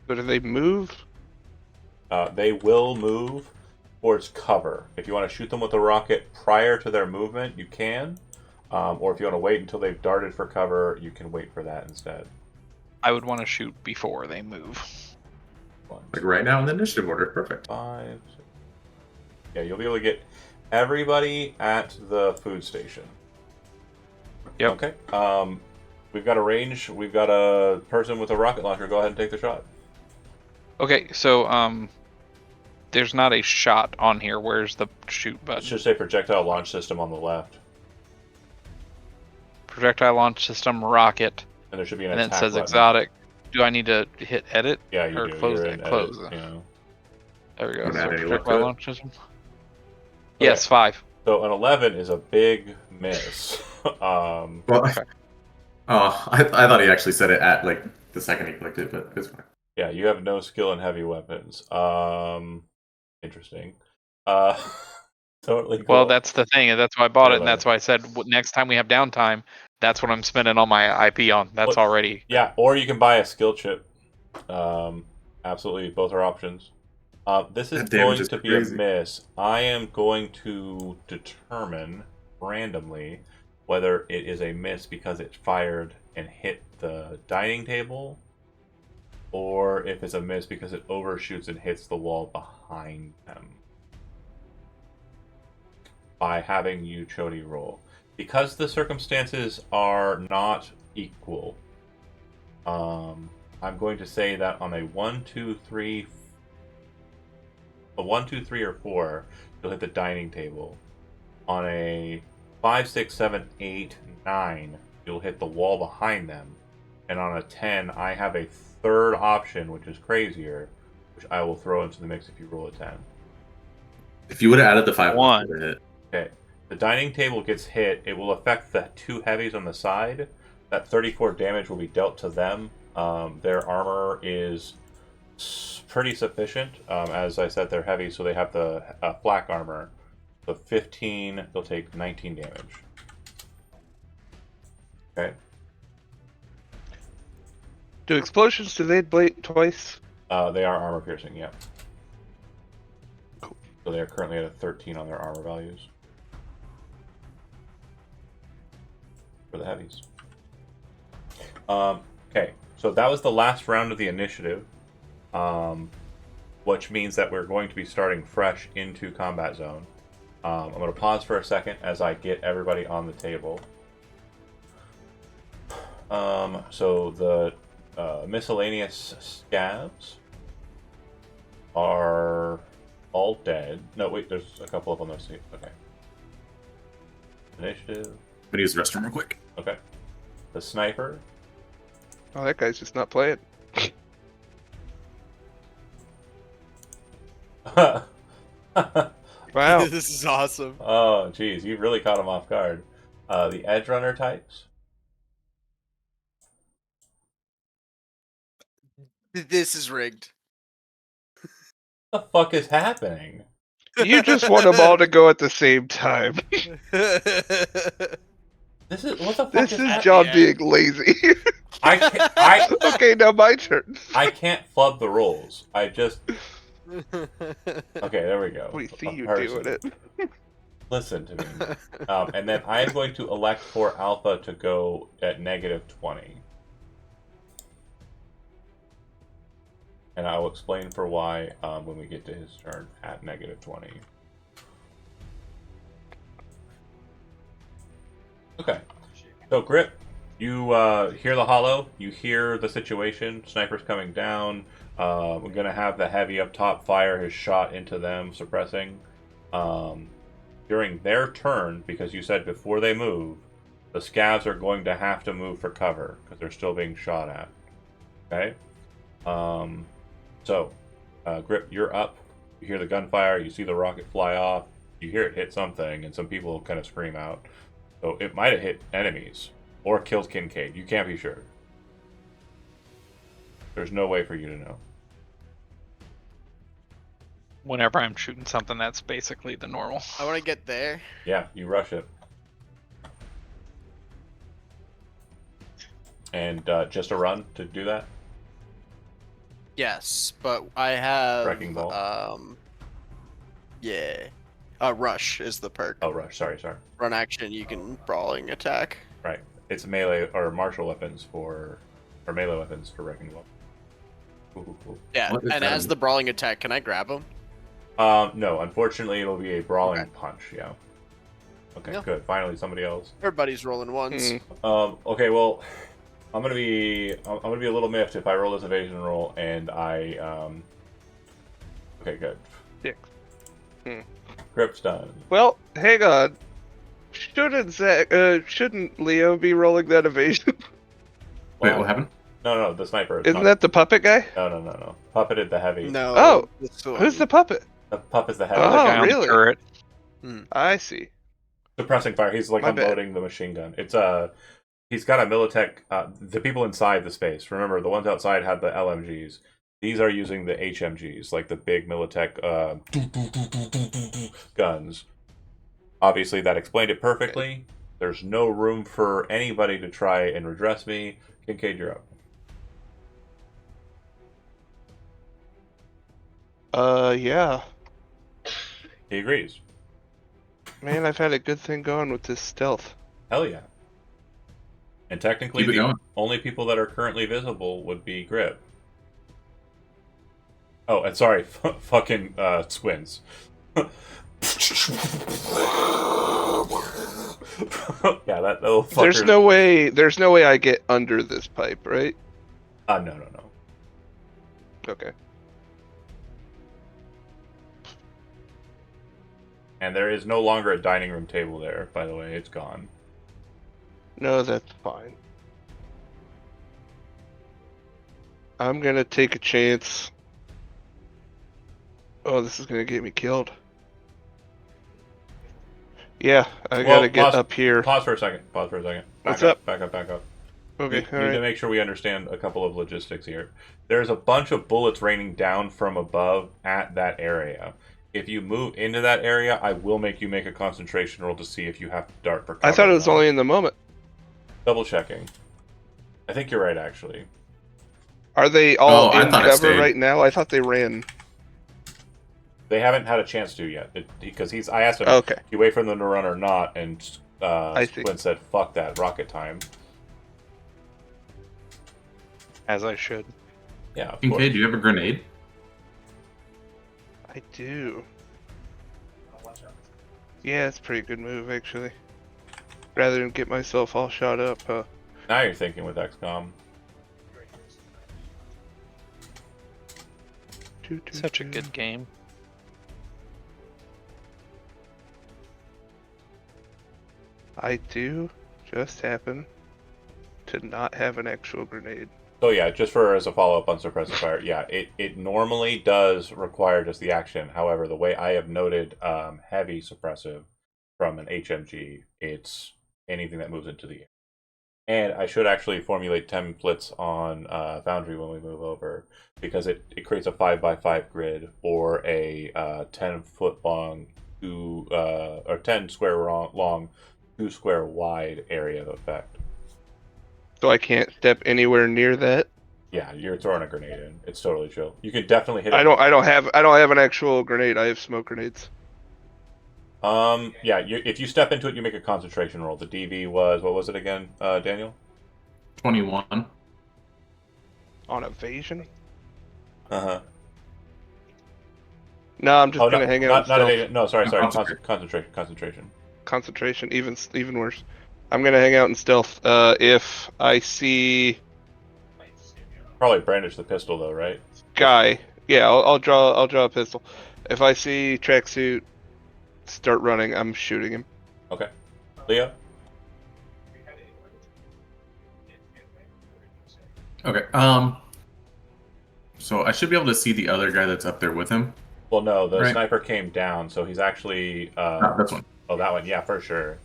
So do they move? They will move towards cover. If you want to shoot them with a rocket prior to their movement, you can. Or if you want to wait until they've darted for cover, you can wait for that instead. I would want to shoot before they move. Like right now in the initiative order. Perfect. 5, 6. Yeah, you'll be able to get everybody at the food station. Yep. Okay. We've got a range. We've got a person with a rocket launcher. Go ahead and take the shot. Okay, so there's not a shot on here. Where's the shoot It button? should say projectile launch system on the left, Projectile launch system, rocket, and there should be an and then it attack says button. exotic. Do I need to hit edit? Yeah, you or do. Close You're it. in Close edit, it. you know. There we go. Don't So add any look to projectile it. launch system. Yes, 5. So an 11 is a big miss. Well, Okay. I thought he actually said it at like the second he clicked it, but it's fine. Yeah, you have no skill in heavy weapons. Interesting. Totally cool. Well, that's the thing, and that's why I bought it, and Really? that's why I said next time we have downtime, that's what I'm spending all my IP on. That's Well, already. Yeah, or you can buy a skill chip. Absolutely, both are options. This is That damage going is to be crazy. a miss. I am going to determine randomly whether it is a miss because it fired and hit the dining table, or if it's a miss because it overshoots and hits the wall behind them. By having you, Chody, roll. Because the circumstances are not equal, I'm going to say that on a 1, 2, 3, or 4, you'll hit the dining table. On a 5, 6, 7, 8, 9, you'll hit the wall behind them. And on a 10, I have a third option, which is crazier, which I will throw into the mix if you roll a 10. If you would have added the 5, One. it would have hit. Okay. The dining table gets hit. It will affect the 2 heavies on the side. That 34 damage will be dealt to them. Their armor is pretty sufficient. As I said, they're heavy, so they have the flak armor. So 15, they'll take 19 damage. Okay. Do explosions, do they blade twice? They are armor piercing, yeah. So they are currently at a 13 on their armor values. For the heavies. Okay, so that was the last round of the initiative, which means that we're going to be starting fresh into combat zone. I'm going to pause for a second as I get everybody on the table. So the miscellaneous scabs are all dead. No, wait, there's a couple of them. Let's see. Okay. Initiative. I'm gonna use the restroom real quick. Okay. The sniper. Oh, that guy's just not playing. Wow. This is awesome. Oh, geez, you really caught him off guard. The edge runner types. This is rigged. What the fuck is happening? You just want them all to go at the same time. This is what the fuck This is is happening? John Yeah. being lazy. I can't. Okay, now my turn. I can't flub the rolls. I just. Okay, there we go. We see A you person. doing it. Listen to me. And then I am going to elect for Alpha to go at -20. And I will explain for why when we get to his turn at -20. Okay. So, Grip, You hear the hollow. You hear the situation. Snipers coming down. We're gonna have the heavy up top fire his shot into them, suppressing. During their turn, because you said before they move, the scavs are going to have to move for cover because they're still being shot at. Okay. So, Grip, you're up. You hear the gunfire. You see the rocket fly off. You hear it hit something, and some people kind of scream out. So it might have hit enemies or killed Kincaid. You can't be sure. There's no way for you to know. Whenever I'm shooting something, that's basically the normal. I want to get there. Yeah, you rush it. And just a run to do that? Yes, but I have Wrecking ball. Yeah. Rush is the perk. Oh, rush. Sorry. Run action, you can brawling attack. Right. It's melee or martial weapons or melee weapons for wrecking ball. Ooh. Yeah, What is and that? as the brawling attack, can I grab him? No, unfortunately, it'll be a brawling Okay. punch. Yeah. Okay, Yeah. good. Finally, somebody else. Everybody's rolling ones. Okay, well, I'm gonna be a little miffed if I roll this evasion roll and I Okay, good. 6. Grip's done. Well, hang on. Shouldn't Leo be rolling that evasion? Wait, what happened? No, the sniper. Isn't that the puppet guy? No. Puppeted the heavy. No. Oh, this one. Who's the puppet? The pup is the heavy. Oh, The guy on the really? turret. I see. Suppressing fire. He's like My bad. unloading the machine gun. It's he's got a Militech. The people inside the space. Remember, the ones outside had the LMGs. These are using the HMGs, like the big Militech guns. Obviously, that explained it perfectly. There's no room for anybody to try and redress me. Kincaid, you're up. Yeah. He agrees. Man, I've had a good thing going with this stealth. Hell yeah. And technically, Keep it the going. only people that are currently visible would be Grip. Oh, and sorry, fucking Squins. Yeah, that little fucker. There's no way I get under this pipe, right? No. Okay. And there is no longer a dining room table there, by the way. It's gone. No, that's fine. I'm gonna take a chance. Oh, this is gonna get me killed. Yeah, I gotta get up here. Pause for a second. What's up? Back up. Okay, We need to alright. make sure we understand a couple of logistics here. There's a bunch of bullets raining down from above at that area. If you move into that area, I will make you make a concentration roll to see if you have to dart for cover. I thought it or was not. only in the moment. Double checking. I think you're right, actually. Are they all Oh, I in thought it cover stayed. right now? I thought they ran. They haven't had a chance to yet because I asked him, Okay. "Do you wait for them to run or not?" And I see. Squint said, "Fuck that, rocket time." As I should. Yeah, of Kincaid, do you have a grenade? I do. Yeah, it's a pretty good move, actually. Rather than get myself all shot up, huh? Now you're thinking with XCOM. Such a good game. I do just happen to not have an actual grenade. So yeah, just for as a follow-up on suppressive fire, yeah, it normally does require just the action. However, the way I have noted heavy suppressive from an HMG, it's anything that moves into the air. And I should actually formulate templates on Foundry when we move over, because it creates a 5x5 grid or a 10-foot long, 10 square long, 2 square wide area of effect. So I can't step anywhere near that. Yeah, you're throwing a grenade in. It's totally chill. You can definitely hit it. I don't have an actual grenade. I have smoke grenades. Yeah, if you step into it, you make a concentration roll. The DV was, what was it again, Daniel? 21. On evasion? Uh-huh. No, I'm just gonna hang out. Not Stealth. evasion. No, sorry. Concentration. Concentration. Concentration, even worse. I'm gonna hang out in stealth. If I see Probably brandish the pistol though, right? guy, yeah, I'll draw a pistol. If I see tracksuit start running, I'm shooting him. Okay. Leo? Okay. So I should be able to see the other guy that's up there with him. Well, no, the Right. sniper came down, so he's actually. Oh, that's one. Oh, that one. Yeah, for sure.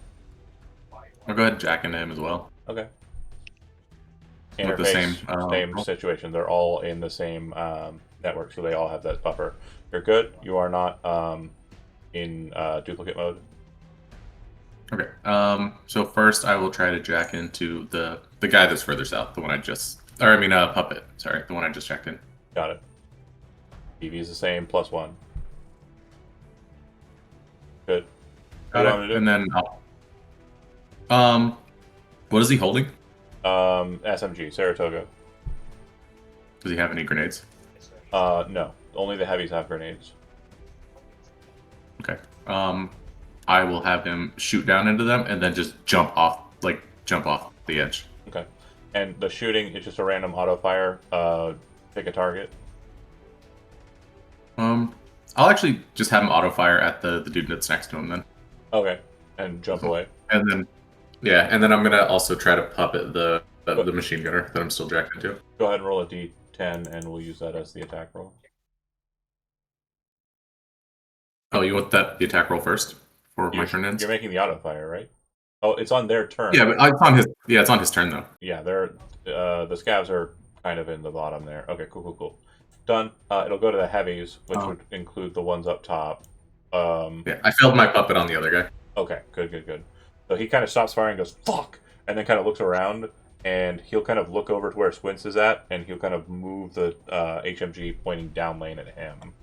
I'll go ahead and jack into him as well. Okay. With the Interface, same, same role. situation. They're all in the same network, so they all have that buffer. You're good. You are not in duplicate mode. Okay. So first I will try to jack into the guy that's further south, the one I just, or I mean, puppet. Sorry, the one I just jacked in. Got it. EV is the same, +1. Good. What do you want to do? And then, what is he holding? SMG, Saratoga. Does he have any grenades? No. Only the heavies have grenades. Okay. I will have him shoot down into them and then just jump off the edge. Okay. And the shooting is just a random auto fire. Pick a target. I'll actually just have him auto fire at the dude that's next to him then. Okay. And jump away. And then, yeah, and then I'm gonna also try to puppet the machine gunner that I'm still jacked into. Go ahead and roll a d10, and we'll use that as the attack roll. Oh, you want the attack roll first for my turn ends? You're making the auto fire, right? Oh, it's on their turn. Yeah, but it's on his. Yeah, it's on his turn though. Yeah, they're the scavs are kind of in the bottom there. Okay, cool. Done. It'll go to the heavies, which would include the ones up top. Yeah, I failed my puppet on the other guy. Okay, good. So he kind of stops firing, and goes fuck, and then kind of looks around, and he'll kind of look over to where Squints is at, and he'll kind of move the HMG pointing down lane at him.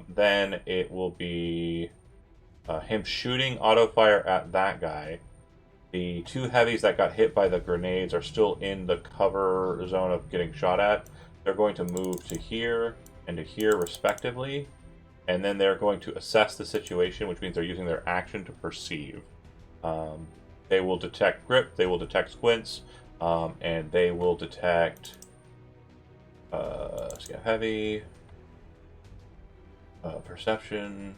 Then it will be him shooting auto fire at that guy. The two heavies that got hit by the grenades are still in the cover zone of getting shot at. They're going to move to here and to here respectively, and then they're going to assess the situation, which means they're using their action to perceive. They will detect grip, they will detect squints, and they will detect scav heavy, perception.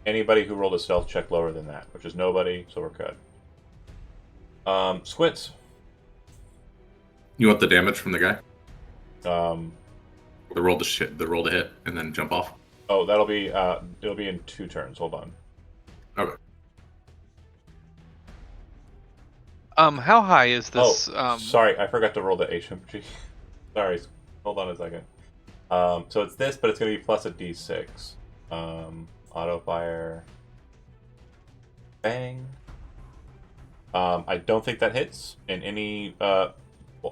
Anybody who rolled a stealth check lower than that, which is nobody, so we're good. Squints. You want the damage from the guy? Um, The roll to hit, and then jump off. oh, it'll be in 2 turns. Hold on. Okay. How high is this? Sorry, I forgot to roll the HMG. Sorry, hold on a second. So it's this, but it's going to be plus a d6. Auto fire. Bang. I don't think that hits in any.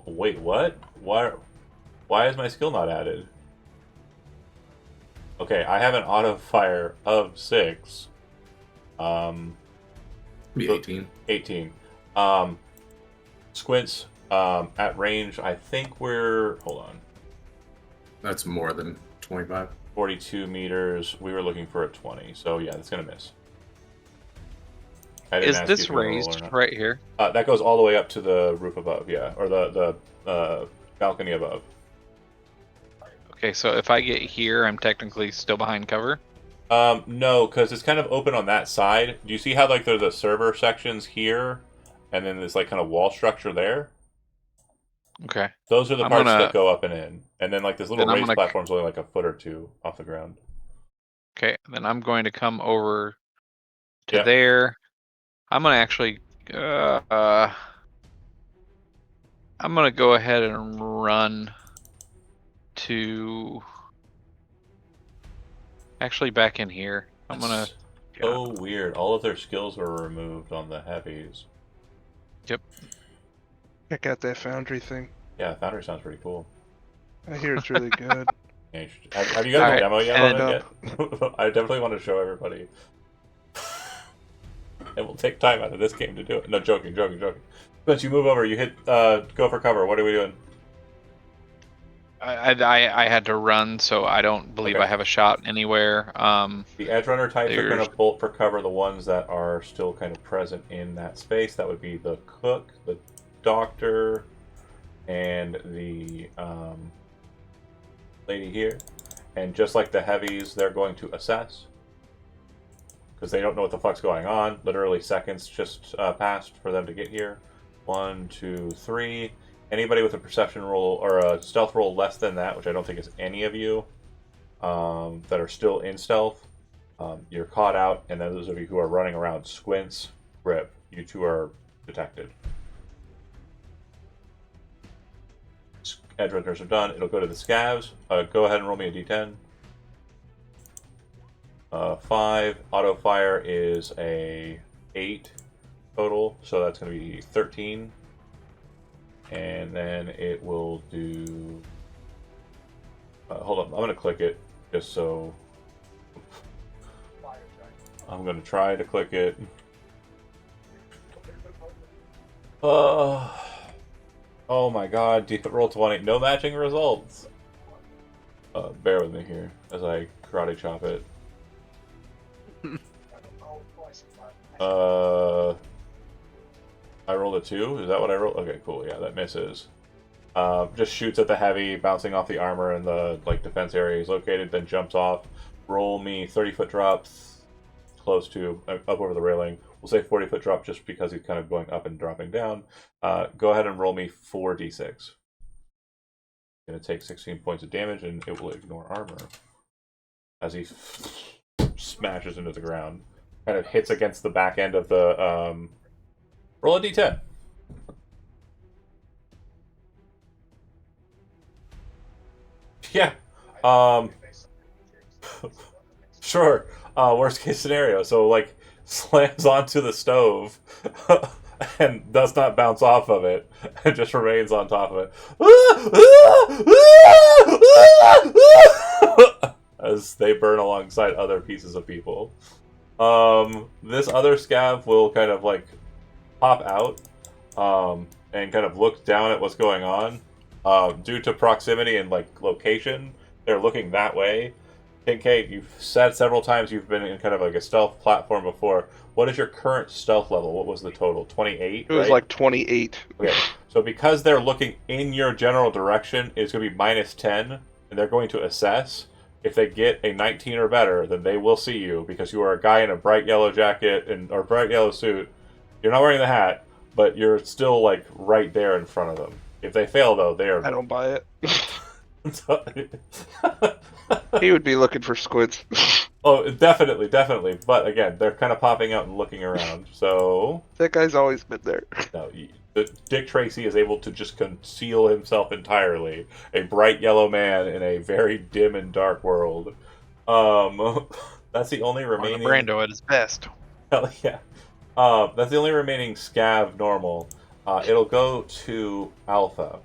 Wait, what? Why is my skill not added? Okay, I have an auto fire of 6. Be 18. 18. Squints. At range, I think we're. Hold on. That's more than 25. 42 meters. We were looking for a 20. So yeah, that's gonna miss. I didn't Is ask you this if you wanna roll or raised not. right here? That goes all the way up to the roof above, yeah, or the balcony above. Okay, so if I get here, I'm technically still behind cover. No, because it's kind of open on that side. Do you see how like there's the server sections here, and then this like kind of wall structure there? Okay. Those are the I'm parts gonna- that go up and in, and then like this little Then I'm raised gonna- platform's only like a foot or 2 off the ground. Okay, then I'm going to come over to Yep. there. I'm gonna actually, I'm gonna go ahead and run to. Actually, back in here. I'm gonna. That's so weird. All of their skills were removed on the heavies. Check out that foundry thing. Yeah, Foundry sounds pretty cool. I hear it's really good. Yeah, have you got a Alright, demo yet on and- it yet? I definitely want to show everybody. It will take time out of this game to do it. No, joking. But you move over, you hit, go for cover. What are we doing? I had to run, so I don't believe Okay. I have a shot anywhere. The edge runner types are going There's- to bolt for cover the ones that are still kind of present in that space. That would be the cook, the doctor, and the lady here. And just like the heavies, they're going to assess because they don't know what the fuck's going on. Literally seconds just passed for them to get here. 1, 2, 3. Anybody with a perception roll or a stealth roll less than that, which I don't think is any of you, that are still in stealth, you're caught out. And then those of you who are running around, Squints, Grip, you two are detected. Edge runners are done. It'll go to the scavs. Go ahead and roll me a d10. 5. Auto fire is a 8 total, so that's going to be 13. And then it will do. Hold on, I'm going to click it just so. I'm going to try to click it. Oh my god, roll 20. No matching results. Bear with me here as I karate chop it. I rolled a 2. Is that what I rolled? Okay, cool. Yeah, that misses. Just shoots at the heavy, bouncing off the armor in the defense area he's located, then jumps off. Roll me 30-foot drops close to up over the railing. We'll say 40-foot drop just because he's kind of going up and dropping down. Go ahead and roll me 4d6. Going to take 16 points of damage, and it will ignore armor as he smashes into the ground. Kind of hits against the back end of the. Roll a d10. Yeah. Sure. Worst case scenario. So, like, slams onto the stove and does not bounce off of it and just remains on top of it as they burn alongside other pieces of people. This other scav will kind of like pop out and kind of look down at what's going on. Due to proximity and like location, they're looking that way. Kate, you've said several times you've been in kind of like a stealth platform before. What is your current stealth level? What was the total? 28? It was right? like 28. Okay, so because they're looking in your general direction, it's going to be -10, and they're going to assess. If they get a 19 or better, then they will see you because you are a guy in a bright yellow jacket or bright yellow suit. You're not wearing the hat, but you're still like right there in front of them. If they fail, though, they are. I don't buy it. He would be looking for squids. Oh, definitely. But again, they're kind of popping out and looking around. So That guy's always been there. no, Dick Tracy is able to just conceal himself entirely. A bright yellow man in a very dim and dark world. That's the only remaining. Brando at his best. Hell yeah. That's the only remaining scav normal. It'll go to Alpha.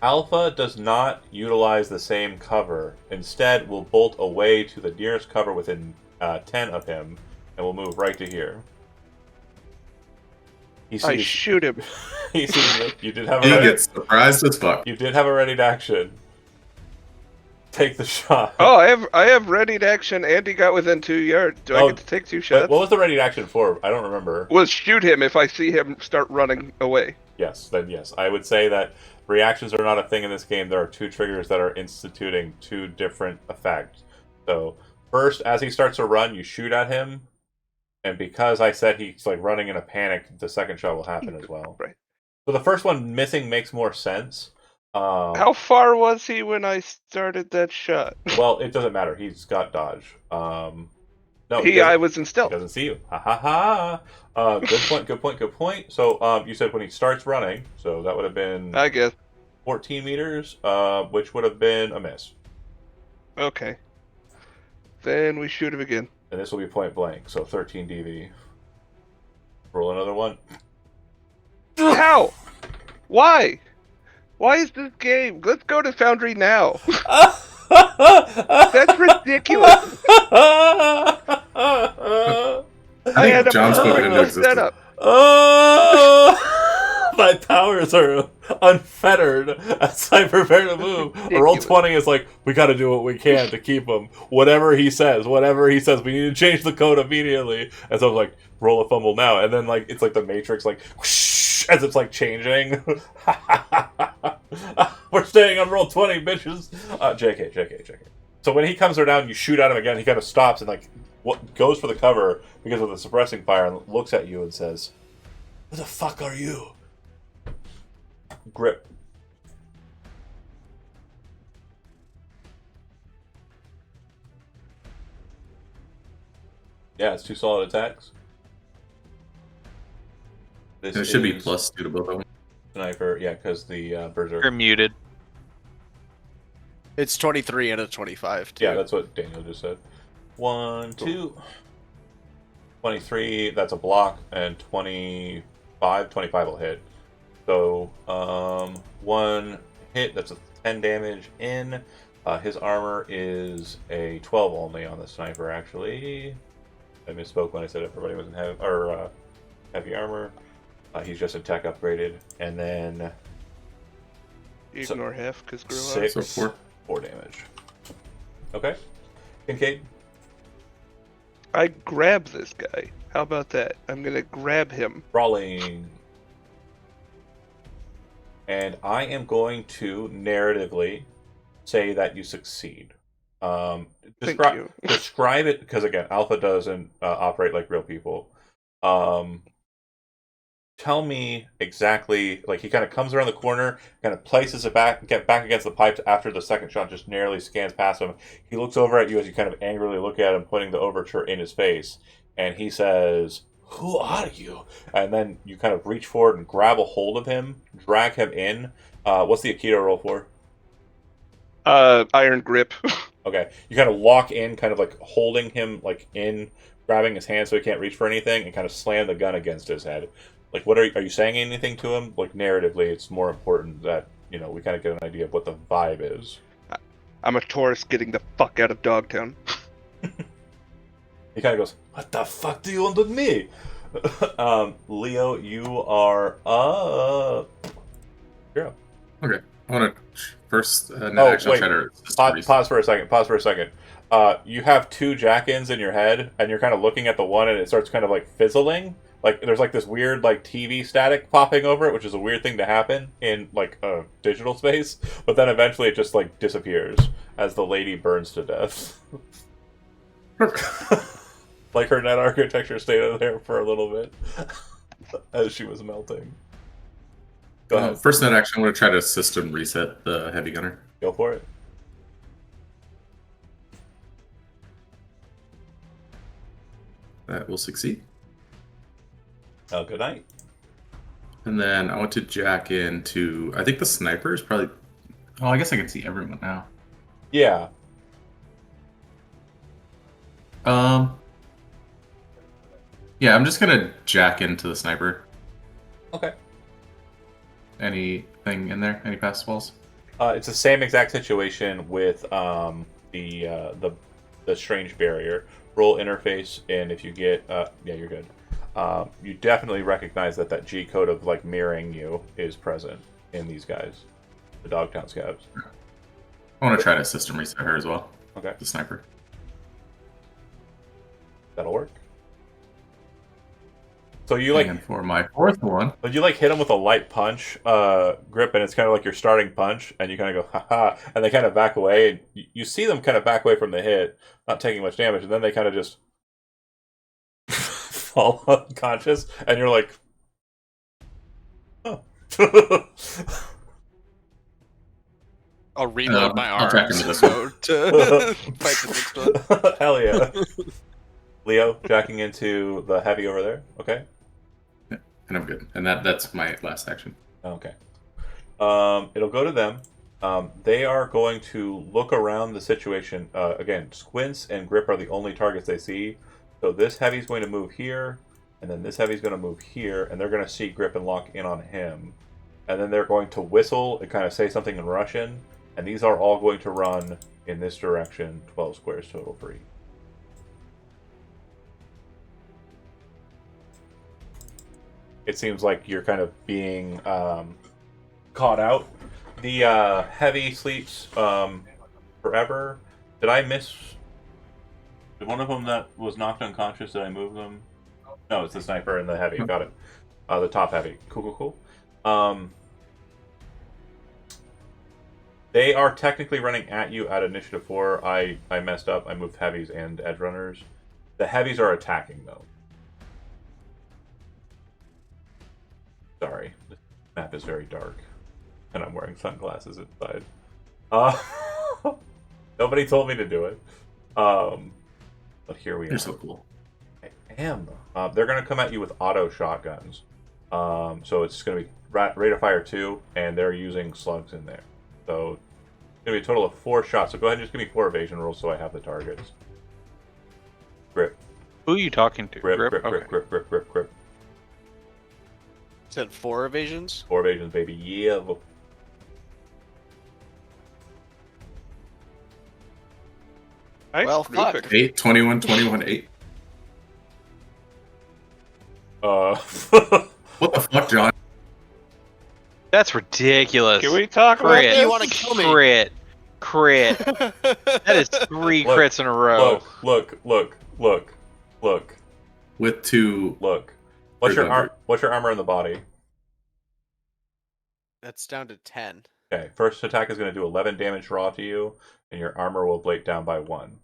Alpha does not utilize the same cover. Instead, will bolt away to the nearest cover within 10 of him, and will move right to here. He sees, I shoot him. he sees you. You did have He a ready, gets surprised as fuck. you did have a ready to action. Take the shot. Oh, I have ready to action, and he got within 2 yards. Do I get to take 2 shots? What was the ready to action for? I don't remember. Well, shoot him if I see him start running away. Yes, then yes. I would say that reactions are not a thing in this game. There are 2 triggers that are instituting 2 different effects. So, first, as he starts to run, you shoot at him. And because I said he's like running in a panic, the second shot will happen as well. Right. So the first one missing makes more sense. How far was he when I started that shot? Well, it doesn't matter. He's got dodge. No, I was in he stealth. doesn't see you. Ha ha ha. Good point. So you said when he starts running, so that would have been I guess. 14 meters, which would have been a miss. Okay. Then we shoot him again. And this will be point blank, so 13 DV. Roll another one. How? Why? Why is this game? Let's go to Foundry now. That's ridiculous. I had a John's put it into perfect existence. setup. Oh, my powers are unfettered as I prepare to move. A roll 20 is like, we got to do what we can to keep him. Whatever he says, we need to change the code immediately. And so I was like, roll a fumble now. And then like it's like the Matrix, like whoosh, as it's like changing. We're staying on roll 20, bitches. JK. So when he comes down, you shoot at him again. He kind of stops and like what goes for the cover because of the suppressing fire and looks at you and says, "Who the fuck are you?" Grip. Yeah, it's 2 solid attacks. This It should be is plus due to both of them. sniper. Yeah, because the berserk. You're muted. It's 23 and a 25 too. Yeah, that's what Daniel just said. 1, 2. 23, that's a block, and 25 will hit. So, 1 hit, that's a 10 damage in. His armor is a 12 only on the sniper, actually. I misspoke when I said everybody was in heavy armor. He's just in tech upgraded. And then Ignore half because grow 6, So 4 damage. Okay. Kincaid? I grab this guy. How about that? I'm gonna grab him. Brawling. And I am going to narratively say that you succeed. Thank you. Describe it, because again, Alpha doesn't operate like real people. Tell me exactly, like he kind of comes around the corner, kind of places it back against the pipes after the second shot just narrowly scans past him. He looks over at you as you kind of angrily look at him, putting the overture in his face, and he says, "Who are you?" And then you kind of reach forward and grab a hold of him, drag him in. What's the Aikido roll for? Iron grip. Okay, you kind of lock in, kind of like holding him like in, grabbing his hand so he can't reach for anything, and kind of slam the gun against his head. Like, what are you saying anything to him? Like, narratively, it's more important that, you know, we kind of get an idea of what the vibe is. I'm a tourist getting the fuck out of Dogtown. He kind of goes, "What the fuck do you want with me?" Leo, you are up. Yeah. Okay. I want to first actually I'll try to Pause for a second. You have 2 jack-ins in your head, and you're kind of looking at the one, and it starts kind of like fizzling. Like there's like this weird like TV static popping over it, which is a weird thing to happen in like a digital space. But then eventually it just like disappears as the lady burns to death. Like her net architecture stayed there for a little bit as she was melting. Go ahead. First net action, I'm going to try to system reset the heavy gunner. Go for it. That will succeed. Oh, good night. And then I want to jack into, I think the sniper is probably, oh, I guess I can see everyone now. Yeah. Yeah, I'm just going to jack into the sniper. Okay. Anything in there? Any pass balls? It's the same exact situation with the strange barrier. Roll interface, and if you get yeah, you're good. You definitely recognize that G code of like mirroring you is present in these guys, the Dogtown scabs. I want to try to system reset her as well. Okay, The sniper. that'll work. So you like, And for my fourth one, but you like hit him with a light punch, grip, and it's kind of like your starting punch, and you kind of go haha, and they kind of back away, and you see them kind of back away from the hit, not taking much damage, and then they kind of just fall unconscious, and you're like, oh. I'll reload my I'll track arms into this and go to fight the next one. Hell yeah. Leo, jacking into the heavy over there. Okay. and I'm good. And that's my last action. Okay. It'll go to them. They are going to look around the situation. Again, Squints and Grip are the only targets they see. So this heavy's going to move here, and then this heavy's going to move here, and they're going to see Grip and lock in on him. And then they're going to whistle and kind of say something in Russian, and these are all going to run in this direction, 12 squares total for each. It seems like you're kind of being caught out. The heavy sleeps forever. Did I miss? Did one of them that was knocked unconscious? Did I move them? No, it's the sniper and the heavy. Got it. The top heavy. Cool. They are technically running at you at initiative 4. I messed up. I moved heavies and edge runners. The heavies are attacking though. Sorry, this map is very dark, and I'm wearing sunglasses inside. Nobody told me to do it. But here we are. You're so cool. I am. They're going to come at you with auto shotguns. So it's going to be rate of fire 2, and they're using slugs in there. So it's going to be a total of 4 shots. So go ahead and just give me 4 evasion rolls so I have the targets. Grip. Who are you talking to? Grip. Okay. Grip. Said 4 evasions. 4 evasions, baby. Yeah. Nice. Well, Real fuck. quick. 8, 21, 21, 8. What the fuck, John? That's ridiculous. Can we talk about Crit. this? You wanna kill me? Crit. That is 3 Look, crits in a row. Look. With 2. Look. What's your 300. what's your armor in the body? That's down to 10. Okay, first attack is going to do 11 damage raw to you, and your armor will blade down by 1.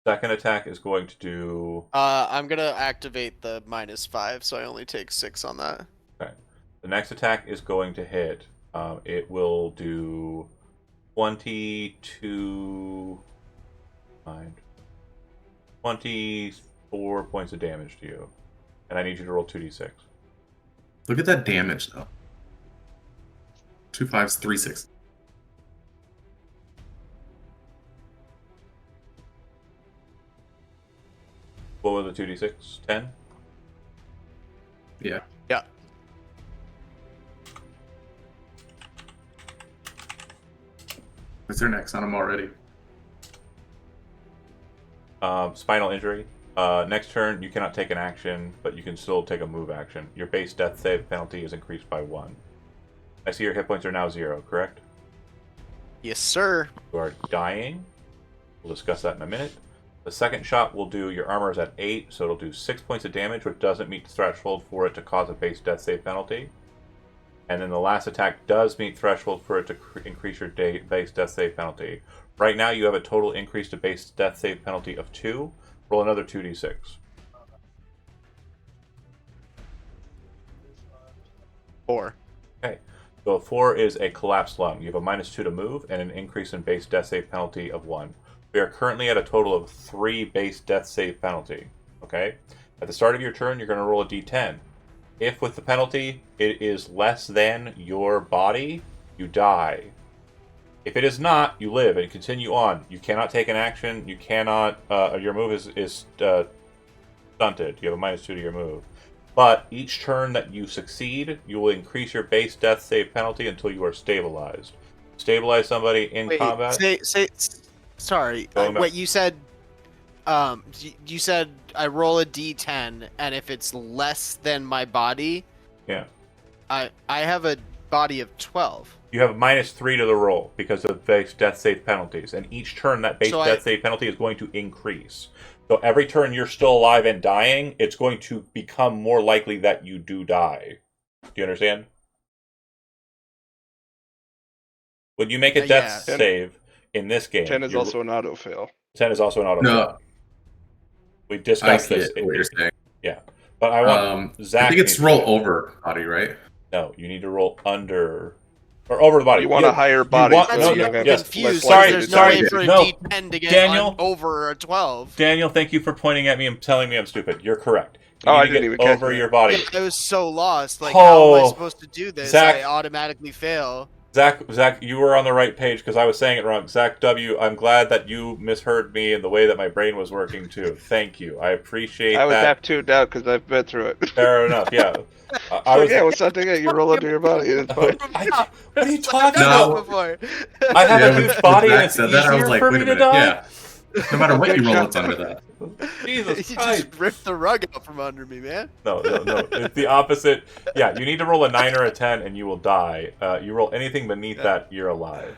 Second attack is going to do... I'm gonna activate the -5, so I only take 6 on that. Okay. The next attack is going to hit. It will do 24 points of damage to you. And I need you to roll 2d6. Look at that damage, though. 2 5s, 3 6. What were the 2d6? 10? Yeah. Yeah. What's their next on them already? Spinal injury. Next turn, you cannot take an action, but you can still take a move action. Your base death save penalty is increased by 1. I see your hit points are now 0, correct? Yes, sir. You are dying. We'll discuss that in a minute. The second shot will do, your armor is at 8, so it'll do 6 points of damage, which doesn't meet the threshold for it to cause a base death save penalty. And then the last attack does meet threshold for it to increase your base death save penalty. Right now you have a total increase to base death save penalty of 2. Roll another 2d6. 4. Okay. So a 4 is a collapsed lung. You have a -2 to move and an increase in base death save penalty of 1. We are currently at a total of 3 base death save penalty. Okay? At the start of your turn, you're going to roll a d10. If with the penalty it is less than your body, you die. If it is not, you live and continue on. You cannot take an action. You cannot. Your move is stunted. You have a -2 to your move. But each turn that you succeed, you will increase your base death save penalty until you are stabilized. Stabilize somebody in combat. Sorry. Going back. Wait, you said. You said I roll a d10, and if it's less than my body, Yeah. I have a body of 12. You have a -3 to the roll because of base death save penalties, and each turn that base So death save penalty is going to increase. So every turn you're still alive and dying, it's going to become more likely that you do die. Do you understand? When you make a death Yeah. save in this game, 10 is also an auto fail. 10 is also an auto. No. We I discussed this. get what you're saying. Yeah, but I want Zach. I think it's needs to roll do it. over body, right? No, you need to roll under or over the body. You want a higher body. want- so no, you no, have yes. Confused. less Sorry, There's no sorry, way for a no. d10 to get Daniel? over a 12. Daniel, thank you for pointing at me and telling me I'm stupid. You're correct. You Oh, need I to didn't get even catch over that. your body. I was so lost. Like, how am I supposed to do this? Zach- I automatically fail. Zach, you were on the right page because I was saying it wrong. Zach W., I'm glad that you misheard me in the way that my brain was working too. Thank you. I appreciate I was that. half tuned out because I've been through it. Fair enough. Yeah. I was. Yeah, what's something that you roll under your body? And it's fine. What are you I've talking done about? this before. I have Yeah, a when huge body Zach and it's said that, I was easier like, for wait me a to minute, die. yeah. No matter what you roll, it's under that. Jesus You Christ. just ripped the rug out from under me, man. No. It's the opposite. Yeah, you need to roll a 9 or a 10 and you will die. You roll anything beneath that, you're alive.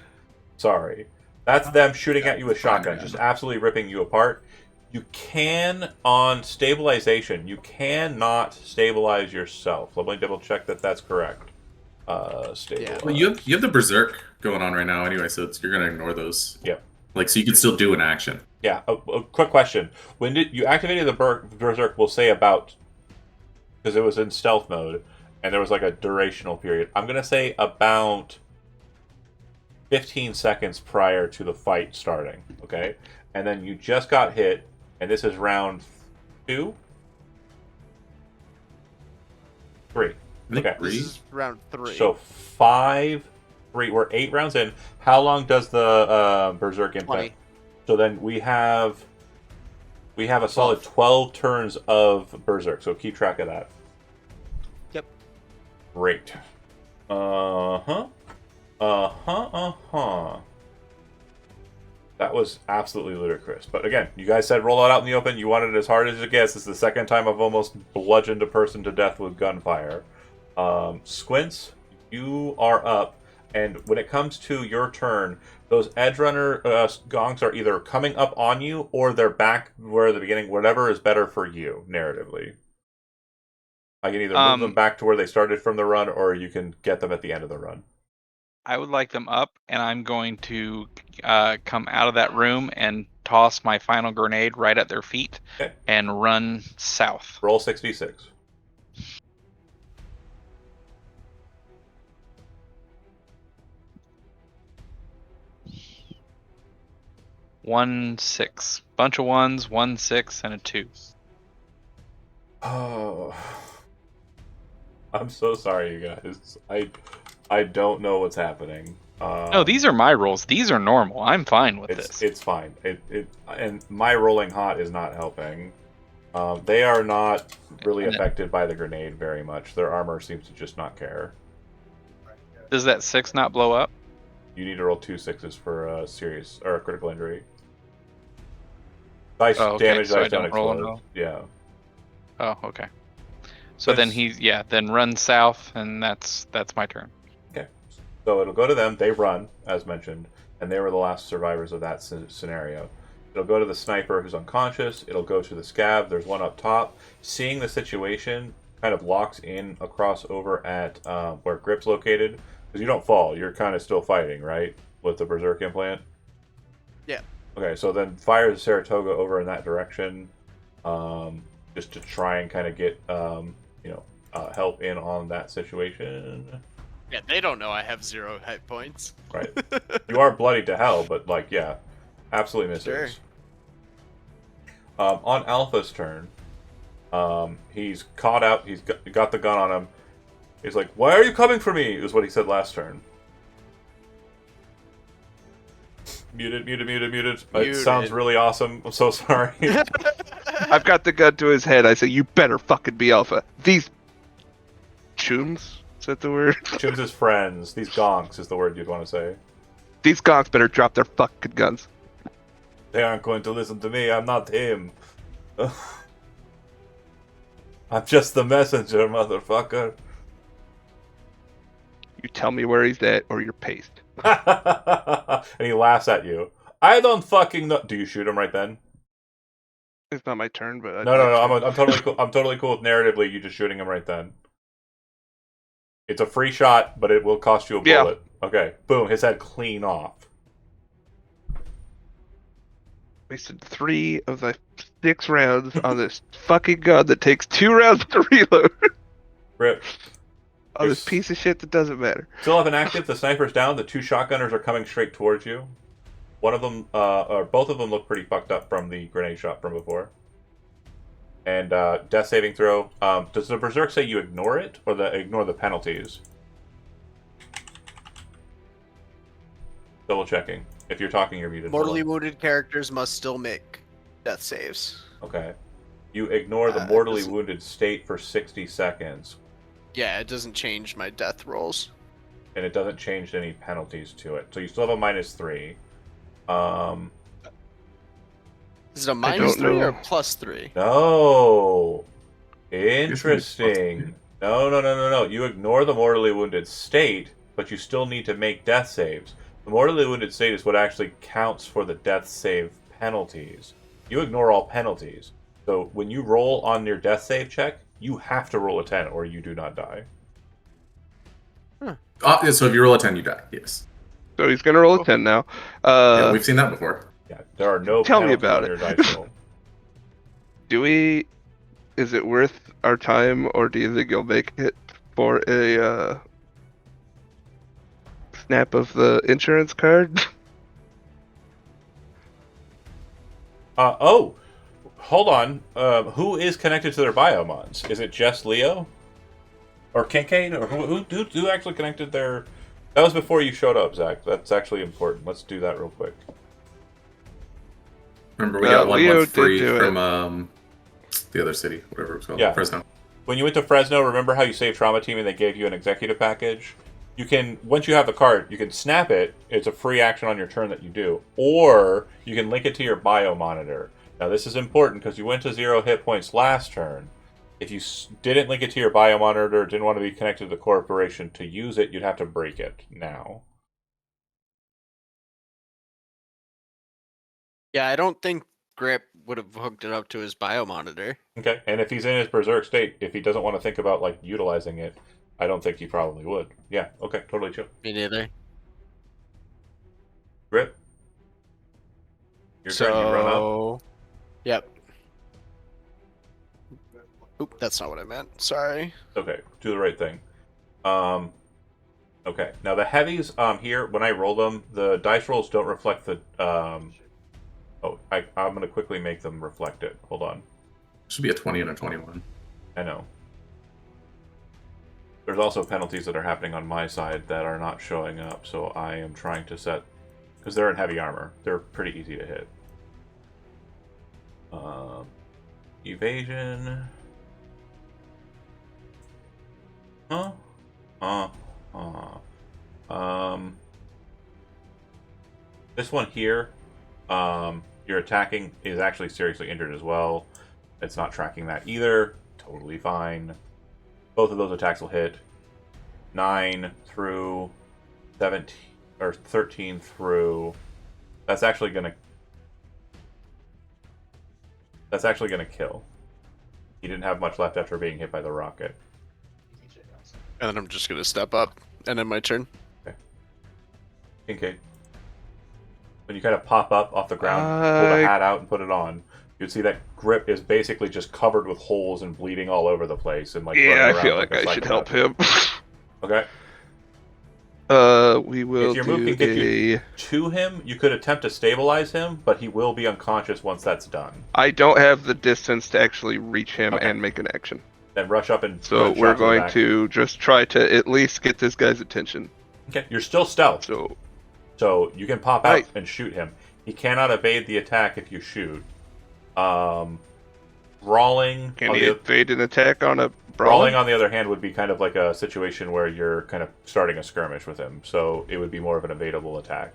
Sorry. That's them shooting at you with shotguns, just absolutely ripping you apart. You can, on stabilization, you cannot stabilize yourself. Let me double check that that's correct. Stabilize. Well, you have the berserk going on right now anyway, so you're gonna ignore those. Yep. Like, so you can still do an action. Yeah, a quick question. When did you activated the berserk? We'll say about, because it was in stealth mode, and there was like a durational period. I'm gonna say about 15 seconds prior to the fight starting. Okay, and then you just got hit, and this is round 2, 3. I think Okay. This 3. is round 3. So 5, 3. We're 8 rounds in. How long does the berserk impact? 20. So then we have a solid 12 turns of berserk. So keep track of that. Yep. Great. That was absolutely ludicrous. But again, you guys said roll it out in the open. You wanted it as hard as it gets. This is the second time I've almost bludgeoned a person to death with gunfire. Squints, you are up. And when it comes to your turn, those edge runner gongs are either coming up on you or they're back where the beginning, whatever is better for you, narratively. I can either move them back to where they started from the run, or you can get them at the end of the run. I would like them up, and I'm going to come out of that room and toss my final grenade right at their feet and run south. Roll 66. One 6. Bunch of ones, 1 6, and a 2. Oh, I'm so sorry, you guys. I don't know what's happening. No, these are my rolls. These are normal. I'm fine with this. It's fine. And my rolling hot is not helping. They are not really affected by the grenade very much. Their armor seems to just not care. Does that 6 not blow up? You need to roll 2 6s for a serious or a critical injury. Dice damage so I dice don't don't roll explode. them. Yeah. Oh, okay. So then then run south, and that's my turn. Okay. So it'll go to them. They run, as mentioned, and they were the last survivors of that scenario. It'll go to the sniper who's unconscious. It'll go to the scab. There's one up top. Seeing the situation, kind of locks in across over at where Grip's located. Because you don't fall. You're kind of still fighting, right? With the Berserk implant? Yeah. Okay, so then fires Saratoga over in that direction. Just to try and kind of get, help in on that situation. Yeah, they don't know I have 0 hit points. Right. You are bloody to hell, but, absolutely misses. Sure. On Alpha's turn, he's caught out. He's got the gun on him. He's like, "Why are you coming for me?" is what he said last turn. Muted. It sounds really awesome. I'm so sorry. I've got the gun to his head. I say, you better fucking be Alpha. These chooms? Is that the word? Choose his friends. These gonks is the word you'd want to say. These gonks better drop their fucking guns. They aren't going to listen to me. I'm not him. I'm just the messenger, motherfucker. You tell me where he's at, or you're paced. And he laughs at you. I don't fucking know. Do you shoot him right then? It's not my turn, but No. I'm totally cool. I'm totally cool with narratively you just shooting him right then. It's a free shot, but it will cost you a bullet. Yeah. Okay. Boom. His head clean off. Wasted 3 of the 6 rounds on this fucking gun that takes 2 rounds to reload. Rip. On this piece of shit that doesn't matter. Still have an active. The sniper's down. The 2 shotgunners are coming straight towards you. One of them, or both of them, look pretty fucked up from the grenade shot from before. And death saving throw. Does the Berserk say you ignore it, or ignore the penalties? Double checking. If you're talking, you're muted. Mortally wounded characters must still make death saves. Okay. You ignore the mortally wounded state for 60 seconds. Yeah, it doesn't change my death rolls. And it doesn't change any penalties to it. So you still have a -3. Is it a don't -3 or know. +3? No. Guess maybe it's Interesting. No. You ignore the mortally wounded state, but you still need to make death saves. The mortally wounded state is what actually counts for the death save penalties. You ignore all penalties. So when you roll on your death save check, you have to roll a 10 or you do not die. So if you roll a 10, you die. Yes. So he's gonna roll a 10 now. Yeah, we've seen that before. Yeah, there are no Tell me penalties about on it. your dice roll. Is it worth our time, or do you think you'll make it for a snap of the insurance card? Oh, hold on. Who is connected to their biomons? Is it just Leo? Or Kincaid? Or who actually connected their... That was before you showed up, Zach. That's actually important. Let's do that real quick. Remember, we got one Leo month free did do from the other city, whatever it was called, Yeah. Fresno. When you went to Fresno, remember how you saved Trauma Team and they gave you an executive package? You can, once you have the card, you can snap it. It's a free action on your turn that you do. Or you can link it to your bio monitor. Now, this is important because you went to 0 hit points last turn. If you didn't link it to your bio monitor, didn't want to be connected to the corporation to use it, you'd have to break it now. Yeah, I don't think Grip would have hooked it up to his bio monitor. Okay, and if he's in his berserk state, if he doesn't want to think about like utilizing it, I don't think he probably would. Yeah, okay, totally chill. Me neither. Grip. Your turn, you run up. Yep. Oop, that's not what I meant. Sorry. Okay, do the right thing. Okay, now the heavies here, when I roll them, the dice rolls don't reflect the oh, I'm gonna quickly make them reflect it. Hold on. Should be a 20 and a 21. I know. There's also penalties that are happening on my side that are not showing up, so I am trying to set, because they're in heavy armor. They're pretty easy to hit. Evasion. This one here, you're attacking is actually seriously injured as well. It's not tracking that either. Totally fine. Both of those attacks will hit. 9 through 17 or 13 through. That's actually gonna kill. He didn't have much left after being hit by the rocket. And then I'm just gonna step up and end my turn. Okay. When you kind of pop up off the ground, pull the hat out and put it on, you'd see that Grip is basically just covered with holes and bleeding all over the place and like. Yeah, running I feel around like a I should psychopath. help him. Okay. We will If your move do can get you to him, you could attempt to stabilize him, but he will be unconscious once that's done. I don't have the distance to actually reach him Okay. and make an action. Then rush up and. So shot we're to the going back. to just try to at least get this guy's attention. Okay, you're still stealth, So you can pop out Right. and shoot him. He cannot evade the attack if you shoot. Brawling. can he evade an attack on a brawling? Brawling, on the other hand, would be kind of like a situation where you're kind of starting a skirmish with him, so it would be more of an evadable attack.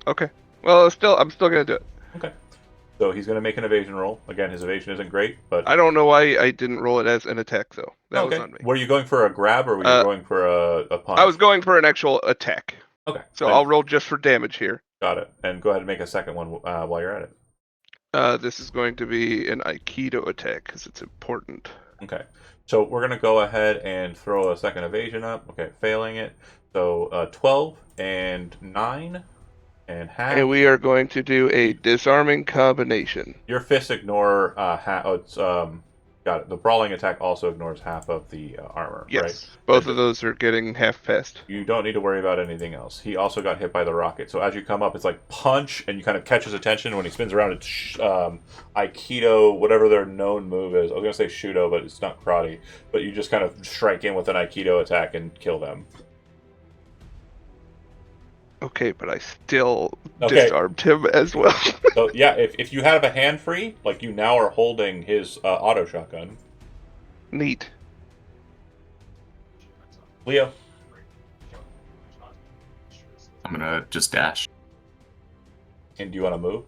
Okay. Well, I'm still gonna do it. Okay. So he's going to make an evasion roll. Again, his evasion isn't great, but... I don't know why I didn't roll it as an attack though. That okay. was on me. Were you going for a grab or were you going for a punch? I was going for an actual attack. Okay. So I'll roll just for damage here. Got it. And go ahead and make a second one while you're at it. This is going to be an Aikido attack because it's important. Okay. So we're going to go ahead and throw a second evasion up. Okay, failing it. So 12 and 9 and half. And we are going to do a disarming combination. Your fists ignore half. Oh, it's got it. The brawling attack also ignores half of the armor. Yes. Right? Both of those are getting half passed. You don't need to worry about anything else. He also got hit by the rocket. So as you come up, it's like punch, and you kind of catch his attention. When he spins around, it's Aikido, whatever their known move is. I was going to say Shudo, but it's not karate. But you just kind of strike in with an Aikido attack and kill them. Okay, but I still disarmed him as well. So yeah, if you have a hand free, like you now are holding his auto shotgun. Neat. Leo. I'm gonna just dash. And do you want to move?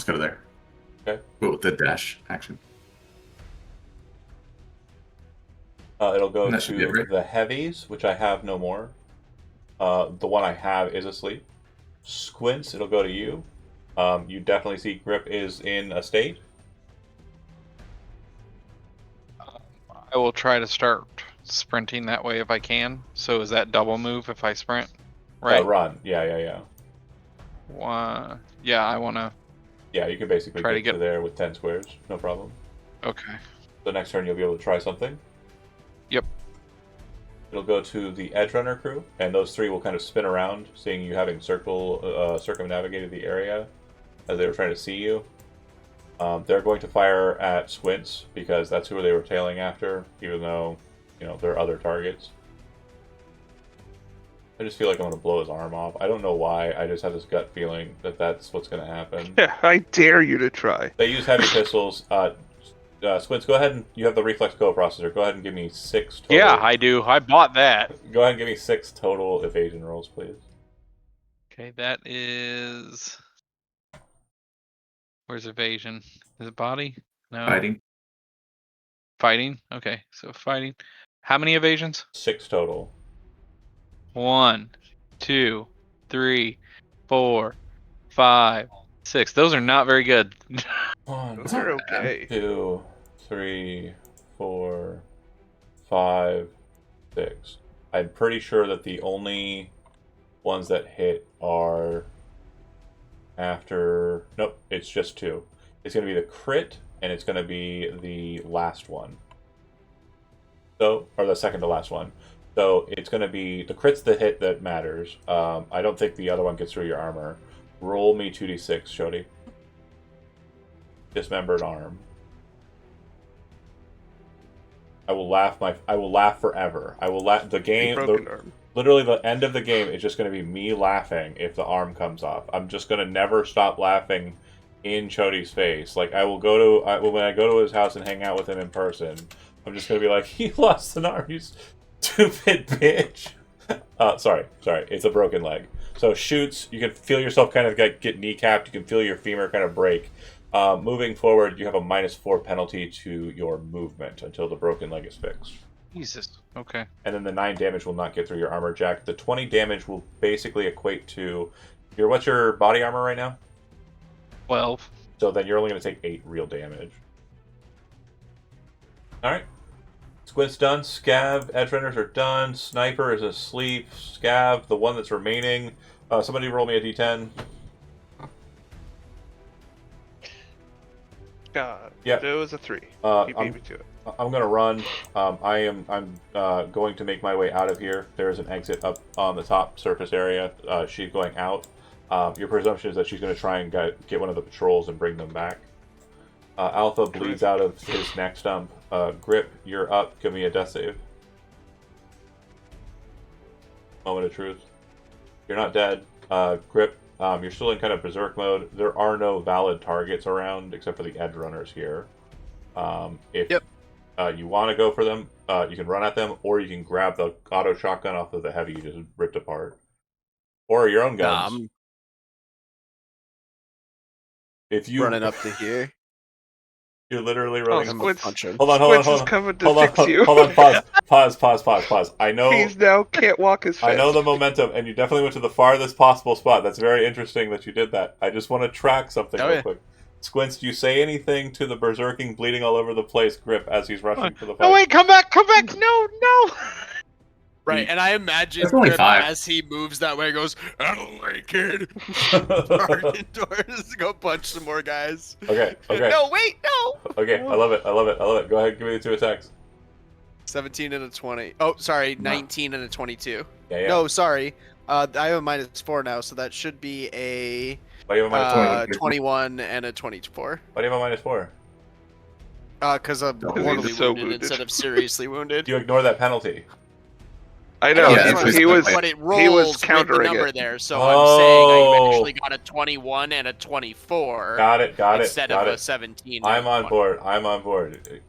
just go to there. Okay. But with the dash action. It'll go And that should be to it, right? the heavies, which I have no more. The one I have is asleep. Squints, it'll go to you. You definitely see Grip is in a state. I will try to start sprinting that way if I can. So is that double move if I sprint? Right. Run. Yeah. Yeah, I want to. Yeah, you can basically Try to get get- there with 10 squares. No problem. Okay. The next turn, you'll be able to try something. Yep. It'll go to the Edge Runner crew, and those three will kind of spin around, seeing you having circumnavigated the area as they were trying to see you. They're going to fire at Squints because that's who they were tailing after, even though, there are other targets. I just feel like I'm going to blow his arm off. I don't know why. I just have this gut feeling that that's what's going to happen. Yeah, I dare you to try. They use heavy pistols. Squints, go ahead and you have the reflex co-processor. Go ahead and give me 6 total. Yeah, I do. I bought that. Go ahead and give me 6 total evasion rolls, please. Okay, that is. Where's evasion? Is it body? No. Fighting. Fighting? Okay, so fighting. How many evasions? 6 total. 1, 2, 3, 4, 5, 6. Those are not very good. 1, Those are okay. 2, 3, 4, 5, 6. I'm pretty sure that the only ones that hit are after. Nope, it's just 2. It's going to be the crit, and it's going to be the last one. So, or the second to last one. So it's going to be the crit's the hit that matters. I don't think the other one gets through your armor. Roll me 2d6, Shodi. Dismembered arm. I will laugh forever. I will laugh. The game, Broken arm. literally the end of the game is just going to be me laughing if the arm comes off. I'm just going to never stop laughing in Chodi's face. Like I will when I go to his house and hang out with him in person. I'm just going to be like, he lost an arm, you stupid bitch. Sorry. It's a broken leg. So shoots, you can feel yourself kind of get kneecapped. You can feel your femur kind of break. Moving forward, you have a -4 penalty to your movement until the broken leg is fixed. Jesus. Okay. And then the 9 damage will not get through your armor, Jack. The 20 damage will basically equate to what's your body armor right now? 12. So then you're only going to take 8 real damage. Alright. Squint's done. Scav, Edge Runners are done. Sniper is asleep. Scav, the one that's remaining. Somebody roll me a d10. Yeah, it was a 3. He beat me to it. I'm going to run. I'm going to make my way out of here. There is an exit up on the top surface area. She's going out. Your presumption is that she's going to try and get one of the patrols and bring them back. Alpha bleeds out of his neck stump. Grip, you're up. Give me a death save. Moment of truth. You're not dead. Grip, you're still in kind of berserk mode. There are no valid targets around except for the edge runners here. If you want to go for them, you can run at them, or you can grab the auto shotgun off of the heavy you just ripped apart. Or your own guns. I'm If you running up to here. You're literally running. I'm Squints- punch him. Hold on. Squints is coming to fix you. Hold on. Pause. I know. He's now can't walk his fence. I know the momentum, and you definitely went to the farthest possible spot. That's very interesting that you did that. I just want to track something real quick. Squints, do you say anything to the berserking, bleeding all over the place Grip as he's rushing to the fight? Oh wait, come back! No! Right, and I imagine That's only Grip, 5. as he moves that way, goes, "I don't like it." Hard indoors, go punch some more guys. Okay. No, wait, no. Okay, I love it. Go ahead, give me the 2 attacks. 17 and a 20. Oh, sorry, 19 and a 22. Yeah. No, sorry. I have a -4 now, so that should be a Why do you have a -4? 21 and a 24. Why do you have a -4? Because I'm Because mortally he's so wounded wounded. instead of seriously wounded. Do you ignore that penalty? I know. Yeah, That's what he I'm was saying, but it rolls he was with the countering number it. there, so I'm saying I Oh. actually got a 21 and a 24 Got it. instead of a 17. I'm and a on 20. board.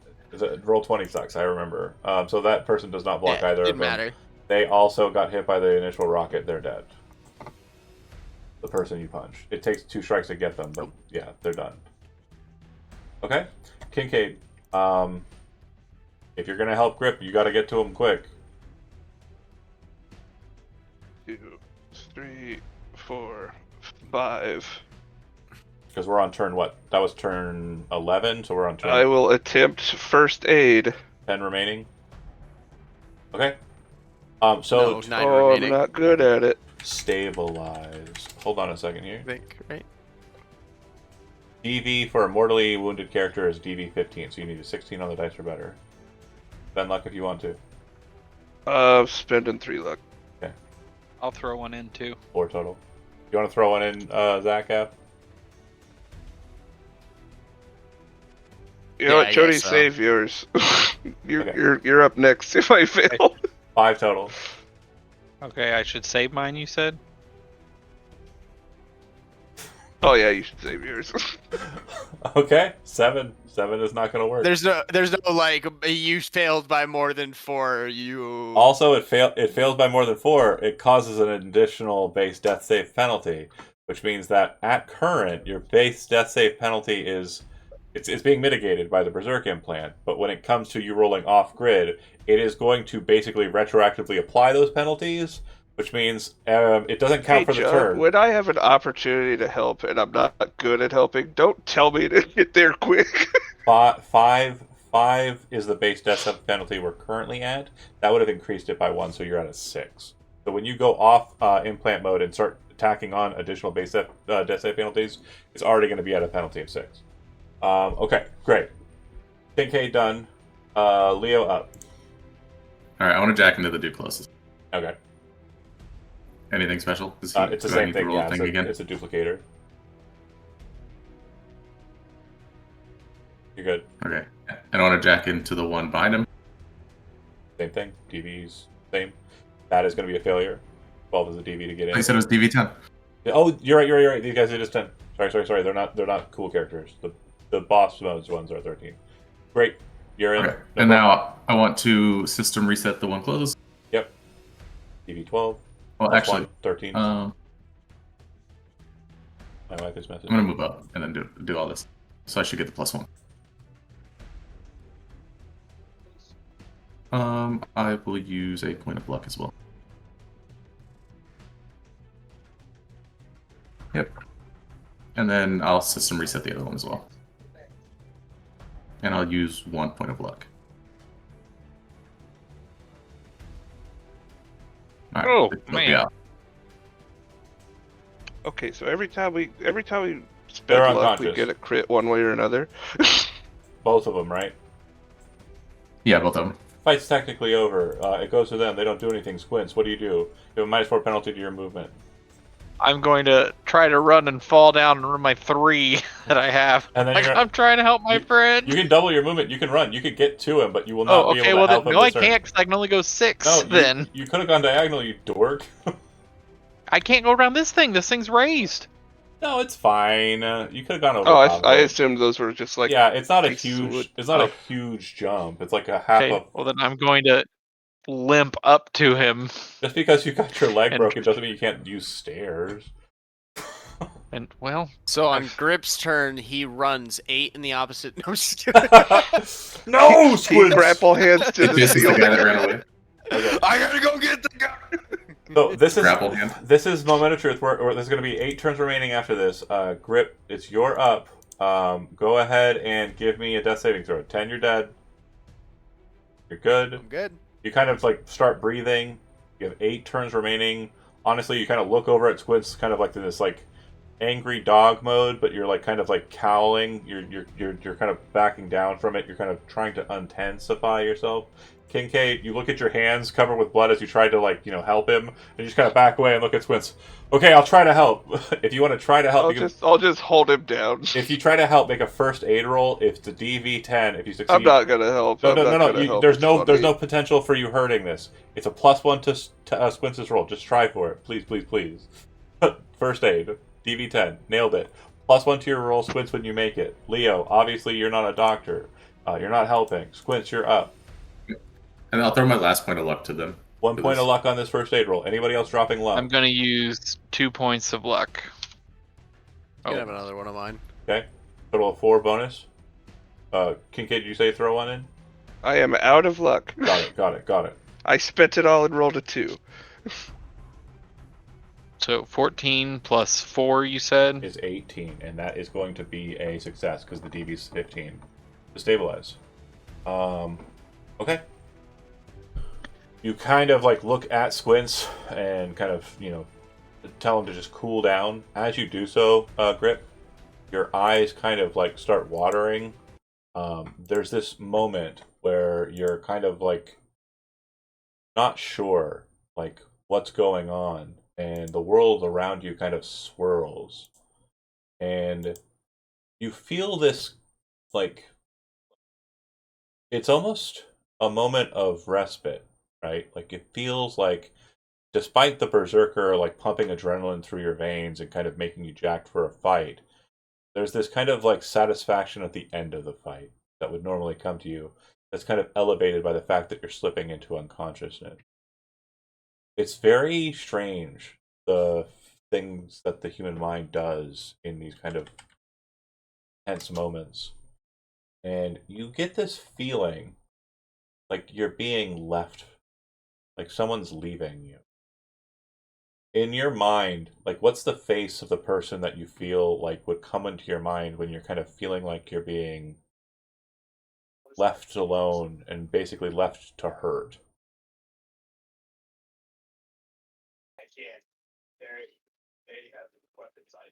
Roll 20 sucks, I remember. So that person does not block Yeah, either of didn't them. matter. They also got hit by the initial rocket. They're dead. the person you punch. It takes 2 strikes to get them, but yeah, they're done. Okay, Kincaid. If you're gonna help Grip, you got to get to him quick. 2, 3, 4, 5. Because we're on turn what? That was turn 11, so we're on turn I will attempt first aid. 10 remaining. Okay. No, So 9 Oh, remaining. I'm not good at it. stabilize. Hold on a second here. I think, right? DV for a mortally wounded character is DV 15, so you need a 16 on the dice or better. Spend luck if you want to. Spending 3 luck. I'll throw one in too. 4 total. You want to throw one in, Zach F? You know Yeah, what, I Jody, guess so. save yours. Okay. You're up next if I fail. 5 total. Okay, I should save mine. You said. Oh yeah, you should save yours. Okay, 7. 7 is not going to work. There's no like you failed by more than 4. You Also, it fails by more than 4. It causes an additional base death save penalty, which means that at current, your base death save penalty is it's being mitigated by the Berserk implant. But when it comes to you rolling off grid, it is going to basically retroactively apply those penalties, which means it doesn't count Hey, for the John, turn. when I have an opportunity to help and I'm not good at helping, don't tell me to get there quick. 5 is the base death save penalty we're currently at. That would have increased it by 1, so you're at a 6. So when you go off implant mode and start tacking on additional base death save penalties, it's already going to be at a penalty of 6. Okay, great. Kincaid done. Leo up. All right, I want to jack into the dude closest. Okay. Anything special? It's the do I same need to thing, roll yeah. a thing again? It's a duplicator. You're good. Okay, and I want to jack into the one behind him. Same thing. DV's same. That is going to be a failure. 12 is a DV to get in. I said it was DV10. Oh, you're right. These guys are just 10. Sorry. They're not cool characters. The boss modes ones are 13. Great. You're in. Okay, and now I want to system reset the one closest. Yep. DV 12. Well, plus actually, 1, 13. my wife is messaging. I'm gonna move up and then do all this, so I should get the +1. I will use a point of luck as well. Yep. And then I'll system reset the other one as well. And I'll use 1 point of luck. All right, Oh, it'll be man. out. Okay, so every time we spend They're luck, we unconscious. get a crit one way or another. Both of them, right? Yeah, both of them. Fight's technically over. It goes to them. They don't do anything. Squints, what do? You have a -4 penalty to your movement. I'm going to try to run and fall down and run my 3 that I have. And then Like, you're- I'm trying to help my friend. You can double your movement. You can run. You could get to him, but you will not Oh, be okay. able Well, to help then, him. no, I this turn. can't because I can only go 6. No, then you could have gone diagonal, you dork. I can't go around this thing. This thing's raised. No, it's fine. You could have gone over. Oh, top I of it. assumed those were just like yeah, it's not a pieces of wood. huge. It's not Oh. a huge jump. It's like a half Okay. of. Well, then I'm going to limp up to him. Just because you got your leg And- broken doesn't mean you can't use stairs. And well, So on Grip's turn, he runs 8 in the opposite. No, I'm just kidding. No, He Squints! grapple hands to the This is the ceiling. guy that ran away. Okay. I gotta go get the guy. So this is Grapple hand. this is Moment of Truth. There's going to be 8 turns remaining after this. Grip, it's your up. Go ahead and give me a death saving throw. 10, you're dead. You're good. I'm good. You kind of like start breathing. You have 8 turns remaining. Honestly, you kind of look over at Squints, kind of like in this like angry dog mode, but you're like kind of like cowling. You're kind of backing down from it. You're kind of trying to untensify yourself. Kincaid, you look at your hands covered with blood as you try to help him, and you just kind of back away and look at Squints. Okay, I'll try to help. If you want to try to help, I'll just hold him down. if you try to help, make a first aid roll. If it's a DV10, if you succeed, I'm not gonna help. no, I'm no, not no, gonna no. help. There's It's no funny. potential for you hurting this. It's a +1 to Squints' roll. Just try for it, please. First aid, DV10, nailed it. +1 to your roll, Squints, when you make it. Leo, obviously you're not a doctor. You're not helping. Squints, you're up. And I'll throw my last point of luck to them. 1 point of luck on this first aid roll. Anybody else dropping luck? I'm going to use 2 points of luck. You can have another one of mine. Okay. Total of 4 bonus. Kincaid, did you say throw one in? I am out of luck. Got it. I spent it all and rolled a 2. So 14 plus 4, you said? Is 18, and that is going to be a success because the DV is 15 to stabilize. Okay. You kind of like look at Squints and kind of, tell him to just cool down. As you do so, Grip, your eyes kind of like start watering. There's this moment where you're kind of like not sure like what's going on, and the world around you kind of swirls, and you feel this like it's almost a moment of respite, right? Like it feels like despite the berserker like pumping adrenaline through your veins and kind of making you jacked for a fight, there's this kind of like satisfaction at the end of the fight that would normally come to you that's kind of elevated by the fact that you're slipping into unconsciousness. It's very strange, the things that the human mind does in these kind of tense moments. And you get this feeling like you're being left, like someone's leaving you. In your mind, like what's the face of the person that you feel like would come into your mind when you're kind of feeling like you're being left alone and basically left to hurt?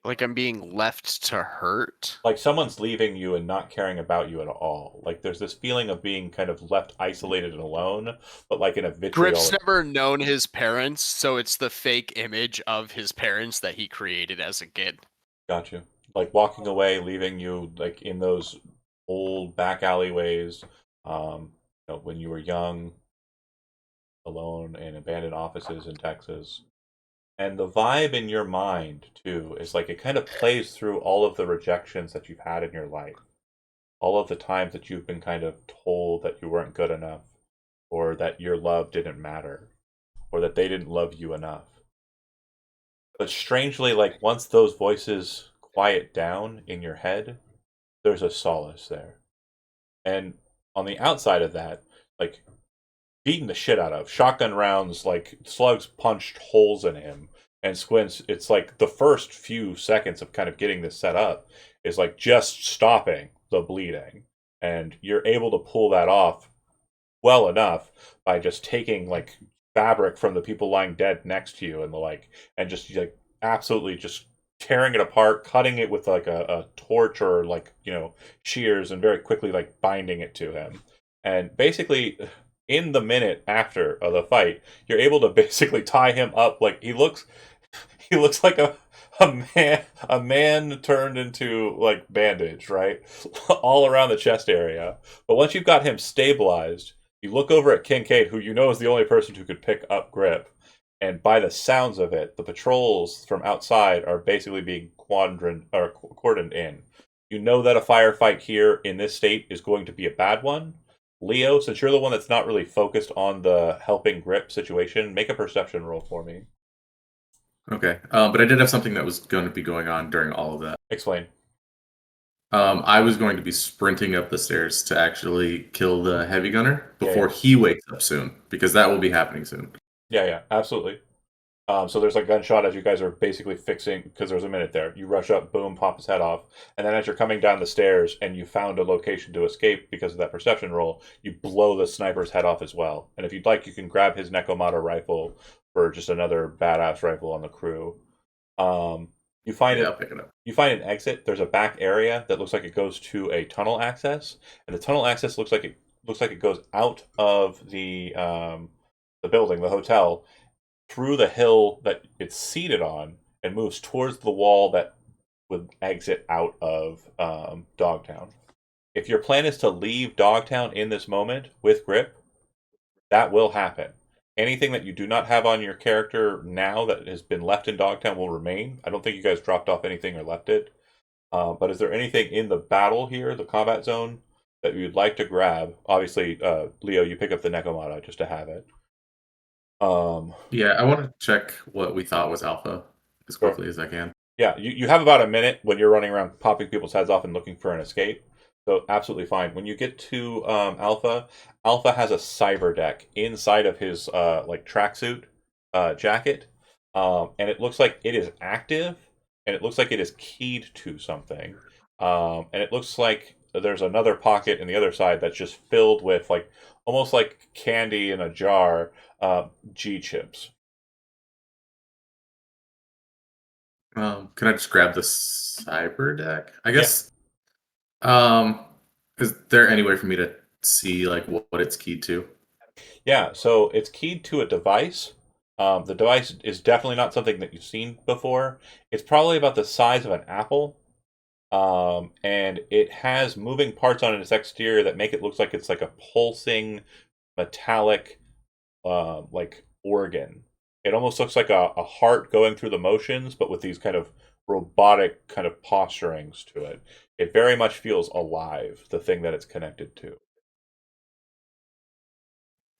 Like I'm being left to hurt. Like someone's leaving you and not caring about you at all. Like there's this feeling of being kind of left isolated and alone, but like in a vitriol. Grip's never known his parents, so it's the fake image of his parents that he created as a kid. Gotcha. Like walking away, leaving you like in those old back alleyways, when you were young, alone in abandoned offices in Texas. And the vibe in your mind, too, is like it kind of plays through all of the rejections that you've had in your life. All of the times that you've been kind of told that you weren't good enough, or that your love didn't matter, or that they didn't love you enough. But strangely, like once those voices quiet down in your head, there's a solace there. And on the outside of that, like beaten the shit out of. Shotgun rounds, like slugs punched holes in him. And Squints, it's like the first few seconds of kind of getting this set up is like just stopping the bleeding. And you're able to pull that off well enough by just taking like fabric from the people lying dead next to you and the like, and just like absolutely just tearing it apart, cutting it with like a torch or like, shears, and very quickly like binding it to him. And basically in the minute after the fight, you're able to basically tie him up. Like he looks like a man turned into like bandage, right? All around the chest area. But once you've got him stabilized, you look over at Kincaid, who you know is the only person who could pick up Grip, and by the sounds of it, the patrols from outside are basically being cordoned in. You know that a firefight here in this state is going to be a bad one. Leo, since you're the one that's not really focused on the helping Grip situation, make a perception roll for me. Okay, but I did have something that was going to be going on during all of that. Explain. I was going to be sprinting up the stairs to actually kill the heavy gunner before he wakes up soon, because that will be happening soon. Yeah, absolutely. So there's a gunshot as you guys are basically fixing, because there's a minute there. You rush up, boom, pop his head off. And then as you're coming down the stairs and you found a location to escape because of that perception roll, you blow the sniper's head off as well. And if you'd like, you can grab his Nekomata rifle for just another badass rifle on the crew. You find I'll pick it up. You find an exit. There's a back area that looks like it goes to a tunnel access. And the tunnel access looks like it goes out of the building, the hotel, through the hill that it's seated on, and moves towards the wall that would exit out of Dogtown. If your plan is to leave Dogtown in this moment with Grip, that will happen. Anything that you do not have on your character now that has been left in Dogtown will remain. I don't think you guys dropped off anything or left it. But is there anything in the battle here, the combat zone, that you'd like to grab? Obviously, Leo, you pick up the Nekomata just to have it. Yeah, I want to check what we thought was Alpha. as quickly as I can. Yeah, you have about a minute when you're running around popping people's heads off and looking for an escape. So absolutely fine. When you get to Alpha, Alpha has a cyber deck inside of his like tracksuit jacket, and it looks like it is active, and it looks like it is keyed to something, and it looks like there's another pocket in the other side that's just filled with like almost like candy in a jar, G chips. Can I just grab the cyber deck? I Yeah. guess. Is there any way for me to see like what it's keyed to? Yeah, so it's keyed to a device. The device is definitely not something that you've seen before. It's probably about the size of an apple, and it has moving parts on its exterior that make it look like it's like a pulsing metallic, like organ. It almost looks like a heart going through the motions, but with these kind of robotic kind of posturings to it. It very much feels alive, the thing that it's connected to.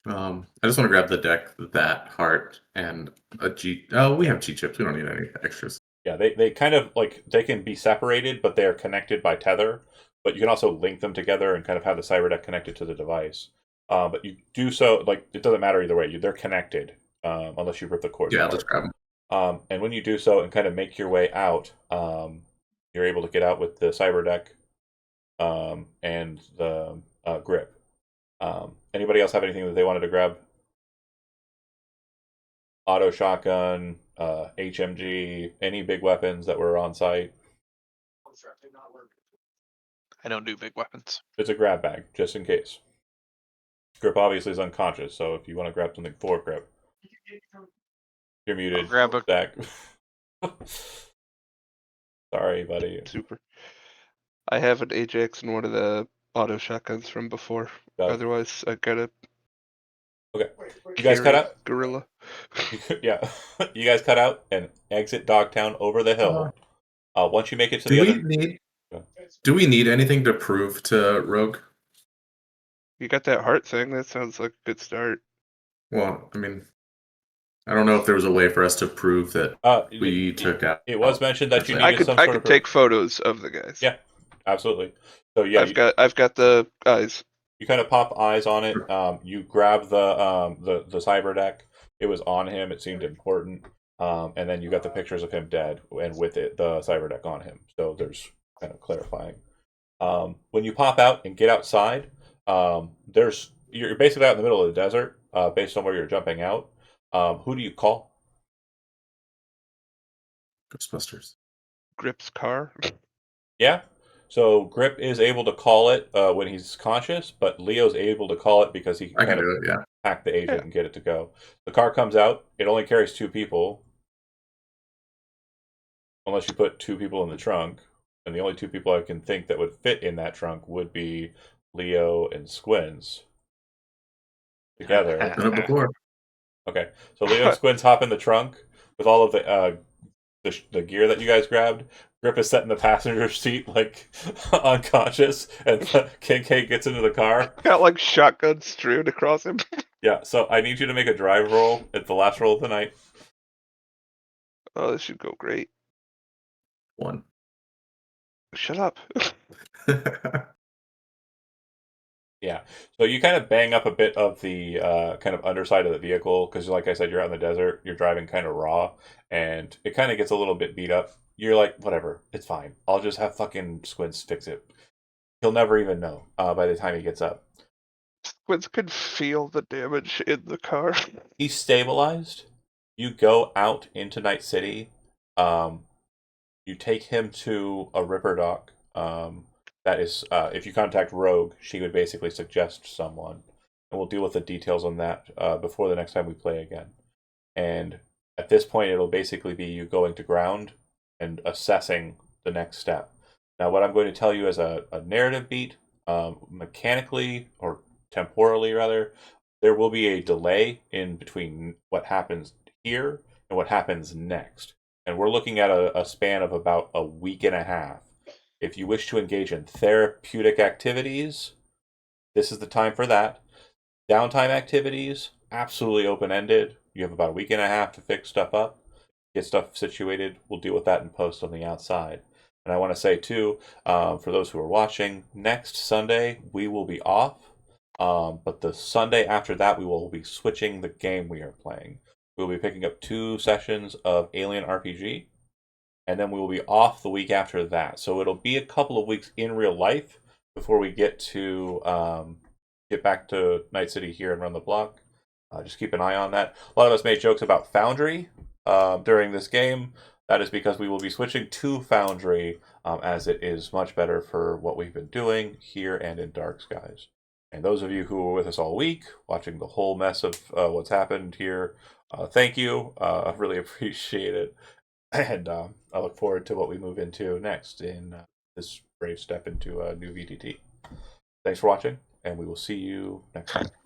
I just want to grab the deck, that heart, and a G. Oh, we have G chips. We don't need any extras. Yeah, they kind of like they can be separated, but they are connected by tether. But you can also link them together and kind of have the cyber deck connected to the device. But you do so like it doesn't matter either way. They're connected unless you rip the cords Yeah, I'll apart. just grab them. And when you do so and kind of make your way out, you're able to get out with the cyber deck and the grip. Anybody else have anything that they wanted to grab? Auto shotgun, HMG, any big weapons that were on site. I don't do big weapons. It's a grab bag, just in case. Grip obviously is unconscious, so if you want to grab something for Grip, you're muted. I'll grab a Zach. Sorry, buddy. Super. I have an Ajax and one of the auto shotguns from before. Got it. Otherwise, I gotta. Okay. You guys cut carry out? Gorilla. Yeah. You guys cut out and exit Dogtown over the hill. Once you make it to the Do we other. need? Do we need anything to prove to Rogue? You got that heart thing. That sounds like a good start. Well, I mean, I don't know if there was a way for us to prove that we took out. It was mentioned that you Actually, needed some I sort could of. take photos of the guys. Yeah, absolutely. So yeah, I've got the eyes. you kind of pop eyes on it. You grab the cyber deck. It was on him. It seemed important. And then you got the pictures of him dead, and with it, the cyber deck on him. So there's kind of clarifying. When you pop out and get outside, you're basically out in the middle of the desert, based on where you're jumping out. Who do you call? Ghostbusters. Grip's car. Yeah. So Grip is able to call it when he's conscious, but Leo's able to call it because he I can kind of do it. Yeah. hack the agent Yeah. and get it to go. The car comes out. It only carries 2 people, unless you put 2 people in the trunk. And the only 2 people I can think that would fit in that trunk would be Leo and Squins together. I've done it before. Okay, so Leo and Squins hop in the trunk with all of the gear that you guys grabbed. Grip is set in the passenger seat, like unconscious, and Kincaid gets into the car. Got like shotgun strewn across him. Yeah, so I need you to make a drive roll. It's the last roll of the night. Oh, this should go great. 1. Shut up. Yeah, so you kind of bang up a bit of the kind of underside of the vehicle because, like I said, you're out in the desert. You're driving kind of raw, and it kind of gets a little bit beat up. You're like, whatever, it's fine. I'll just have fucking Squints fix it. He'll never even know by the time he gets up. Squints could feel the damage in the car. He's stabilized. You go out into Night City. You take him to a Ripper dock. That is, if you contact Rogue, she would basically suggest someone, and we'll deal with the details on that before the next time we play again. And at this point, it'll basically be you going to ground and assessing the next step. Now, what I'm going to tell you as a narrative beat, mechanically or temporally rather, there will be a delay in between what happens here and what happens next. And we're looking at a span of about a week and a half. If you wish to engage in therapeutic activities, this is the time for that. Downtime activities, absolutely open-ended. You have about a week and a half to fix stuff up. get stuff situated. We'll deal with that in post on the outside. And I want to say too, for those who are watching, next Sunday we will be off. But the Sunday after that, we will be switching the game we are playing. We will be picking up 2 sessions of Alien RPG, and then we will be off the week after that. So it'll be a couple of weeks in real life before we get to get back to Night City here and run the block. Just keep an eye on that. A lot of us made jokes about Foundry during this game. That is because we will be switching to Foundry, as it is much better for what we've been doing here and in Dark Skies. And those of you who were with us all week, watching the whole mess of what's happened here, thank you. I really appreciate it. And I look forward to what we move into next in this brave step into a new VTT. Thanks for watching, and we will see you next time.